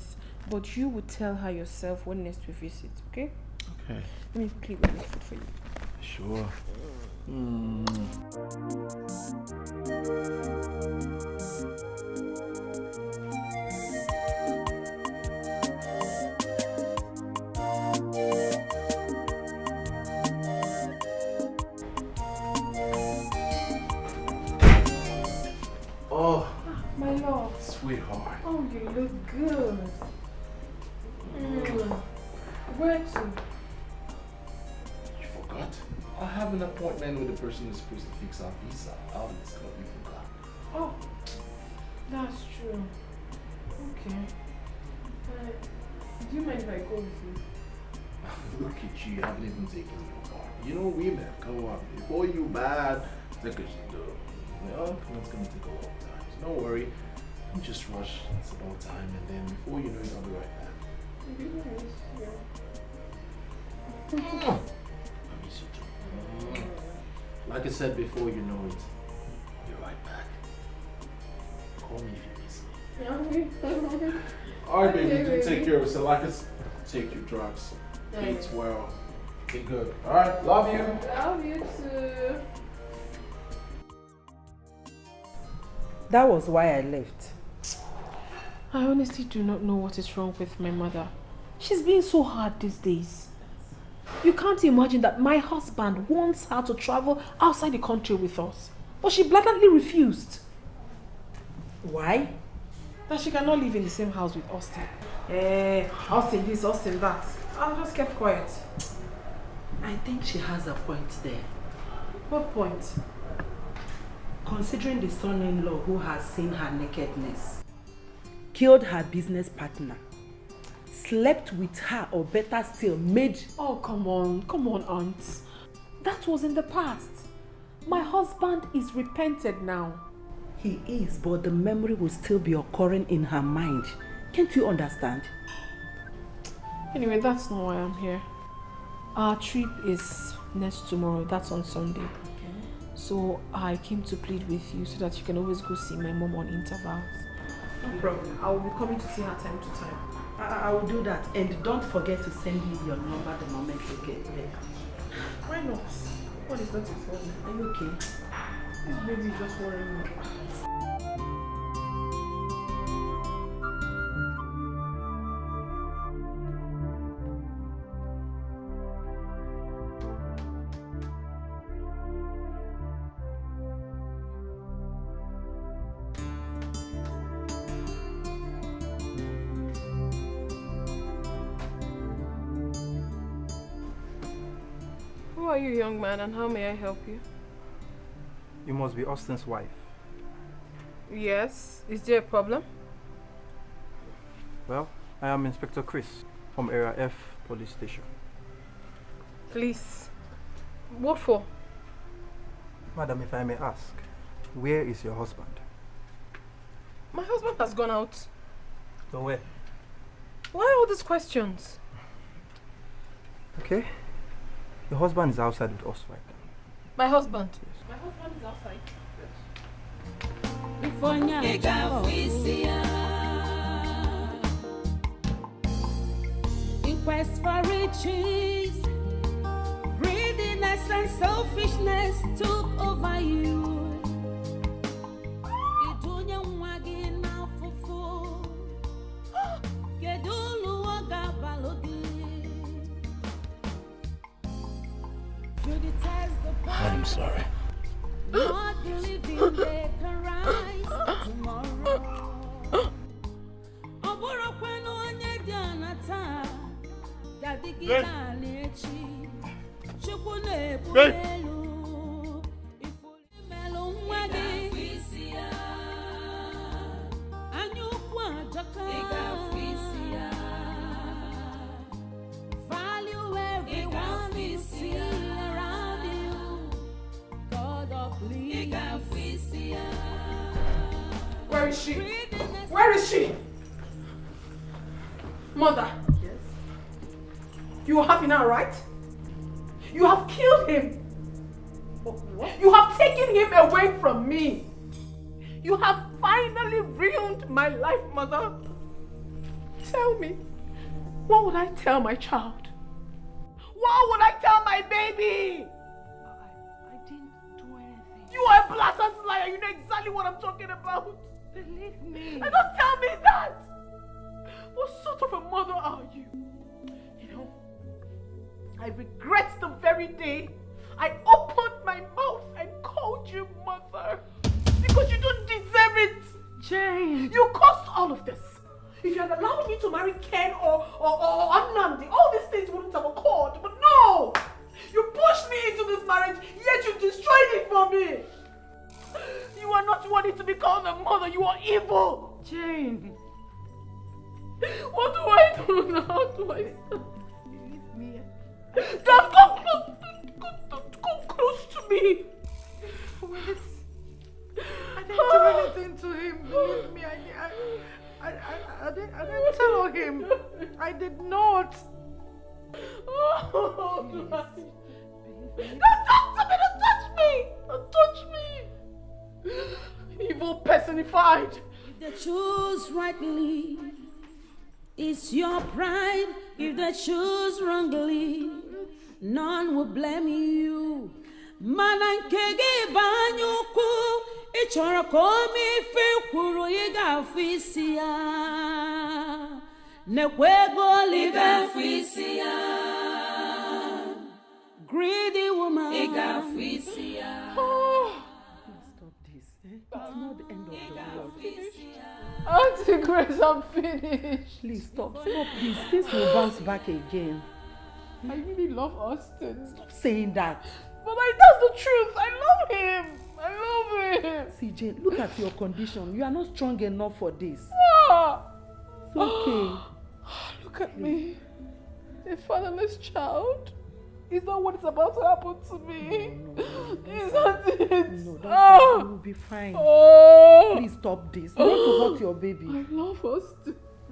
But you would tell her yourself when next we visit, okay? Okay. Let me quickly go make food for you. Sure. Oh, my love. Sweetheart. Oh, you look good. Where to? You forgot? I have an appointment with the person who's supposed to fix our visa. How did this come? You forgot. Oh, that's true. Okay. Do you mind if I go with you? Look at you, you haven't even taken your part. You know women, come on. Before you bad, look at you do. Well, it's gonna take a long time. So don't worry. You just rush, it's about time, and then before you know it, I'll be right back. I miss you too. Like I said before, you know it. I'll be right back. Call me if you miss me. Alright, baby, do take care of yourself. Like I said, take your drugs. Eat well. Be good. Alright, love you. Love you too. That was why I left. I honestly do not know what is wrong with my mother. She's being so hard these days. You can't imagine that my husband wants her to travel outside the country with us. But she blatantly refused. Why? That she cannot live in the same house with Austin. Austin this, Austin that. I just kept quiet. I think she has a point there. What point? Considering the son-in-law who has seen her nakedness, killed her business partner, slept with her, or better still, made... Oh, come on, aunt. That was in the past. My husband is repented now. He is, but the memory will still be occurring in her mind. Can't you understand? Anyway, that's not why I'm here. Our trip is next tomorrow. That's on Sunday. Okay. So I came to plead with you so that you can always go see my mom on intervals. No problem. I will be coming to see her time to time. I will do that. And don't forget to send me your number the moment you get there. Why not? What is not your fault? Are you okay? This baby is just worrying me. Who are you, young man, and how may I help you? You must be Austin's wife. Yes. Is there a problem? Well, I am Inspector Chris from Area F Police Station. Please. What for? Madam, if I may ask, where is your husband? My husband has gone out. So where? Why all these questions? Okay. Your husband is outside with us right now. My husband? Yes. My husband is outside. In quest for riches, greediness and selfishness took over you. I'm sorry. Not believing they can rise tomorrow. Value everyone we see around you. God of Plea. Where is she? Where is she? Mother. Yes? You are happy now, right? You have killed him. What? You have taken him away from me. You have finally ruined my life, Mother. Tell me, what would I tell my child? What would I tell my baby? I didn't do anything. You are a blatant liar. You know exactly what I'm talking about. Believe me. And don't tell me that. What sort of a mother are you? You know, I regret the very day I opened my mouth and called you mother. Because you don't deserve it. Jane. You caused all of this. If you had allowed me to marry Ken or Nandi, all these things wouldn't have occurred. But no! You pushed me into this marriage, yet you destroyed it for me. You are not worthy to be called a mother. You are evil. Jane. What do I do now? How do I stop? Believe me, Dad, come close to me. Wait. I didn't do anything to him. Believe me, I didn't tell him. I did not. Oh, please. Don't touch me! Don't touch me! Evil personified. If they choose rightly, it's your pride. If they choose wrongly, none will blame you. Manankege banyuku, ichoro komi fe kuro yega fisia. Nekwego live fisia. Greedy woman, iga fisia. Stop this. It's not the end of the world. Auntie Grace, I'm finished. Please stop, please. This will bounce back again. I really love Austin. Stop saying that. But that's the truth. I love him. I love him. CJ, look at your condition. You are not strong enough for this. Ah. It's okay. Look at me. A fatherless child. Is that what is about to happen to me? Isn't it? No, don't you will be fine. Oh. Please stop this. Not to hurt your baby. I love us.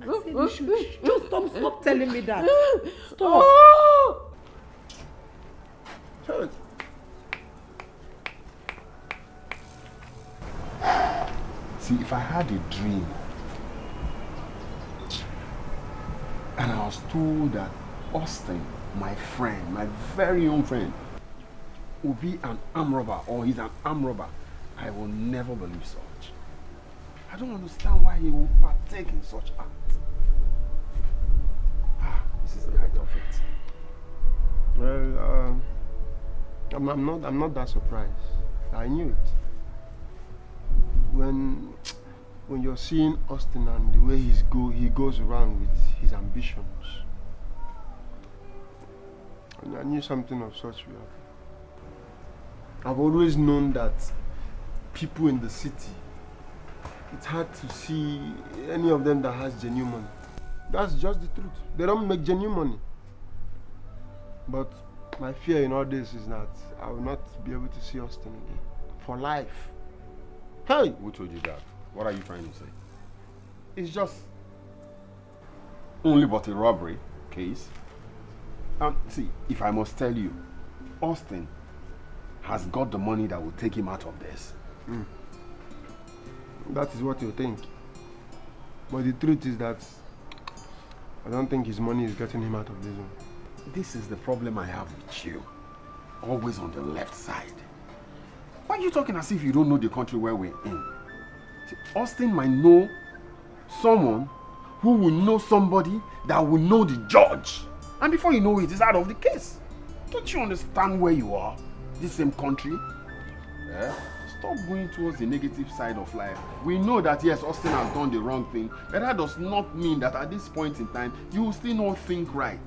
I said you should just stop telling me that. Stop. Oh. See, if I had a dream and I was told that Austin, my friend, my very own friend, will be an armed robber or he's an armed robber, I will never believe such. I don't understand why he will partake in such act. This is the height of it. Well, I'm not that surprised. I knew it. When you're seeing Austin and the way he goes around with his ambitions, and I knew something of such will happen. I've always known that people in the city, it's hard to see any of them that has genuine money. That's just the truth. They don't make genuine money. But my fear in all this is that I will not be able to see Austin again. For life. Hey! Who told you that? What are you trying to say? It's just only but a robbery case. See, if I must tell you, Austin has got the money that will take him out of this. That is what you think. But the truth is that I don't think his money is getting him out of this one. This is the problem I have with you. Always on the left side. Why are you talking as if you don't know the country where we're in? See, Austin might know someone who will know somebody that will know the judge. And before you know it, it's out of the case. Don't you understand where you are? This same country? Yeah? Stop going towards the negative side of life. We know that yes, Austin has done the wrong thing, but that does not mean that at this point in time, you will still not think right.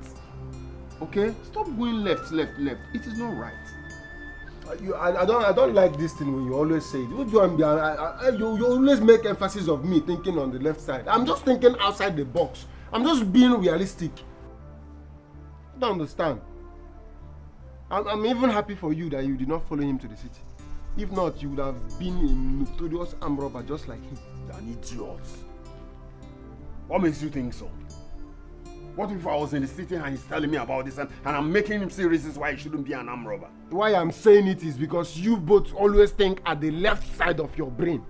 Okay? Stop going left. It is not right. I don't like this thing when you always say it. You always make emphasis of me thinking on the left side. I'm just thinking outside the box. I'm just being realistic. I don't understand. I'm even happy for you that you did not follow him to the city. If not, you would have been a notorious armed robber just like him. An idiot. What makes you think so? What if I was in the city and he's telling me about this and I'm making him see reasons why he shouldn't be an armed robber? Why I'm saying it is because you both always think at the left side of your brain.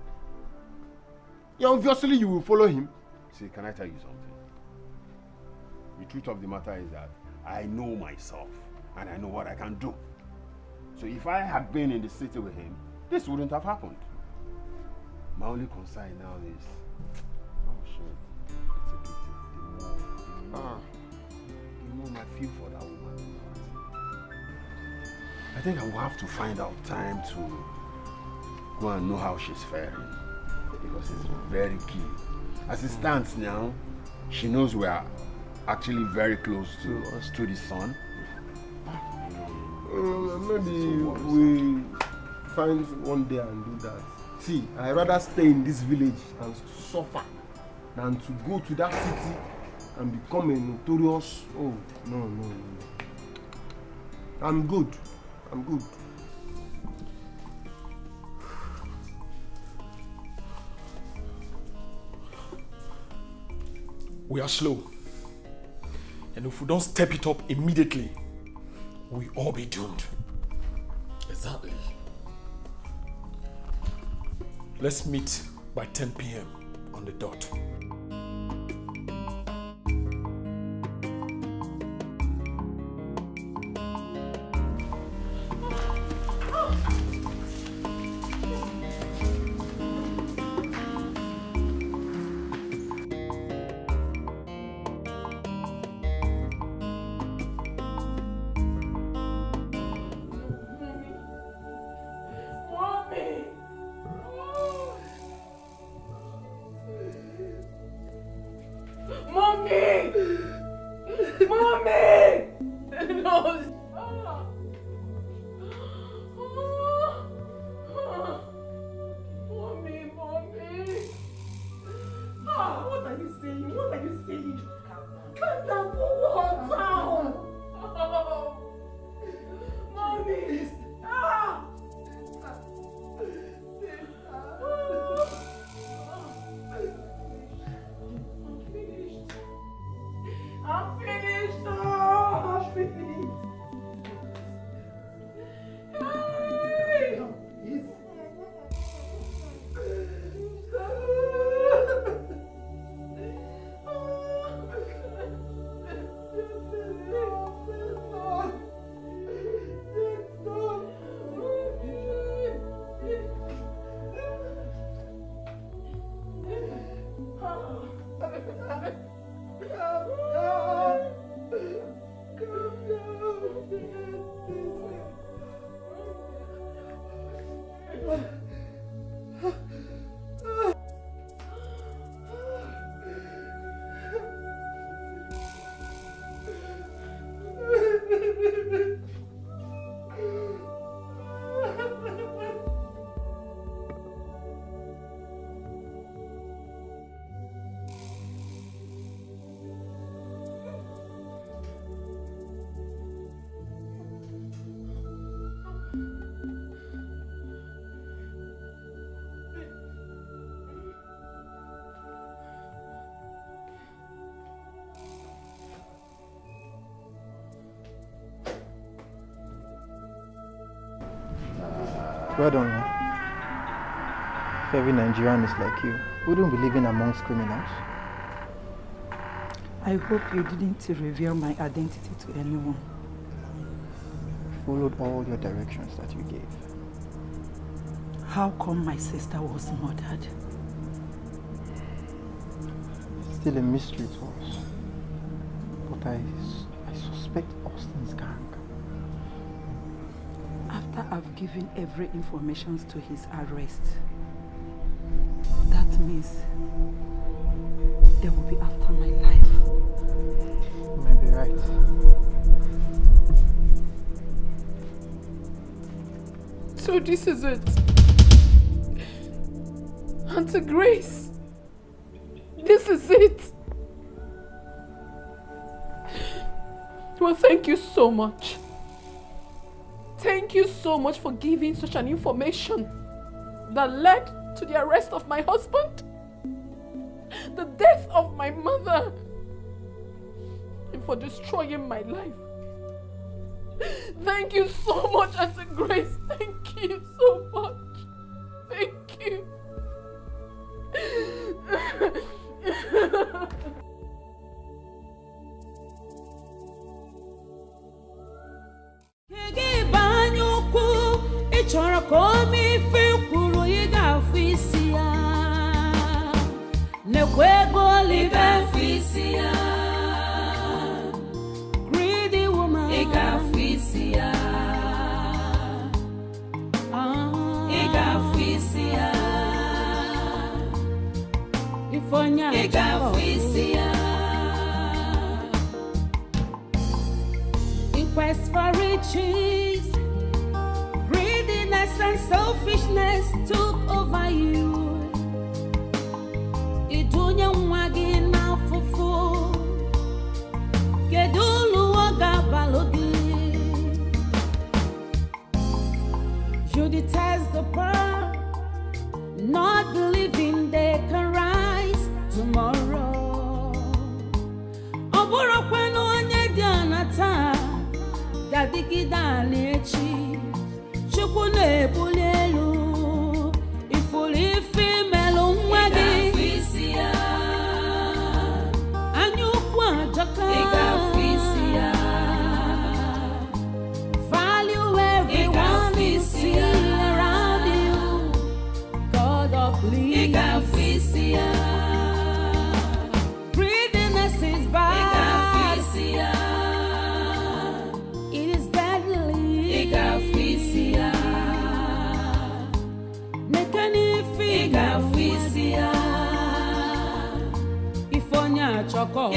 Yeah, obviously you will follow him. See, can I tell you something? The truth of the matter is that I know myself and I know what I can do. So if I had been in the city with him, this wouldn't have happened. My only concern now is, oh shit, it's a pity. The more I feel for that woman. I think I will have to find out time to go and know how she's faring. Because it's very key. As it stands now, she knows we are actually very close to the sun. Maybe we find one day and do that. See, I'd rather stay in this village and suffer than to go to that city and become a notorious. Oh, no. I'm good. I'm good. We are slow. And if we don't step it up immediately, we all be doomed. Exactly. Let's meet by 10 p.m. on the dot. Well done, man. If every Nigerian is like you, wouldn't be living amongst criminals. I hope you didn't reveal my identity to anyone. Followed all your directions that you gave. How come my sister was murdered? It's still a mystery to us. But I suspect Austin's gang. After I've given every information to his arrest, that means they will be after my life. You may be right. So this is it. Auntie Grace, this is it. Well, thank you so much. Thank you so much for giving such an information that led to the arrest of my husband, the death of my mother, and for destroying my life. Thank you so much, Auntie Grace. Thank you so much. Thank you. Chọrọ ka o mee ife kwuru ị ga-afụ isi ya nekwa ego olive afụ isi ya greedy woman ị ga-afụ isi ya ị ga-afụ isi ya ifonya ị ga-afụ isi ya in quest for riches and selfishness took over you. Idunya mwagi na fufu. Kedulu waga balogi. adịgide ala echi Chukwu na-ebuli elu ifuru ife imelụ nwa gị anya ukwu ajọka value everyone you see around you God of Plea greediness is bad it is deadly mekani figure if onya choko